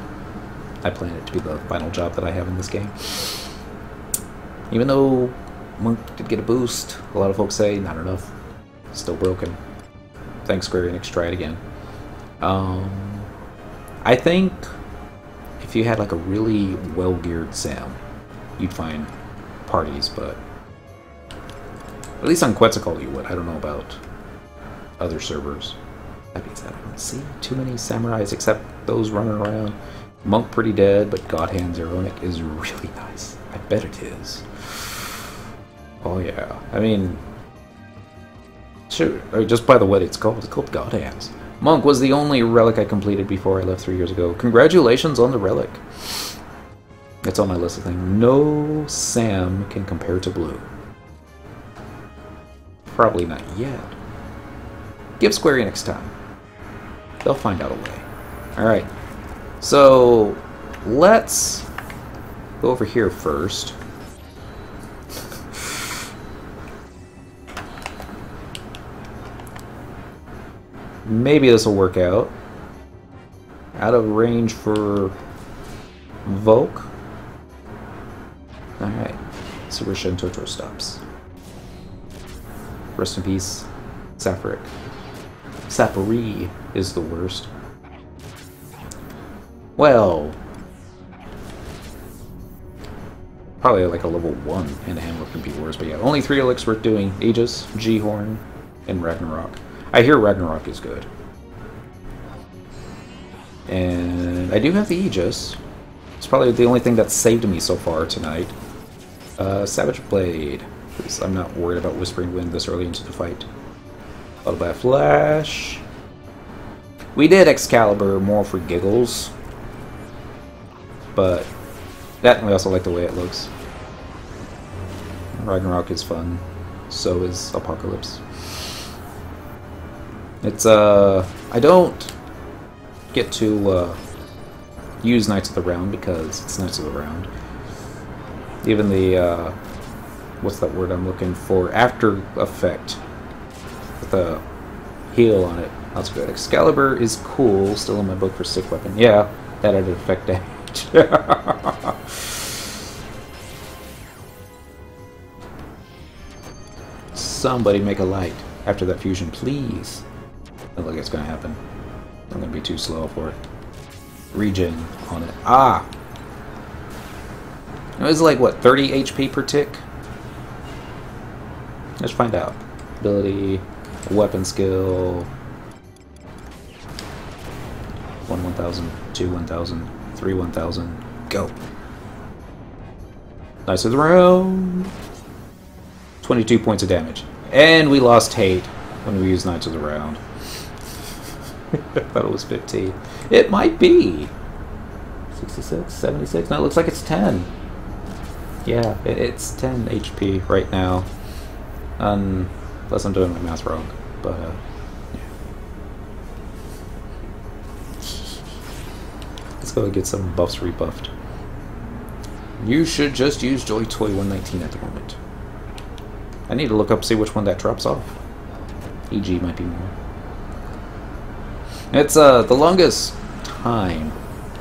I plan it to be the final job that I have in this game. Even though Monk did get a boost, a lot of folks say not enough. Still broken. Thanks Square Enix, try it again. I think if you had like a really well-geared Sam, you'd find parties, but at least on Quetzalcoatl you would. I don't know about other servers. That being said, I don't see too many samurais except those running around. Monk pretty dead, but God Hand Zeronic is really nice. I bet it is. Oh yeah. I mean, sure, just by the way it's called God Hands. Monk was the only relic I completed before I left 3 years ago. Congratulations on the relic. It's on my list of things. No Sam can compare to Blue. Probably not yet. Give Square Enix time. They'll find out a way. Alright. So, let's go over here first. Maybe this will work out. Out of range for Volk. Alright. See where Shintotro stops. Rest in peace, Sapphic. Sapphire is the worst. Well, probably like a level 1 and a handler can be worse, but yeah, only 3 elixirs worth doing: Aegis, G-Horn, and Ragnarok. I hear Ragnarok is good. And I do have the Aegis. It's probably the only thing that's saved me so far tonight. Savage Blade, because I'm not worried about Whispering Wind this early into the fight. Auto Bat Flash. We did Excalibur more for giggles. but that, and we also like the way it looks. Ragnarok is fun. So is Apocalypse. It's, I don't get to, use Knights of the Round because it's Knights of the Round. Even the, what's that word I'm looking for? After effect. With a heal on it. That's good. Excalibur is cool. Still in my book for sick weapon. Yeah, that added effect damage. Somebody make a light after that fusion, please. I don't think it's gonna happen. I'm gonna be too slow for it. Regen on it. Ah! It was like, what, 30 HP per tick? Let's find out. Ability, weapon skill. 1 1000, 2 1000, 3 1000. Go! Nice of the round. 22 points of damage. And we lost hate when we used Knights of the Round. I thought it was 15. It might be! 66, 76? No, it looks like it's 10. Yeah, it's 10 HP right now. Unless I'm doing my math wrong. But, yeah. Let's go and get some buffs rebuffed. You should just use Joy Toy 119 at the moment. I need to look up, see which one that drops off. EG might be more. It's, the longest time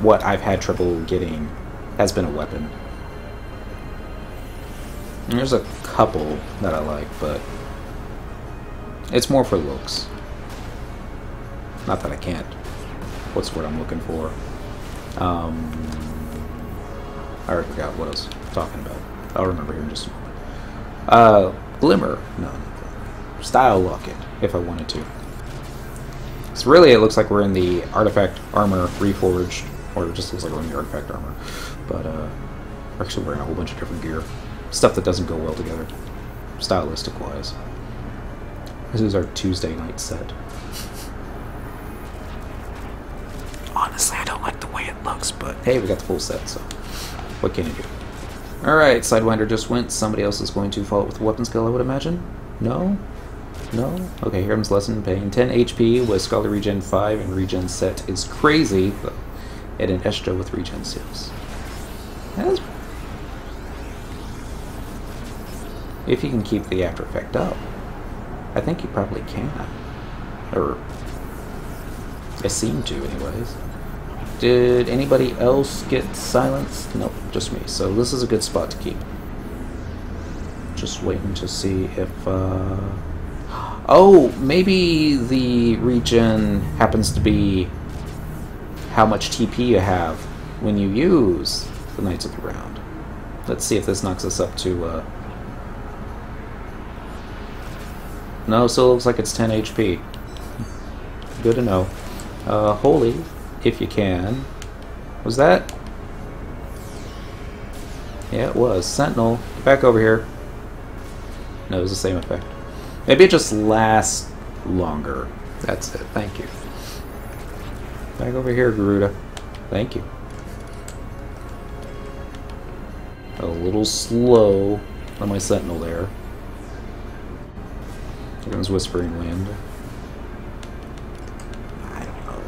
what I've had trouble getting has been a weapon. And there's a couple that I like, but it's more for looks. Not that I can't. What's the word I'm looking for? I already forgot what I was talking about. I'll remember here in just a moment. Glimmer. No. Style Locket, if I wanted to. So really, it looks like we're in the Artifact Armor Reforged, or it just looks like we're in the Artifact Armor. But, we're actually wearing a whole bunch of different gear. Stuff that doesn't go well together, stylistic-wise. This is our Tuesday night set. Honestly, I don't like the way it looks, but hey, we got the full set, so what can you do? Alright, Sidewinder just went. Somebody else is going to follow it with a weapon skill, I would imagine? No? No? Okay, here comes Lesson paying 10 HP with Scholar Regen 5, and Regen set is crazy, but and an Estra with Regen 6. That's... If you can keep the after effect up, I think you probably can. Or, I seem to, anyways. Did anybody else get silenced? Nope, just me. So this is a good spot to keep. Just waiting to see if, oh, maybe the regen happens to be how much TP you have when you use the Knights of the Round. Let's see if this knocks us up to, no, so it looks like it's 10 HP. Good to know. Holy, if you can. Was that? Yeah, it was. Sentinel, get back over here. No, it was the same effect. Maybe it just lasts longer. That's it. Thank you. Back over here, Garuda. Thank you. A little slow on my Sentinel there. Here comes Whispering Wind. I don't know.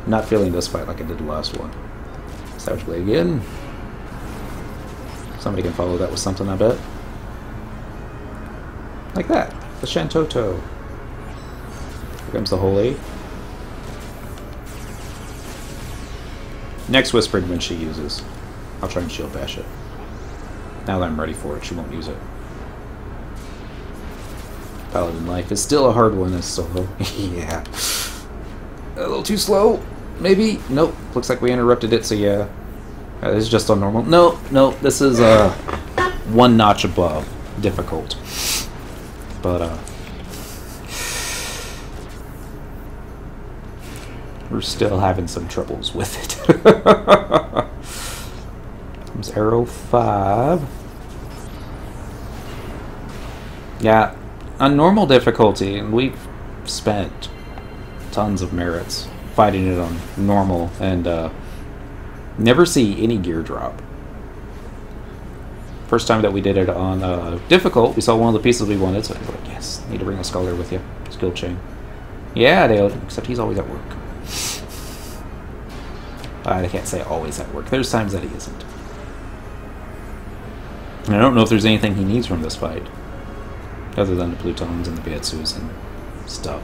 I'm not feeling this fight like I did the last one. Savage Blade again. Somebody can follow that with something, I bet. Like that. The Shantoto. Here comes the Holy. Next Whispering Wind she uses. I'll try and shield bash it. Now that I'm ready for it, she won't use it. Paladin Life is still a hard one as solo. Yeah. A little too slow, maybe? Nope. Looks like we interrupted it, so yeah. This is just on normal. No, no, this is one notch above difficult. But we're still having some troubles with it. Comes Arrow 5. Yeah, on normal difficulty, and we've spent tons of merits fighting it on normal, and Never see any gear drop. First time that we did it on difficult, we saw one of the pieces we wanted, so I was like, yes, need to bring a scholar with you. Skill chain. Yeah, Dale, except he's always at work. I can't say always at work. There's times that he isn't. And I don't know if there's anything he needs from this fight. Other than the plutons and the Batsus and stuff.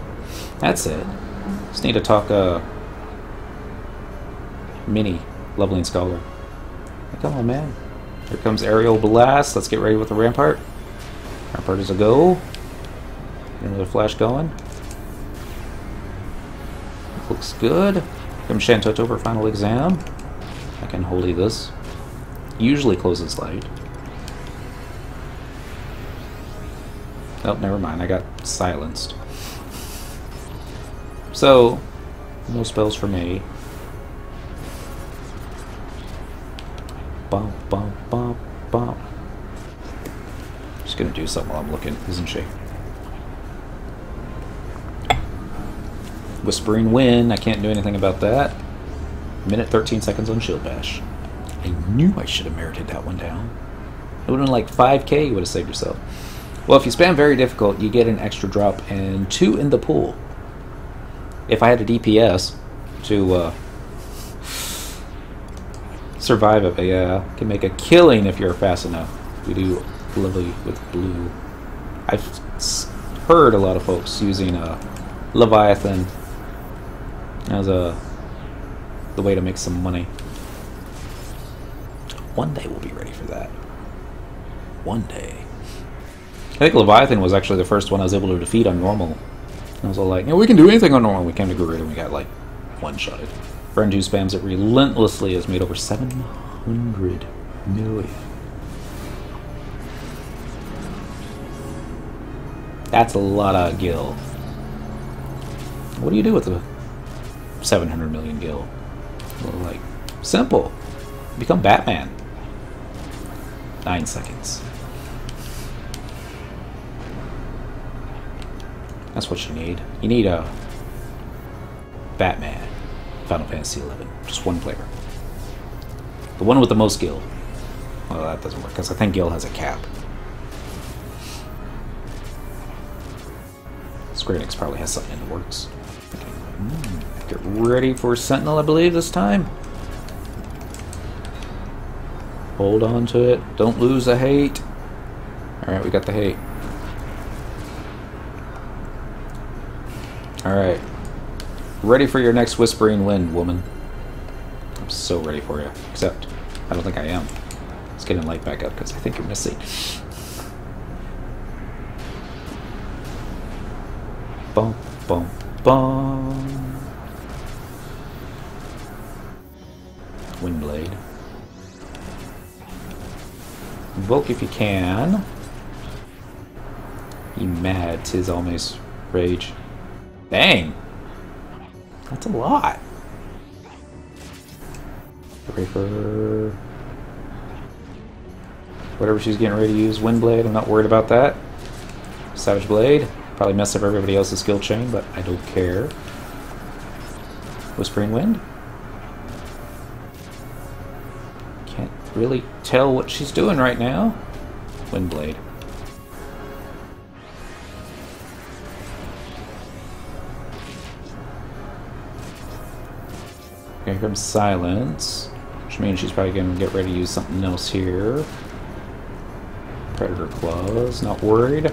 That's it. Just need to talk mini leveling scholar. Come on, man. Here comes aerial blast. Let's get ready with the rampart. Rampart is a go. Get another flash going. Looks good. Comes Shantoto for final exam. I can holy this. Usually closes light. Oh, never mind. I got silenced. So, no spells for me. Bump, bump, bump, bump. Just gonna do something while I'm looking, isn't she? Whispering Wind. I can't do anything about that. Minute 13 seconds on Shield Bash. I knew I should have merited that one down. It would have been like 5k you would have saved yourself. Well, if you spam very difficult, you get an extra drop and 2 in the pool. If I had a DPS to survive it, but yeah, can make a killing if you're fast enough. We do lovely with blue. I've heard a lot of folks using Leviathan as the way to make some money. One day we'll be ready for that. One day. I think Leviathan was actually the first one I was able to defeat on normal. And I was all like, we can do anything on normal. We came to Garuda and we got like one-shotted. Friend who spams it relentlessly has made over 700 million. That's a lot of gil. What do you do with the 700 million gil? Well, like, simple. Become Batman. 9 seconds. That's what you need. You need a Batman. Final Fantasy XI. Just one player. The one with the most gil. Well, that doesn't work, because I think gil has a cap. Square Enix probably has something in the works. Get ready for Sentinel, I believe, this time. Hold on to it. Don't lose the hate. Alright, we got the hate. Alright. Ready for your next Whispering Wind, woman. I'm so ready for you. Except, I don't think I am. Let's get in light back up, because I think you're missing. Bum, bum, bum. Windblade. Invoke if you can. Be mad, 'tis almost rage. Dang! That's a lot. Reaper. Whatever she's getting ready to use, Windblade, I'm not worried about that. Savage Blade. Probably mess up everybody else's skill chain, but I don't care. Whispering Wind. Can't really tell what she's doing right now. Windblade. Here comes Silence, which means she's probably going to get ready to use something else here. Predator Claws, not worried.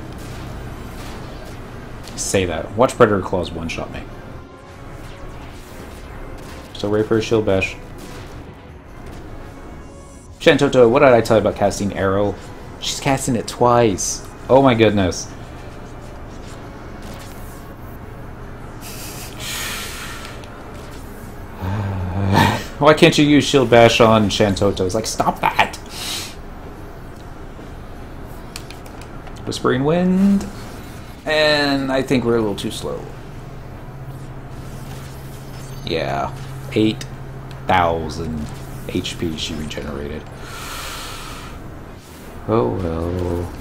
Say that. Watch Predator Claws one-shot me. So ready for a Shield Bash. Shantoto, what did I tell you about casting Arrow? She's casting it twice. Oh my goodness. Why can't you use Shield Bash on Shantoto? It's like, stop that! Whispering Wind. And I think we're a little too slow. Yeah. 8,000 HP she regenerated. Oh well.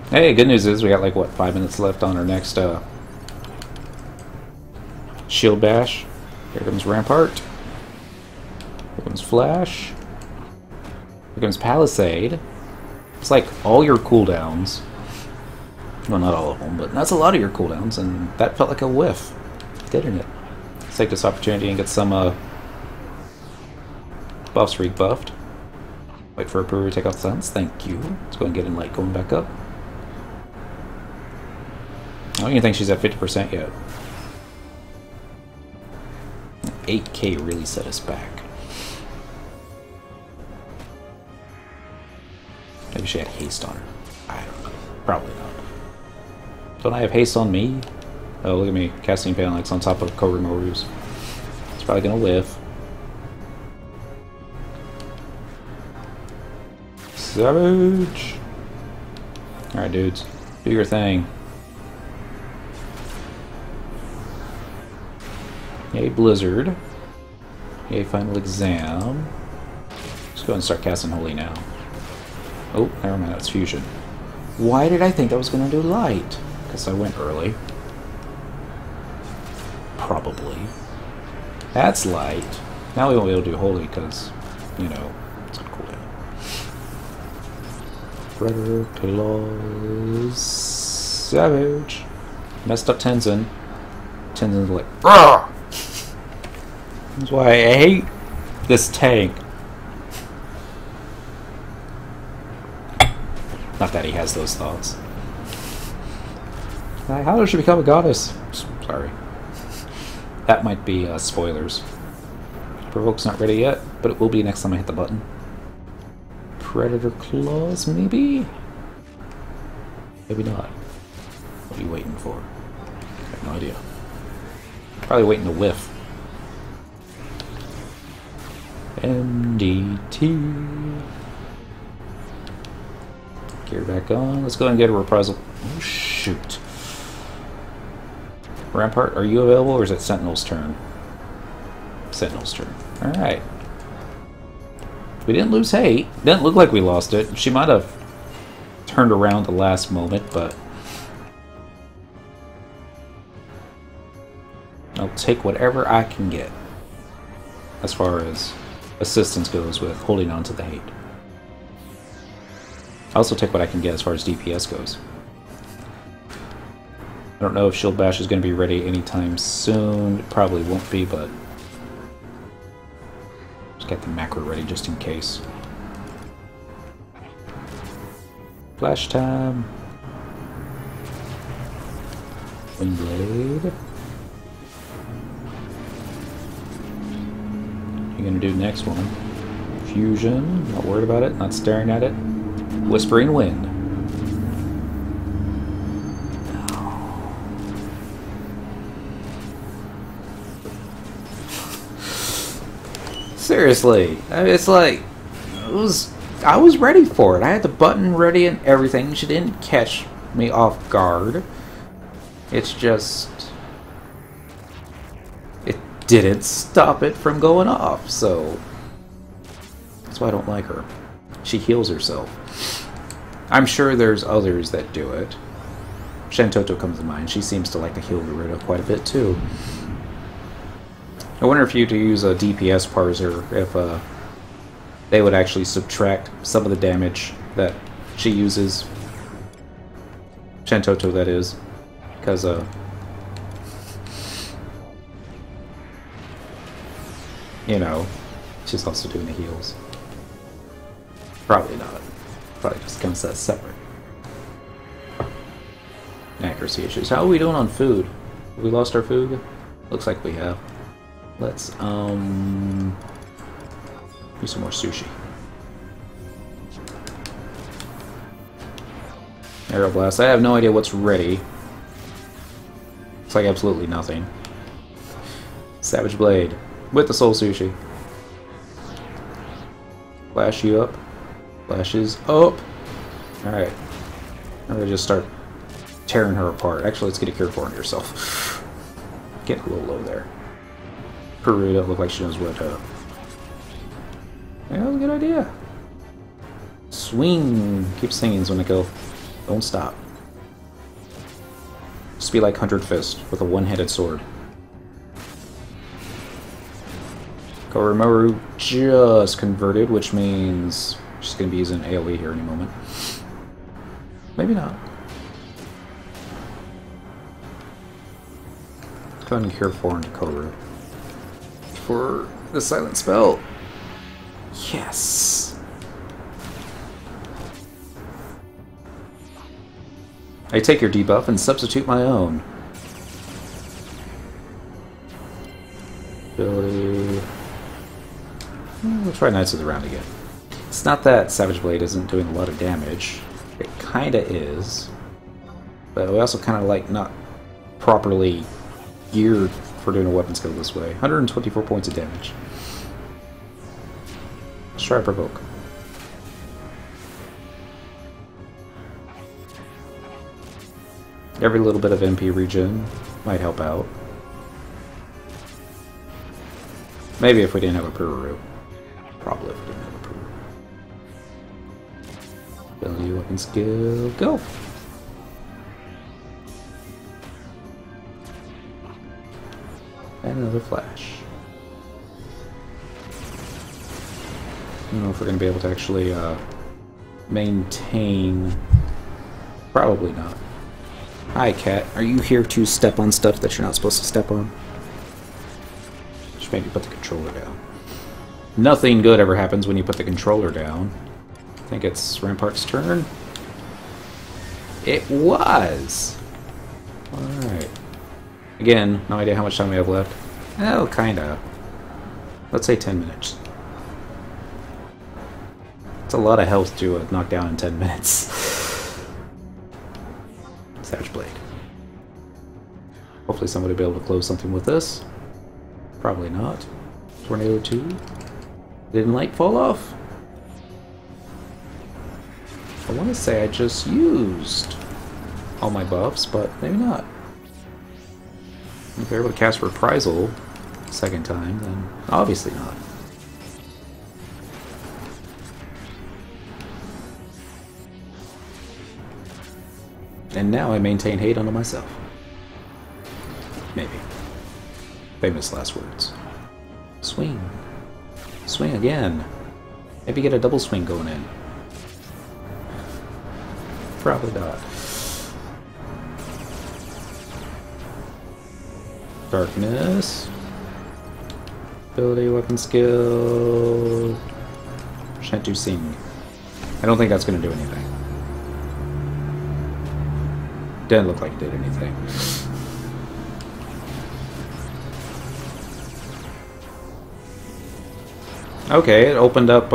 Hey, good news is we got like, what, 5 minutes left on our next Shield Bash. Here comes Rampart. comes Flash. Here comes Palisade. It's like all your cooldowns. Well, not all of them, but that's a lot of your cooldowns, and that felt like a whiff, didn't it? Let's take this opportunity and get some buffs rebuffed. Wait for a brewer to take off the silence. Thank you. Let's go and get in light going back up. I don't even think she's at 50% yet. 8K really set us back. Maybe she had haste on her. I don't know. Probably not. Don't I have haste on me? Oh, look at me. Casting Phalanx on top of Kog'Maru's. It's probably gonna live. Savage! Alright, dudes. Do your thing. Yay, Blizzard. Yay, Final Exam. Let's go and start casting Holy now. Oh, never mind, that's Fusion. Why did I think I was going to do Light? Because I went early. Probably. That's Light. Now we won't be able to do Holy because, you know, it's on cooldown. Predator, Claws, Savage. Messed up Tenzen. Tenzen's like, "Argh!" That's why I hate this tank. Not that he has those thoughts. How does she become a goddess? Sorry. That might be spoilers. Provoke's not ready yet, but it will be next time I hit the button. Predator Claws, maybe? Maybe not. What are you waiting for? I have no idea. Probably waiting to whiff. MDT. Gear back on. Let's go ahead and get a reprisal. Oh, shoot. Rampart, are you available or is it Sentinel's turn? Sentinel's turn. Alright. We didn't lose hate. Didn't look like we lost it. She might have turned around the last moment, but I'll take whatever I can get as far as assistance goes with holding on to the hate. I also take what I can get as far as DPS goes. I don't know if Shield Bash is going to be ready anytime soon. It probably won't be, but just get the macro ready just in case. Flash time. Windblade. You're going to do the next one. Fusion. Not worried about it. Not staring at it. Whispering Wind. Seriously, I mean, it's like I was ready for it. I had the button ready and everything. She didn't catch me off guard. It's just it didn't stop it from going off. So that's why I don't like her. She heals herself. I'm sure there's others that do it. Shantoto comes to mind. She seems to like to heal Garuda quite a bit too. I wonder if you to use a DPS parser, if they would actually subtract some of the damage that she uses. Shantoto, that is. Because, you know, she's also doing the heals. Probably not. Probably just comes as separate. Accuracy issues. How are we doing on food? Have we lost our food? Looks like we have. Let's, use some more sushi. Arrow Blast. I have no idea what's ready. It's like absolutely nothing. Savage Blade. With the Soul Sushi. Flash you up. Flashes up. Alright. I'm gonna just start tearing her apart. Actually, let's get a cure for yourself. Get a little low there. Peru don't look like she knows what yeah, that was a good idea. Swing. Keep singing, Cyndaquil. Don't stop. Just be like 100 Fist with a one-handed sword. Koromaru just converted, which means she's going to be using AoE here any moment. Maybe not. Let's go ahead and Cure 4 into Koru. For the silent spell. Yes! I take your debuff and substitute my own. Ability. We'll try Knights of the Round again. It's not that Savage Blade isn't doing a lot of damage. It kinda is. But we also kinda like not properly geared for doing a weapon skill this way. 124 points of damage. Let's try Provoke. Every little bit of MP regen might help out. Maybe if we didn't have a Pururu. Probably if we didn't have a Pururu. Ability, weapon skill, go! And another flash. I don't know if we're going to be able to actually maintain... Probably not. Hi, cat. Are you here to step on stuff that you're not supposed to step on? Just maybe put the controller down. Nothing good ever happens when you put the controller down. I think it's Rampart's turn. It was! Alright. Again, no idea how much time we have left. Oh, kinda. Let's say 10 minutes. It's a lot of health to knock down in 10 minutes. Savage Blade. Hopefully somebody will be able to close something with this. Probably not. Tornado 2. Didn't light fall off? I want to say I just used all my buffs, but maybe not. If they're able to cast Reprisal second time, then obviously not. And now I maintain hate unto myself. Maybe. Famous last words. Swing. Swing again. Maybe get a double swing going in. Probably not. Darkness. Ability, weapon skill. Shan't do sing. I don't think that's going to do anything. Didn't look like it did anything. Okay, it opened up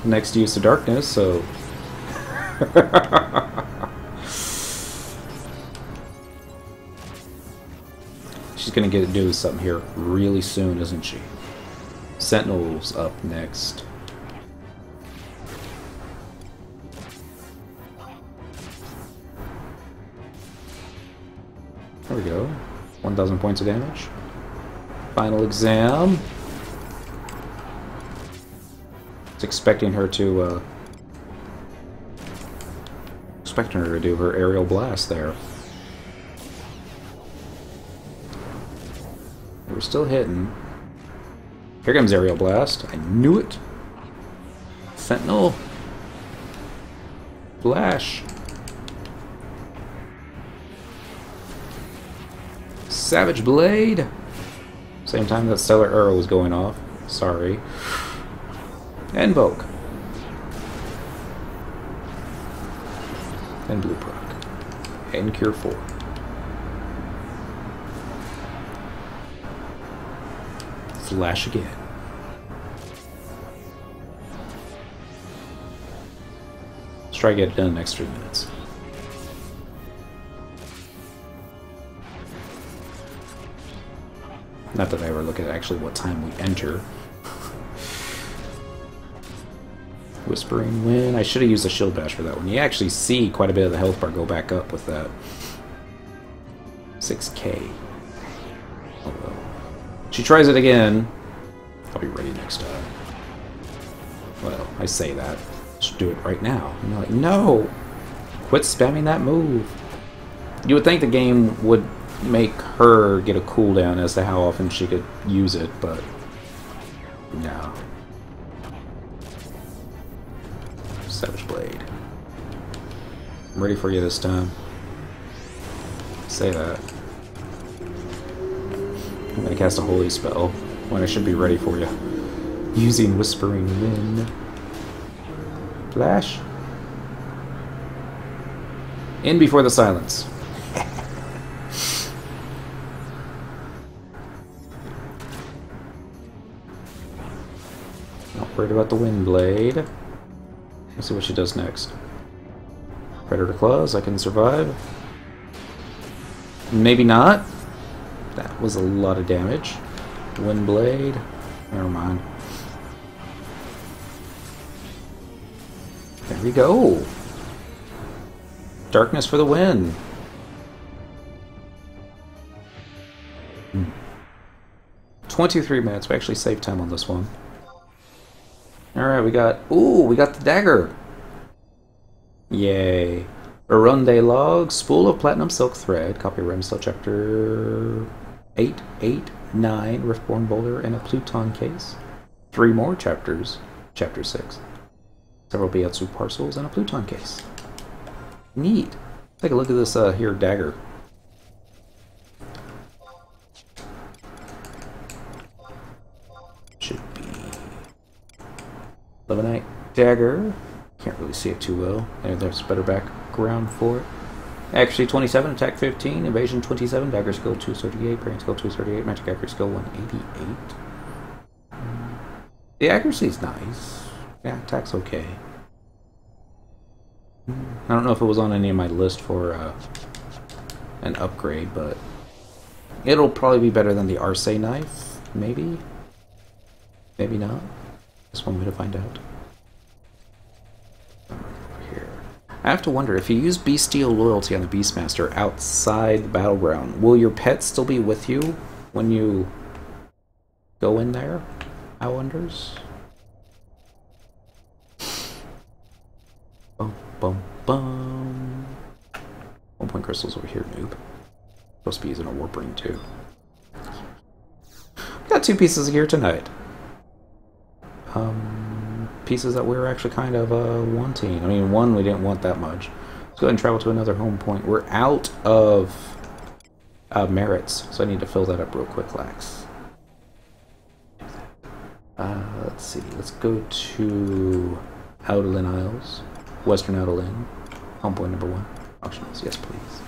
next use of darkness, so... She's gonna get to do something here really soon, isn't she? Sentinel's up next. There we go. 1,000 points of damage. Final exam. It's expecting her to do her aerial blast there. We're still hitting. Here comes aerial blast. I knew it. Sentinel. Flash. Savage Blade. Same time that Stellar Arrow was going off. Sorry. Invoke. And Blue Proc. And Cure 4. Flash again. Let's try to get it done in the next 3 minutes. Not that I ever look at actually what time we enter. Whispering Wind. I should have used a Shield Bash for that one. You actually see quite a bit of the health bar go back up with that. 6k. Oh well. She tries it again. I'll be ready next time. Well, I say that. Should do it right now. And you're like, no! Quit spamming that move. You would think the game would make her get a cooldown as to how often she could use it, but No. Savage Blade. I'm ready for you this time. Say that. I'm gonna cast a holy spell when I should be ready for you. Using Whispering Wind. Flash. In before the silence. Not worried about the Wind Blade. Let's see what she does next. Predator Claws, I can survive. Maybe not. That was a lot of damage. Wind Blade. Never mind. There we go. Darkness for the win. 23 minutes. We actually saved time on this one. Alright, we got... Ooh, we got the dagger. Yay. Aronde Log, Spool of Platinum Silk Thread, copy of Remstel Chapter 8, 8, 9, Riftborn Boulder, and a Pluton case. 3 more chapters. Chapter 6. Several Biatsu parcels and a Pluton case. Neat. Take a look at this here dagger. Should be Lebanite dagger. Can't really see it too well. There's better background for it. Accuracy 27, attack 15, evasion 27, dagger skill 238, parrying skill 238, magic accuracy skill 188. The accuracy is nice. Yeah, attack's okay. I don't know if it was on any of my list for an upgrade, but it'll probably be better than the Arce knife, maybe? Maybe not. Just want me to find out. Over here. I have to wonder, if you use Bestial Loyalty on the Beastmaster outside the battleground, will your pet still be with you when you go in there? I wonders. Bum, bum, bum. 1 point crystals over here, noob. Supposed to be using a warp ring too. Got 2 pieces of gear tonight. Pieces that we were actually kind of wanting. I mean, one we didn't want that much. Let's go ahead and travel to another home point. We're out of merits, so I need to fill that up real quick, Lax. Let's see. Let's go to Outerlin Isles. Western Outerlin. Home point number 1. Auctionals. Yes, please.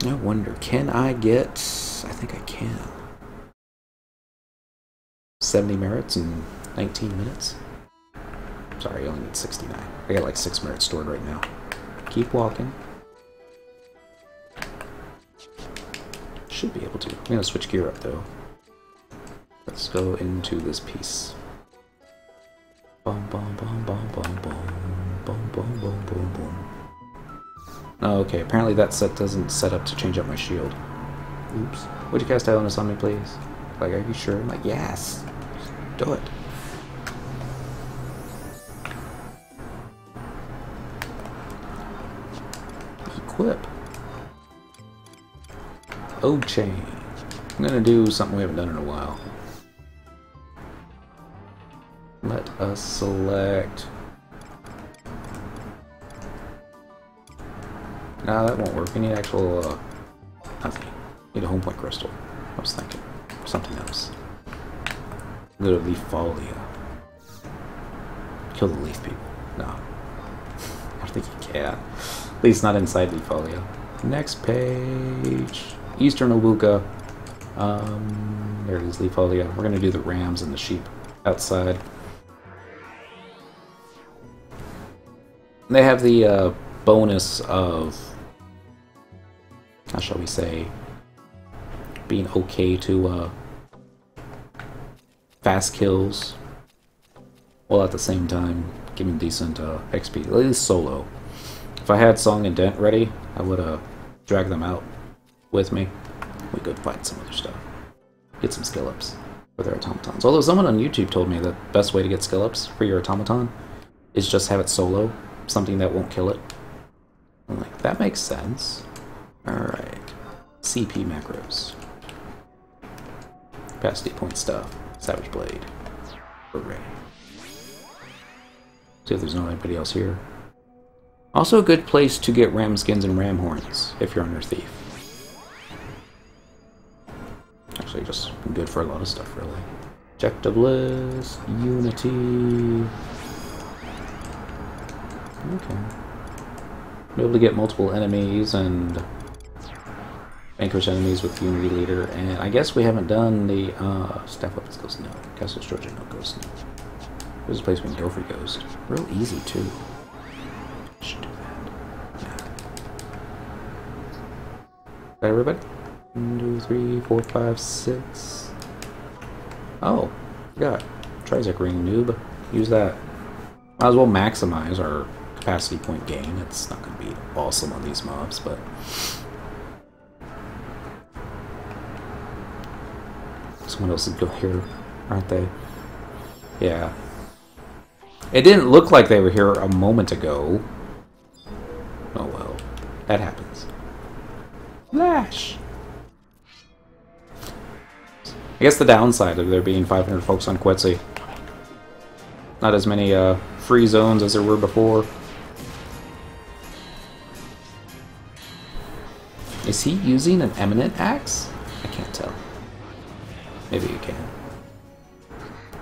I wonder, can I get... I think I can. 70 merits in 19 minutes. Sorry, I only need 69. I got like 6 merits stored right now. Keep walking. Should be able to. I'm gonna switch gear up though. Let's go into this piece. Bum bum bum bum bum bum bum bum bum bum bum. Oh, okay, apparently that set doesn't set up to change up my shield. Oops. Would you cast Illness on me, please? Like, are you sure? I'm like, yes. Do it. Equip. Ode chain. I'm gonna do something we haven't done in a while. Let us select. Nah, that won't work. We need actual. Nothing. Need a home point crystal. I was thinking something else. Go to Leafolia. Kill the leaf people. No. I don't think you can. At least not inside Leafolia. Next page. Eastern Obuka. There it is, Leafolia. We're gonna do the rams and the sheep outside. They have the bonus of, how shall we say, being okay to fast kills, while at the same time giving decent XP, at least solo. If I had Song and Dent ready, I would drag them out with me. We could find some other stuff. Get some skill ups for their automatons. Although someone on YouTube told me the best way to get skill ups for your automaton is just have it solo, something that won't kill it. I'm like, that makes sense. Alright. CP macros. capacity point stuff. Savage Blade. Hooray. See if there's not anybody else here. Also a good place to get ram skins and ram horns if you're under thief. Actually, just good for a lot of stuff, really. Objective list, Unity. Okay. Be able to get multiple enemies and vanquish enemies with Unity Leader, and I guess we haven't done the staff weapons ghost. No, Castle Structure no ghost. No. There's a place we can go for ghost. Real easy too. Should do that. Yeah. Got everybody? 1, 2, 3, 4, 5, 6. Oh, forgot. Trizac ring, noob. Use that. Might as well maximize our capacity point gain. It's not going to be awesome on these mobs, but someone else is go here, aren't they? Yeah. It didn't look like they were here a moment ago. Oh well, that happens. Flash. I guess the downside of there being 500 folks on Quetzi. Not as many free zones as there were before. Is he using an eminent axe? I can't tell. Maybe you can.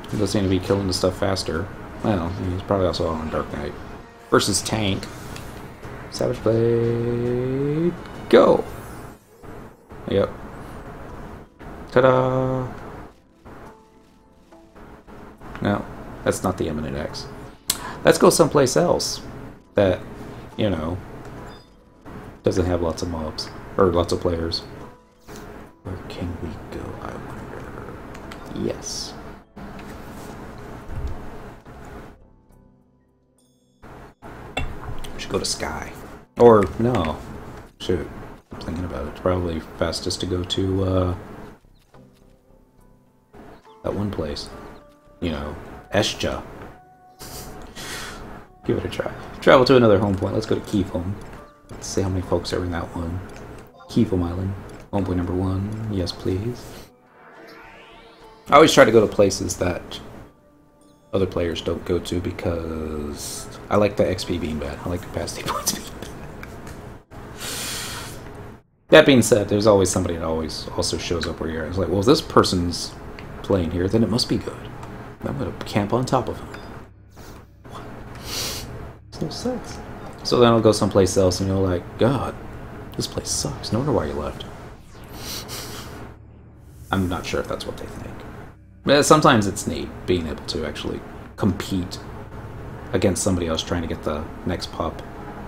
He does seem to be killing the stuff faster. Well, he's probably also on Dark Knight. Versus tank. Savage Blade. Go! Yep. Ta-da! No, that's not the eminent axe. Let's go someplace else that, you know, doesn't have lots of mobs. Or lots of players. Where can we go, I wonder? Yes. We should go to Sky. Or, no. Shoot. I'm thinking about it. It's probably fastest to go to, that one place. You know, Escha. Give it a try. Travel to another home point. Let's go to Keefholm. Let's see how many folks are in that one. Keefholm Island. Home point number 1. Yes, please. I always try to go to places that other players don't go to because I like the XP being bad. I like the capacity points being bad. That being said, there's always somebody that always also shows up where you're at. It's like, well, if this person's playing here, then it must be good. I'm going to camp on top of him. What? Makes no sense. So then I'll go someplace else and you're like, God, this place sucks. No wonder why you left. I'm not sure if that's what they think. But sometimes it's neat being able to actually compete against somebody else trying to get the next pop,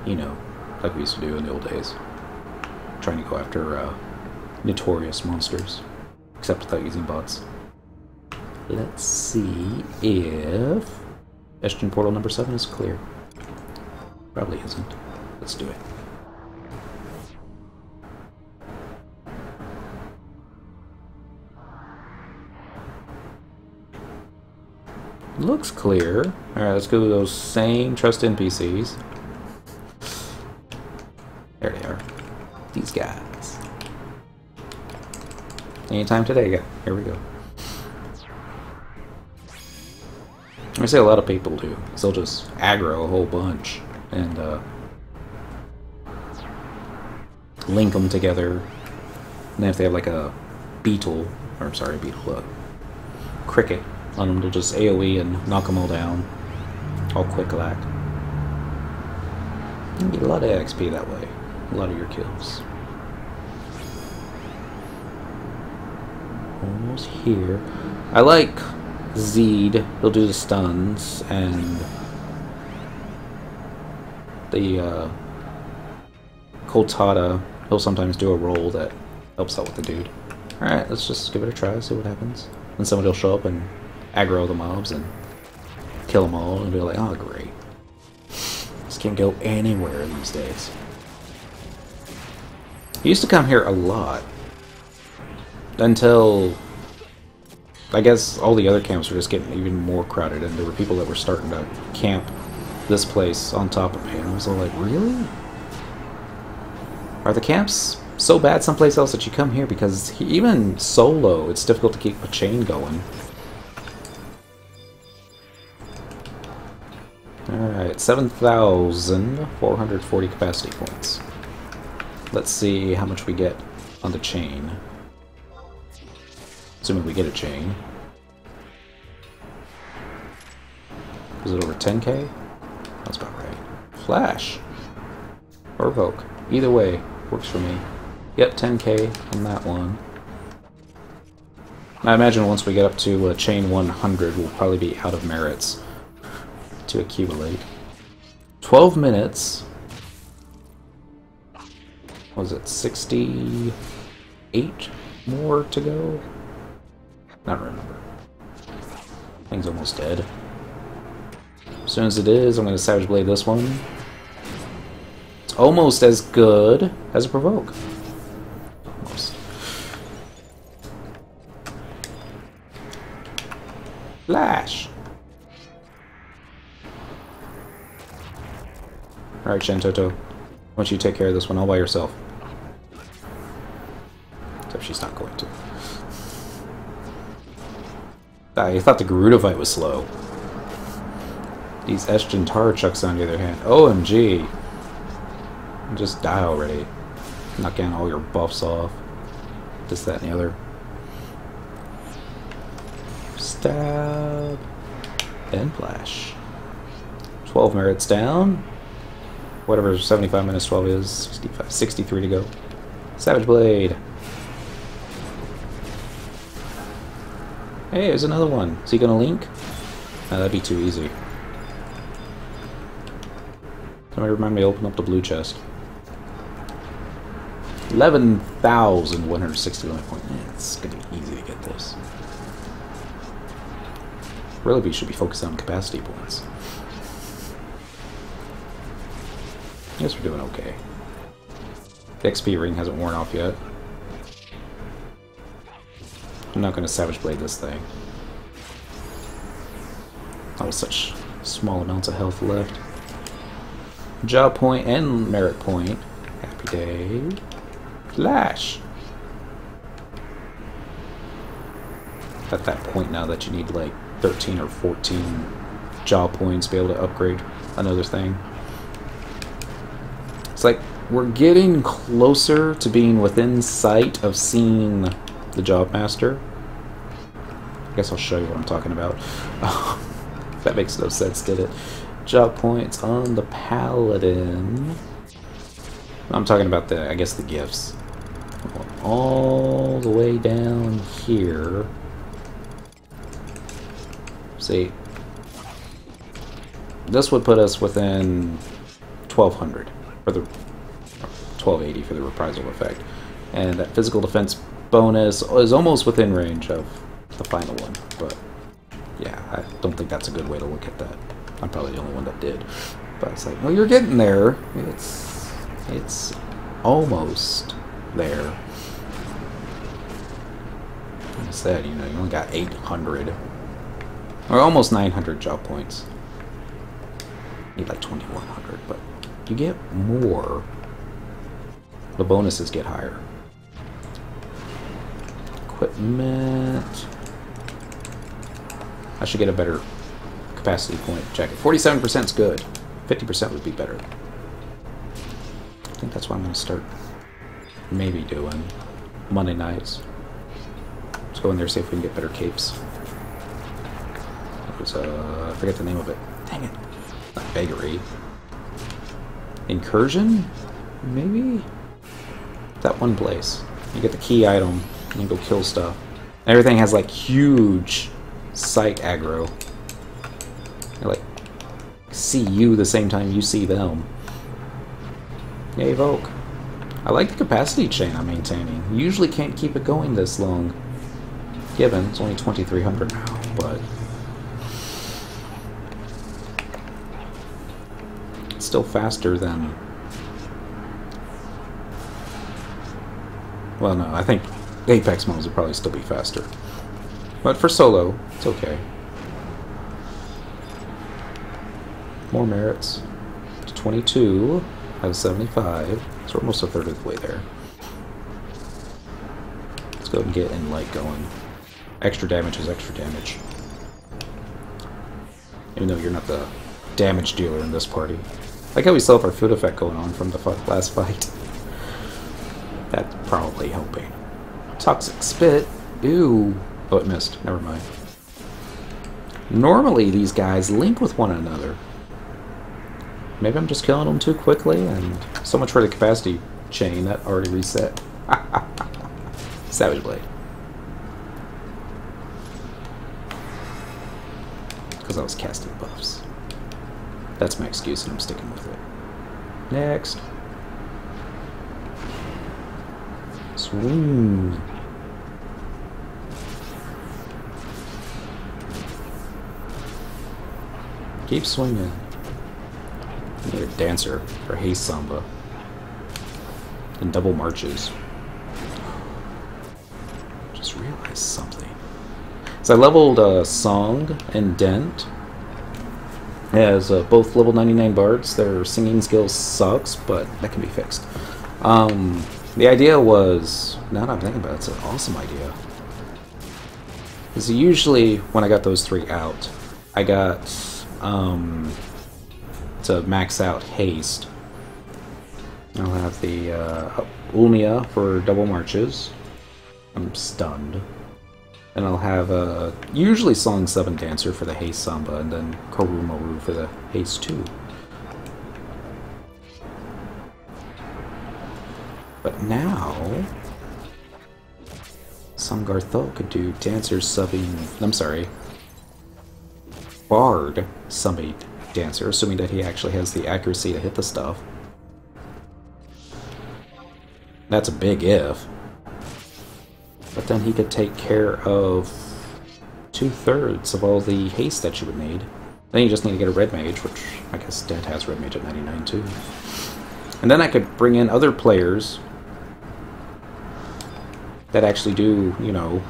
you know, like we used to do in the old days. Trying to go after notorious monsters, except without using bots. Let's see if Eshin portal number 7 is clear. Probably isn't. Let's do it. Looks clear. Alright, let's go to those same trust NPCs. There they are. These guys. Anytime today, yeah. Here we go. I say a lot of people do. They'll just aggro a whole bunch and link them together. And then if they have like a beetle, or I'm sorry, beetle, cricket on them, to just AoE and knock them all down. All quick lack. You get a lot of XP that way. A lot of your kills. Almost here. I like Zed. He'll do the stuns and the Coltada. He'll sometimes do a roll that helps out with the dude. Alright, let's just give it a try, see what happens. Then somebody will show up and aggro the mobs and kill them all and be like, oh great. This can't go anywhere these days. He used to come here a lot. Until I guess all the other camps were just getting even more crowded and there were people that were starting to camp this place on top of me and I was all like, really? Are the camps so bad someplace else that you come here because even solo, it's difficult to keep a chain going. Alright, 7,440 capacity points. Let's see how much we get on the chain. Assuming we get a chain. Is it over 10k? That's about right. Flash! Or Evoke. Either way, works for me. Yep, 10k on that one. I imagine once we get up to chain 100, we'll probably be out of merits to accumulate. 12 minutes. What was it 68 more to go? I don't remember. Thing's almost dead. As soon as it is, I'm going to Savage Blade this one. It's almost as good as a Provoke. Almost. Flash! Alright, Shantoto. Why don't you take care of this one all by yourself? Except she's not going to. I thought the Garuda fight was slow. These Eshin Chucks, on the other hand. OMG! Just die already. Knock down all your buffs off. This, that, and the other. Stab. And flash. 12 merits down. Whatever 75 minus 12 is. 63 to go. Savage Blade. Hey, there's another one. Is he gonna link? No, that'd be too easy. Somebody remind me to open up the blue chest. 11,169 points. Yeah, it's gonna be easy to get this. Really, we should be focused on capacity points. I guess we're doing okay. The XP ring hasn't worn off yet. I'm not gonna Savage Blade this thing. Oh, such small amounts of health left. Job point and merit point. Happy day. Flash! At that point now that you need like 13 or 14 job points to be able to upgrade another thing. It's like we're getting closer to being within sight of seeing the Job Master. I guess I'll show you what I'm talking about. That makes no sense, did it? Job points on the Paladin. I'm talking about the, I guess, the gifts. All the way down here. See, this would put us within 1,200, or the 1,280 for the reprisal effect, and that physical defense bonus is almost within range of the final one. But yeah, I don't think that's a good way to look at that. I'm probably the only one that did. But it's like, well, you're getting there. It's almost there. Like I said, you know, you only got 800. Or almost 900 job points. Need like 2,100, but you get more. The bonuses get higher. Equipment. I should get a better capacity point jacket. 47% is good. 50% would be better. I think that's what I'm going to start maybe doing Monday nights. Let's go in there, see if we can get better capes. It was, I forget the name of it. Dang it. Not Vagary. Incursion? Maybe? That one place. You get the key item, and you go kill stuff. Everything has like huge sight aggro. They like see you the same time you see them. Yay, Evoke. I like the capacity chain I'm maintaining. You usually can't keep it going this long. Given it's only 2,300 now, but it's still faster than. Well, no, I think Apex modes would probably still be faster. But for solo, it's okay. More merits to 22 out of 75, so we're almost a third of the way there. Let's go and get Enlight going. Extra damage is extra damage. Even though you're not the damage dealer in this party. Like how we still have our food effect going on from the last fight. That's probably helping. Toxic Spit. Ew. Oh, it missed. Never mind. Normally these guys link with one another. Maybe I'm just killing them too quickly, and so much for the capacity chain that already reset. Savage Blade. Because I was casting buffs. That's my excuse, and I'm sticking with it. Next. Swing. Keep swinging. I need a dancer for Haste Samba. And double marches. Just realized something. So I leveled Song and Dent as both level 99 bards. Their singing skill sucks, but that can be fixed. The idea was, now that I'm thinking about it, it's an awesome idea. Because usually when I got those three out, I got to max out Haste. I'll have the Ulmia for double marches. I'm stunned. And I'll have usually Song 7 Dancer for the Haste Samba, and then Korumaru for the Haste 2. But now, Sangarthal could do Dancer subbing. I'm sorry, Bard subbing Dancer, assuming that he actually has the accuracy to hit the stuff. That's a big if. But then he could take care of 2/3 of all the haste that you would need. Then you just need to get a red mage, which I guess Dent has red mage at 99 too. And then I could bring in other players that actually do, you know,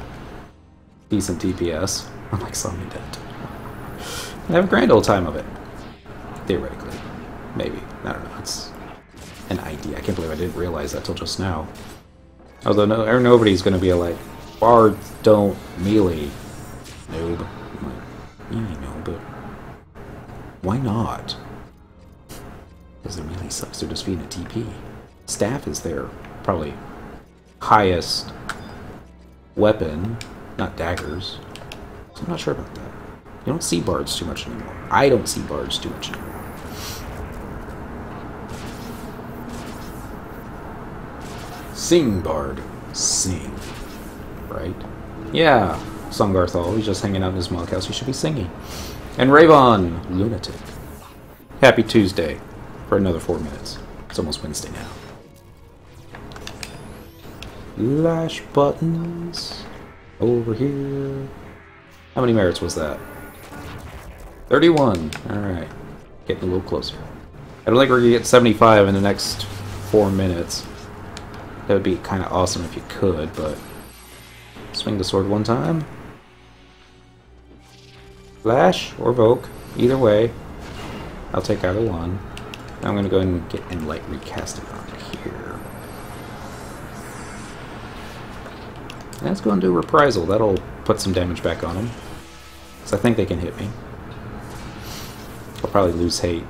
decent DPS, unlike Song and Dent. And have a grand old time of it. Theoretically. Maybe. I don't know. It's an idea. I can't believe I didn't realize that till just now. Although nobody's going to be like, Bards don't melee. Noob. I'm like, yeah, I know, but why not? Because their melee sucks. They're just feeding a TP. Staff is their probably highest weapon, not daggers. So I'm not sure about that. You don't see bards too much anymore. I don't see bards too much anymore. Sing, Bard. Sing. Right? Yeah. Sangarthal. He's just hanging out in his monk house. He should be singing. And Ravon. Lunatic. Happy Tuesday. For another 4 minutes. It's almost Wednesday now. Lash buttons. Over here. How many merits was that? 31. Alright. Getting a little closer. I don't think we're going to get 75 in the next 4 minutes. That would be kind of awesome if you could, but... Swing the sword one time. Flash or Voke. Either way. I'll take either one. I'm going to go ahead and get Enlight recasted on here. And let's go and do Reprisal. That'll put some damage back on them. Because I think they can hit me. I'll probably lose hate.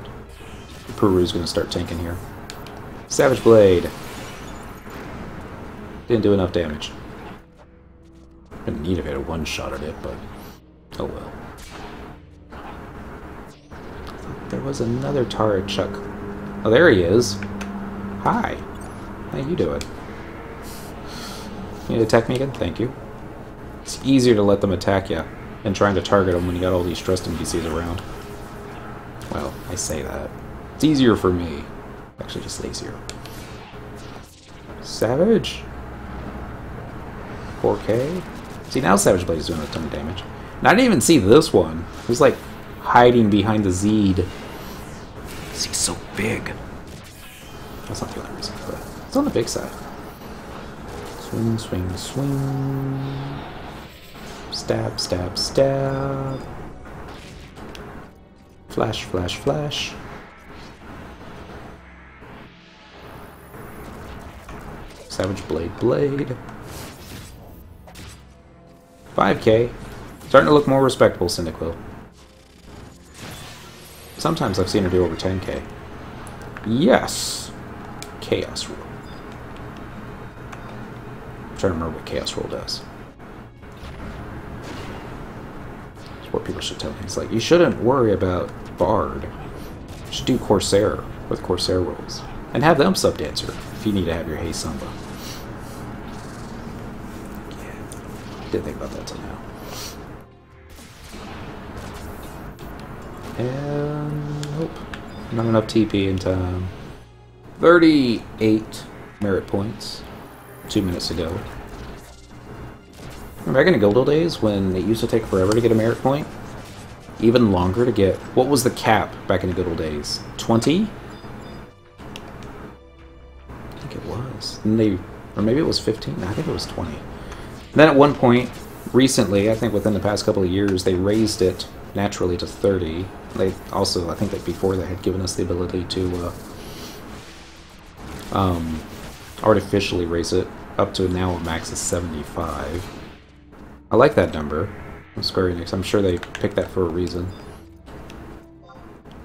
Puru's going to start tanking here. Savage Blade. Didn't do enough damage. Been neat if I had a one-shot at it, but oh well. I thought there was another Tara Chuck. Oh, there he is. Hi. How you doing? You need to attack me again? Thank you. It's easier to let them attack you than trying to target them when you got all these stressed NPCs around. Well, I say that. It's easier for me. Actually, just lazier. Savage? 4K? See, now Savage Blade is doing a ton of damage. And I didn't even see this one. He was like hiding behind the Zed. He's so big. That's not the only reason, but it's on the big side. Swing, swing, swing. Stab, stab, stab. Flash, flash, flash. Savage Blade, blade. 5K. Starting to look more respectable, Cyndaquil. Sometimes I've seen her do over 10K. Yes! Chaos Roll. I'm trying to remember what Chaos Roll does. That's what people should tell me. It's like, you shouldn't worry about Bard. You should do Corsair with Corsair rolls. And have them sub-dancer if you need to have your Hey Samba. Yeah. Didn't think about that till now. And nope, not enough TP in time. 38 merit points 2 minutes ago. Remember back in the good old days when it used to take forever to get a merit point? Even longer to get... What was the cap back in the good old days? 20? I think it was. And they... Or maybe it was 15? I think it was 20. And then at one point, recently, I think within the past couple of years, they raised it naturally to 30. They also, I think that before they had given us the ability to artificially raise it up to now a max of 75. I like that number. Square Enix, I'm sure they picked that for a reason.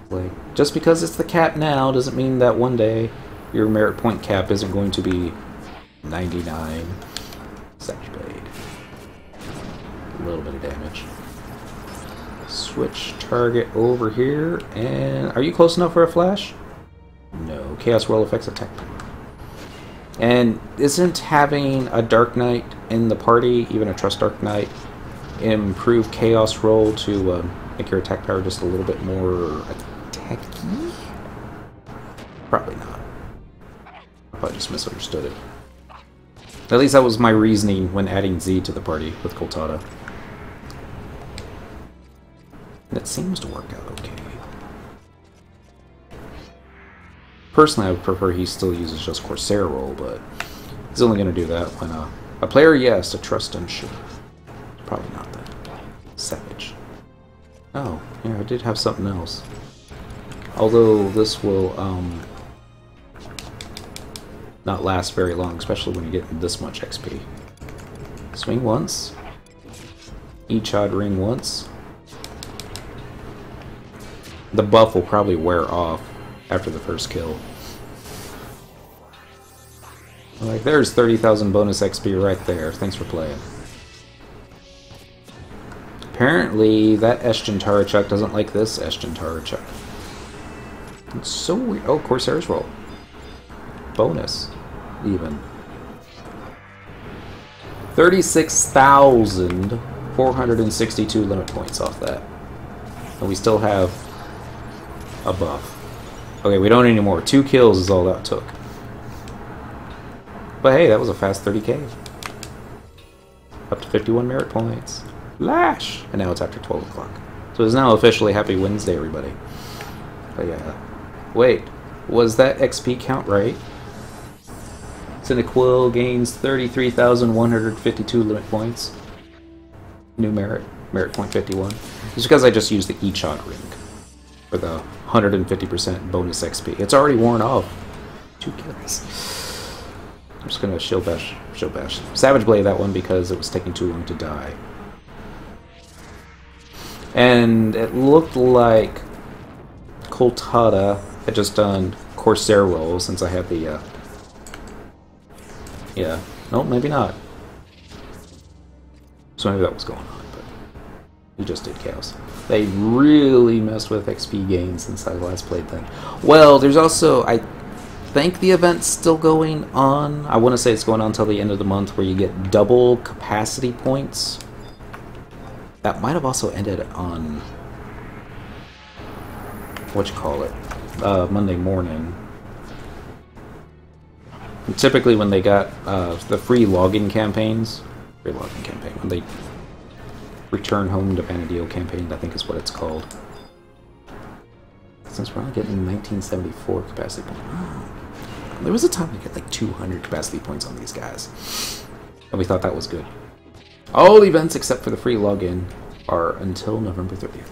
Like, just because it's the cap now doesn't mean that one day your merit point cap isn't going to be 99. Savage Blade. A little bit of damage. Switch target over here, and are you close enough for a flash? No. Chaos Roll affects attack power. And isn't having a Dark Knight in the party, even a Trust Dark Knight, improve Chaos Roll to make your attack power just a little bit more attacky? Probably not. I probably just misunderstood it. At least that was my reasoning when adding Z to the party with Coltada. And it seems to work out okay. Personally, I would prefer he still uses just Corsair roll, but he's only going to do that when a player, yes, to trust unsure. Probably not that. Savage. Oh, yeah, I did have something else. Although this will not last very long, especially when you get this much XP. Swing once. Each odd ring once. The buff will probably wear off after the first kill. Like, there's 30,000 bonus XP right there. Thanks for playing. Apparently, that Eschentara Chuck doesn't like this Eschentara Chuck. It's so weird. Oh, Corsair's roll. Bonus, even. 36,462 limit points off that. And we still have a buff. Okay, we don't anymore. 2 kills is all that took. But hey, that was a fast 30k. Up to 51 merit points. Lash! And now it's after 12 o'clock. So it's now officially Happy Wednesday, everybody. But yeah. Wait, was that XP count right? Cyndaquil gains 33,152 limit points. New merit. Merit point 51. It's because I just used the Echod ring. For the 150% bonus XP. It's already worn off. 2 kills. I'm just gonna shield bash. Savage Blade that one because it was taking too long to die. And it looked like Coltada had just done Corsair roll since I had the yeah. No, maybe not. So maybe that was going on, but he just did Chaos. They really messed with XP gains since I last played them. Well, there's also, I think the event's still going on. I want to say it's going on until the end of the month where you get double capacity points. That might have also ended on, Monday morning. And typically when they got the free login campaigns, when they Return Home to Vanadil campaign, I think is what it's called. Since we're only getting 1974 capacity points. There was a time we get like 200 capacity points on these guys. And we thought that was good. All events except for the free login are until November 30th.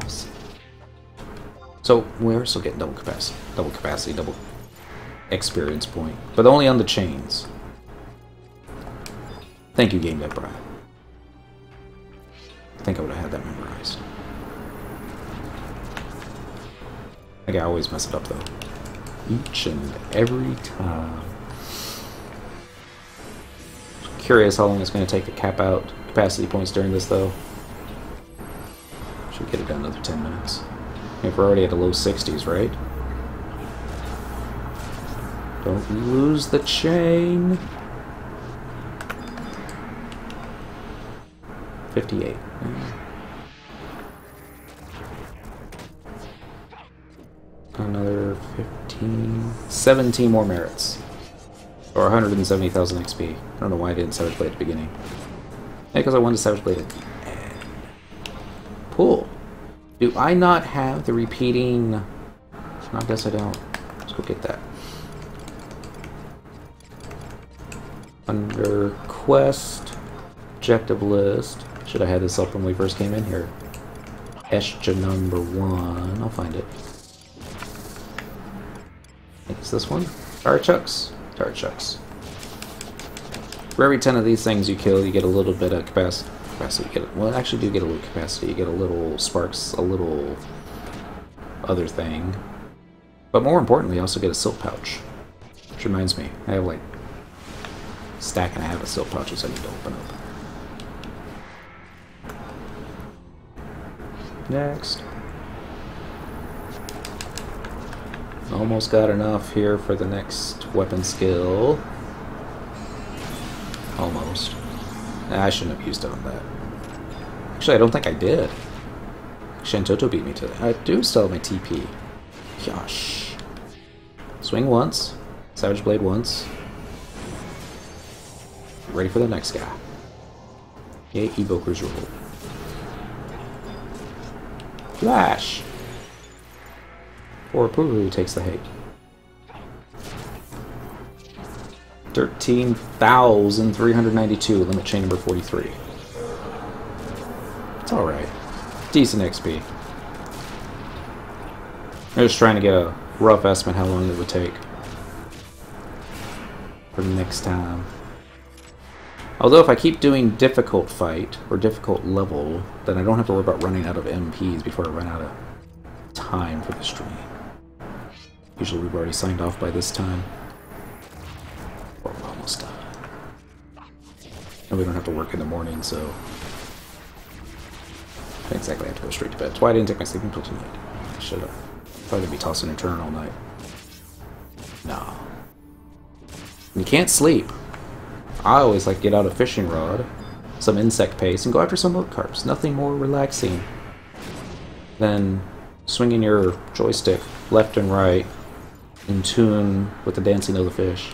Awesome. So we're still getting double capacity, double experience point. But only on the chains. Thank you, Game Dev Brian. I think I would have had that memorized. I think I always mess it up though. Each and every time. Curious how long it's going to take to cap out capacity points during this though. Should get it down another 10 minutes. I mean, we're already at the low 60s, right? Don't lose the chain. 58. Another 15... 17 more merits. Or 170,000 XP. I don't know why I didn't Savage Blade at the beginning. Maybe because I wanted Savage Blade at the end. Pull. Do I not have the repeating... No, I guess I don't. Let's go get that. Under quest, objective list. Should have had this up when we first came in here. Estia number 1. I'll find it. I think it's this one. Tire chucks. Tire chucks. For every 10 of these things you kill, you get a little bit of capacity. Well, actually do get a little capacity. You get a little sparks, a little other thing. But more importantly, you also get a silk pouch. Which reminds me, I have like a stack and a half of silk pouches I need to open up. Next. Almost got enough here for the next weapon skill. Almost. I shouldn't have used it on that. Actually, I don't think I did. Shantoto beat me to it. I do still have my TP. Gosh. Swing once. Savage Blade once. Ready for the next guy. Yay, Evoker's roll. Flash! Or Puru takes the hate. 13,392, limit chain number 43. It's alright. Decent XP. I'm just trying to get a rough estimate how long it would take for the next time. Although if I keep doing difficult fight, or difficult level, then I don't have to worry about running out of MPs before I run out of time for the stream. Usually we've already signed off by this time. Or we're almost done. And we don't have to work in the morning, so... I don't exactly have to go straight to bed. That's why I didn't take my sleeping pill tonight. I should have. Probably gonna be tossing and turning all night. No. You can't sleep. I always like to get out a fishing rod, some insect paste, and go after some milk carps. Nothing more relaxing than swinging your joystick left and right in tune with the dancing of the fish.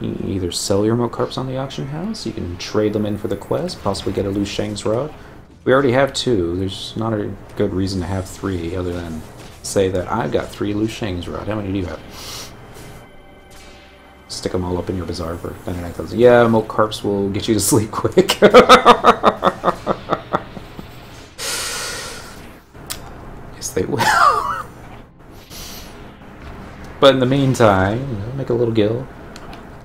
You either sell your milk carps on the auction house, you can trade them in for the quest, possibly get a loose Shang's rod. We already have 2. There's not a good reason to have 3 other than say that I've got 3 loose Shang's rod. How many do you have? Stick them all up in your bazaar for 99,000. Yeah, milk carps will get you to sleep quick. Yes, they will. But in the meantime, you know, make a little gill.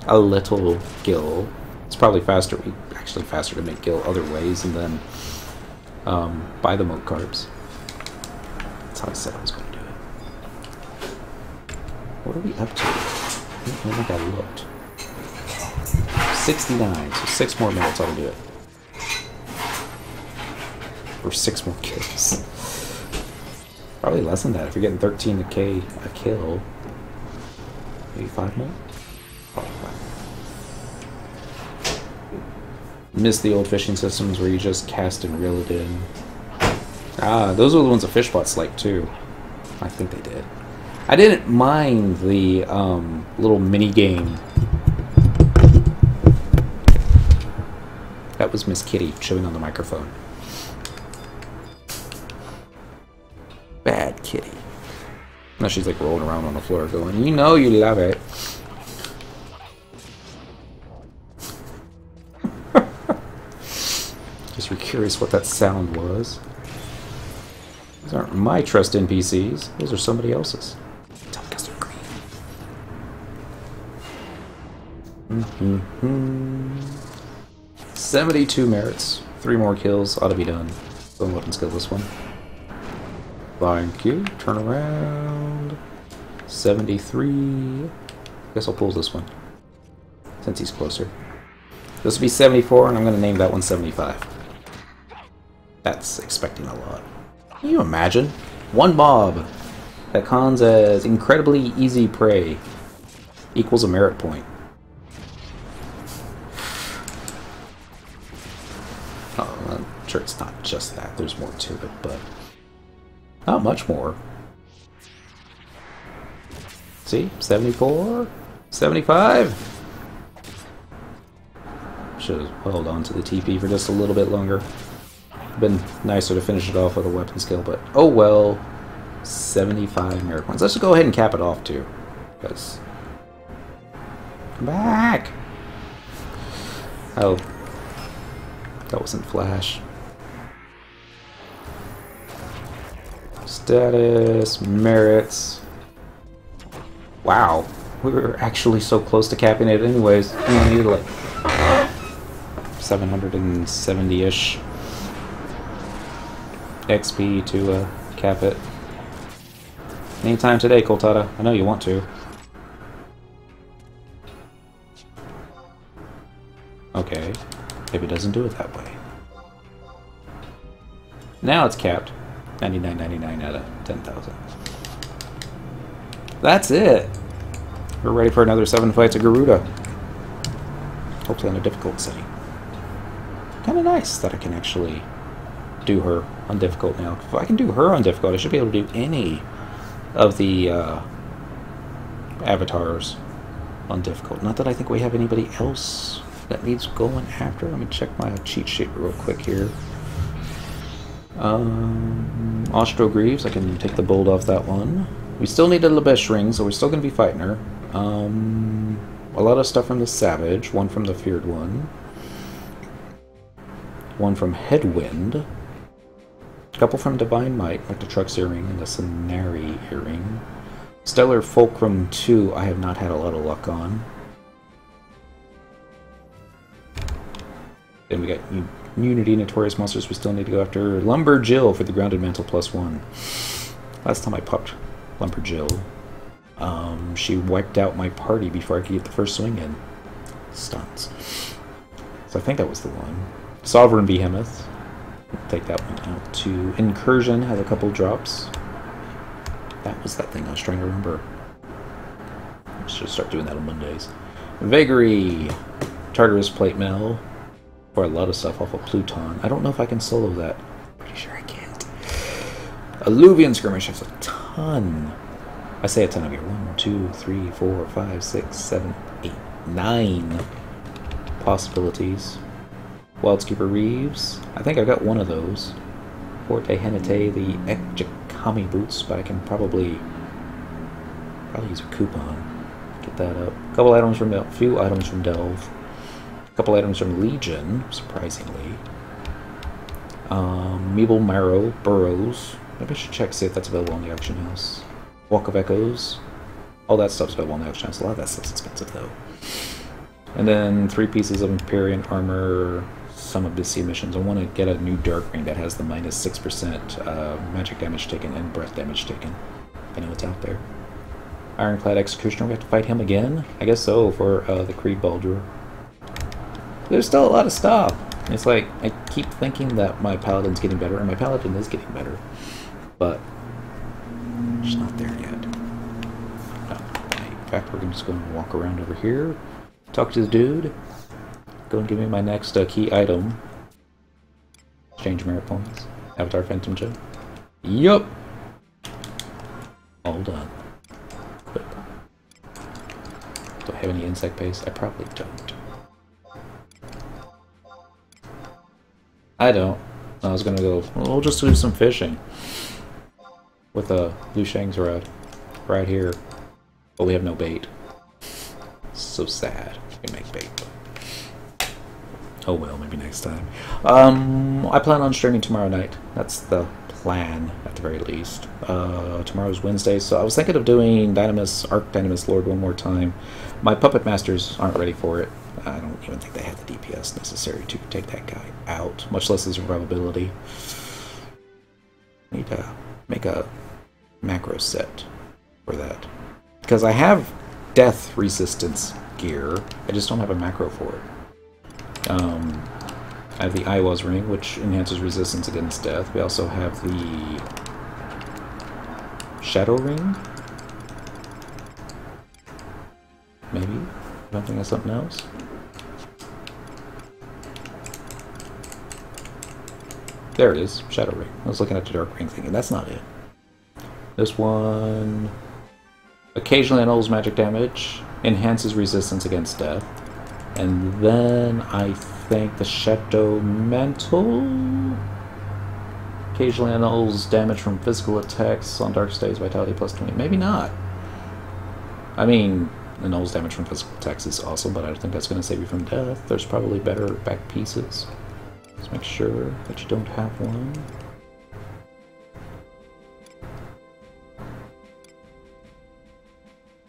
A little gill. It's probably faster. Actually, faster to make gill other ways, and then buy the milk carps. That's how I said I was going to do it. What are we up to? I don't think I looked. 69, so 6 more minutes ought to do it. Or 6 more kills. Probably less than that if you're getting 13k a kill. Maybe 5 more? Probably 5. Miss the old fishing systems where you just cast and reel it in. Ah, those are the ones that Fishbots like too. I think they did. I didn't mind the little mini game. That was Miss Kitty chewing on the microphone. Bad kitty. Now she's like rolling around on the floor going, you know you love it. Just were curious what that sound was. Those aren't my trust NPCs. Those are somebody else's. Tell me because they're green. 72 merits 3 more kills ought to be done. Go and weapon skill this one. Flying Q, turn around. 73. Guess I'll pull this one, since he's closer. This will be 74, and I'm going to name that one 75. That's expecting a lot. Can you imagine? One mob that cons as incredibly easy prey equals a merit point. Oh, I'm sure it's not just that. There's more to it, but not much more. See? 74? 75? Should have held on to the TP for just a little bit longer. Been nicer to finish it off with a weapon skill, but oh well. 75 merit points. Let's just go ahead and cap it off too. Because come back! Oh. That wasn't flash. Status, merits. Wow. We were actually so close to capping it anyways. We only needed like 770-ish XP to cap it. Anytime today, Coltada. I know you want to. Okay. Maybe it doesn't do it that way. Now it's capped. 99.99 out of 10,000. That's it! We're ready for another 7 fights of Garuda. Hopefully on a difficult setting. Kinda nice that I can actually do her on difficult now. If I can do her on difficult, I should be able to do any of the avatars on difficult. Not that I think we have anybody else that needs going after. Let me check my cheat sheet real quick here. Ostro Greaves, I can take the bolt off that one. We still need a Labesh ring, so we're still going to be fighting her. A lot of stuff from the Savage, one from the Feared one. One from Headwind. A couple from Divine Might, like the Trux earring and the Cenari earring. Stellar Fulcrum 2, I have not had a lot of luck on. Then we got Unity Notorious Monsters we still need to go after. Lumber Jill for the Grounded Mantle +1. Last time I popped Lumber Jill, she wiped out my party before I could get the first swing in. Stunts. So I think that was the one. Sovereign Behemoth. Take that one out too. Incursion has a couple drops. That was that thing I was trying to remember. I should start doing that on Mondays. Vagary. Tartarus Plate Mail. For a lot of stuff off of Pluton. I don't know if I can solo that. Pretty sure I can't. Alluvian Skirmish has a ton. I say a ton of here. 1, 2, 3, 4, 5, 6, 7, 8, 9 possibilities. Wildskeeper Reeves. I think I got one of those. Forte Henate, the Ekjakami boots, but I can probably use a coupon. Get that up. A couple items from Delve. Few items from Delve. A couple items from Legion, surprisingly. Meeble Marrow, Burrows. Maybe I should check, see if that's available on the auction house. Walk of Echoes. All that stuff's available on the auction house. A lot of that stuff's expensive, though. And then 3 pieces of Empyrean Armor, some Abyssea missions. I want to get a new Dark Ring that has the -6% magic damage taken and breath damage taken. I know it's out there. Ironclad Executioner, we have to fight him again? I guess so, for the Creed Baldur. There's still a lot of stuff. It's like, I keep thinking that my Paladin's getting better, and my Paladin is getting better. But, it's not there yet. No. In fact, we're just going to walk around over here, talk to the dude, go and give me my next key item. Exchange merit points. Avatar Phantom Gem. Yup! All done. Quick. Do I have any insect paste? I probably don't. I don't. I was gonna go, well, we'll just do some fishing. With a Liu Shang's rod. Right here. But we have no bait. So sad. We can make bait. Oh well, maybe next time. I plan on streaming tomorrow night. That's the plan, at the very least. Tomorrow's Wednesday, so I was thinking of doing Dynamis, Arc Dynamis Lord one more time. My Puppet Masters aren't ready for it. I don't even think they had the DPS necessary to take that guy out, much less his survivability. Need to make a macro set for that. Because I have death resistance gear, I just don't have a macro for it. I have the Iwa's ring, which enhances resistance against death. We also have the Shadow ring. Maybe? I don't think that's something else. There it is, Shadow ring. I was looking at the dark ring thinking, that's not it. This one occasionally annuls magic damage, enhances resistance against death, and then I think the Shadow Mantle occasionally annuls damage from physical attacks on dark states, vitality plus 20. Maybe not. I mean, annuls damage from physical attacks is awesome, but I don't think that's going to save you from death. There's probably better back pieces. Let's make sure that you don't have one.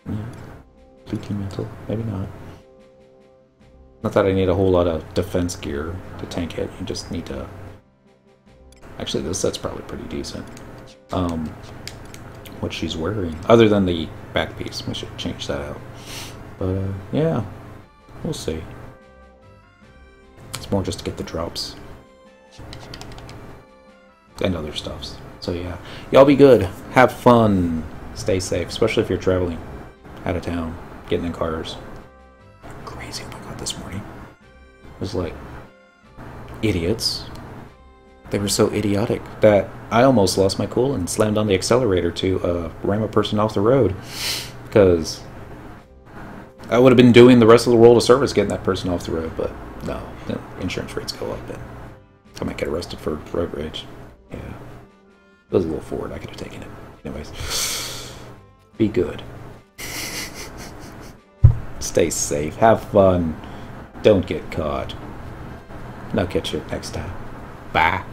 Yeah. Fleeting Mantle. Maybe not. Not that I need a whole lot of defense gear to tank it. You just need to... Actually, this set's probably pretty decent. What she's wearing. Other than the back piece. We should change that out. But, yeah. We'll see. It's more just to get the drops. And other stuffs. So, yeah. Y'all be good. Have fun. Stay safe. Especially if you're traveling out of town. Getting in cars. Crazy. Oh my god, this morning. It was like... idiots. They were so idiotic that I almost lost my cool and slammed on the accelerator to ram a person off the road. Because I would have been doing the rest of the world a service getting that person off the road, but no, the insurance rates go up and I might get arrested for road rage. Yeah. It was a little forward, I could have taken it. Anyways, be good. Stay safe, have fun, don't get caught. And I'll catch you next time. Bye.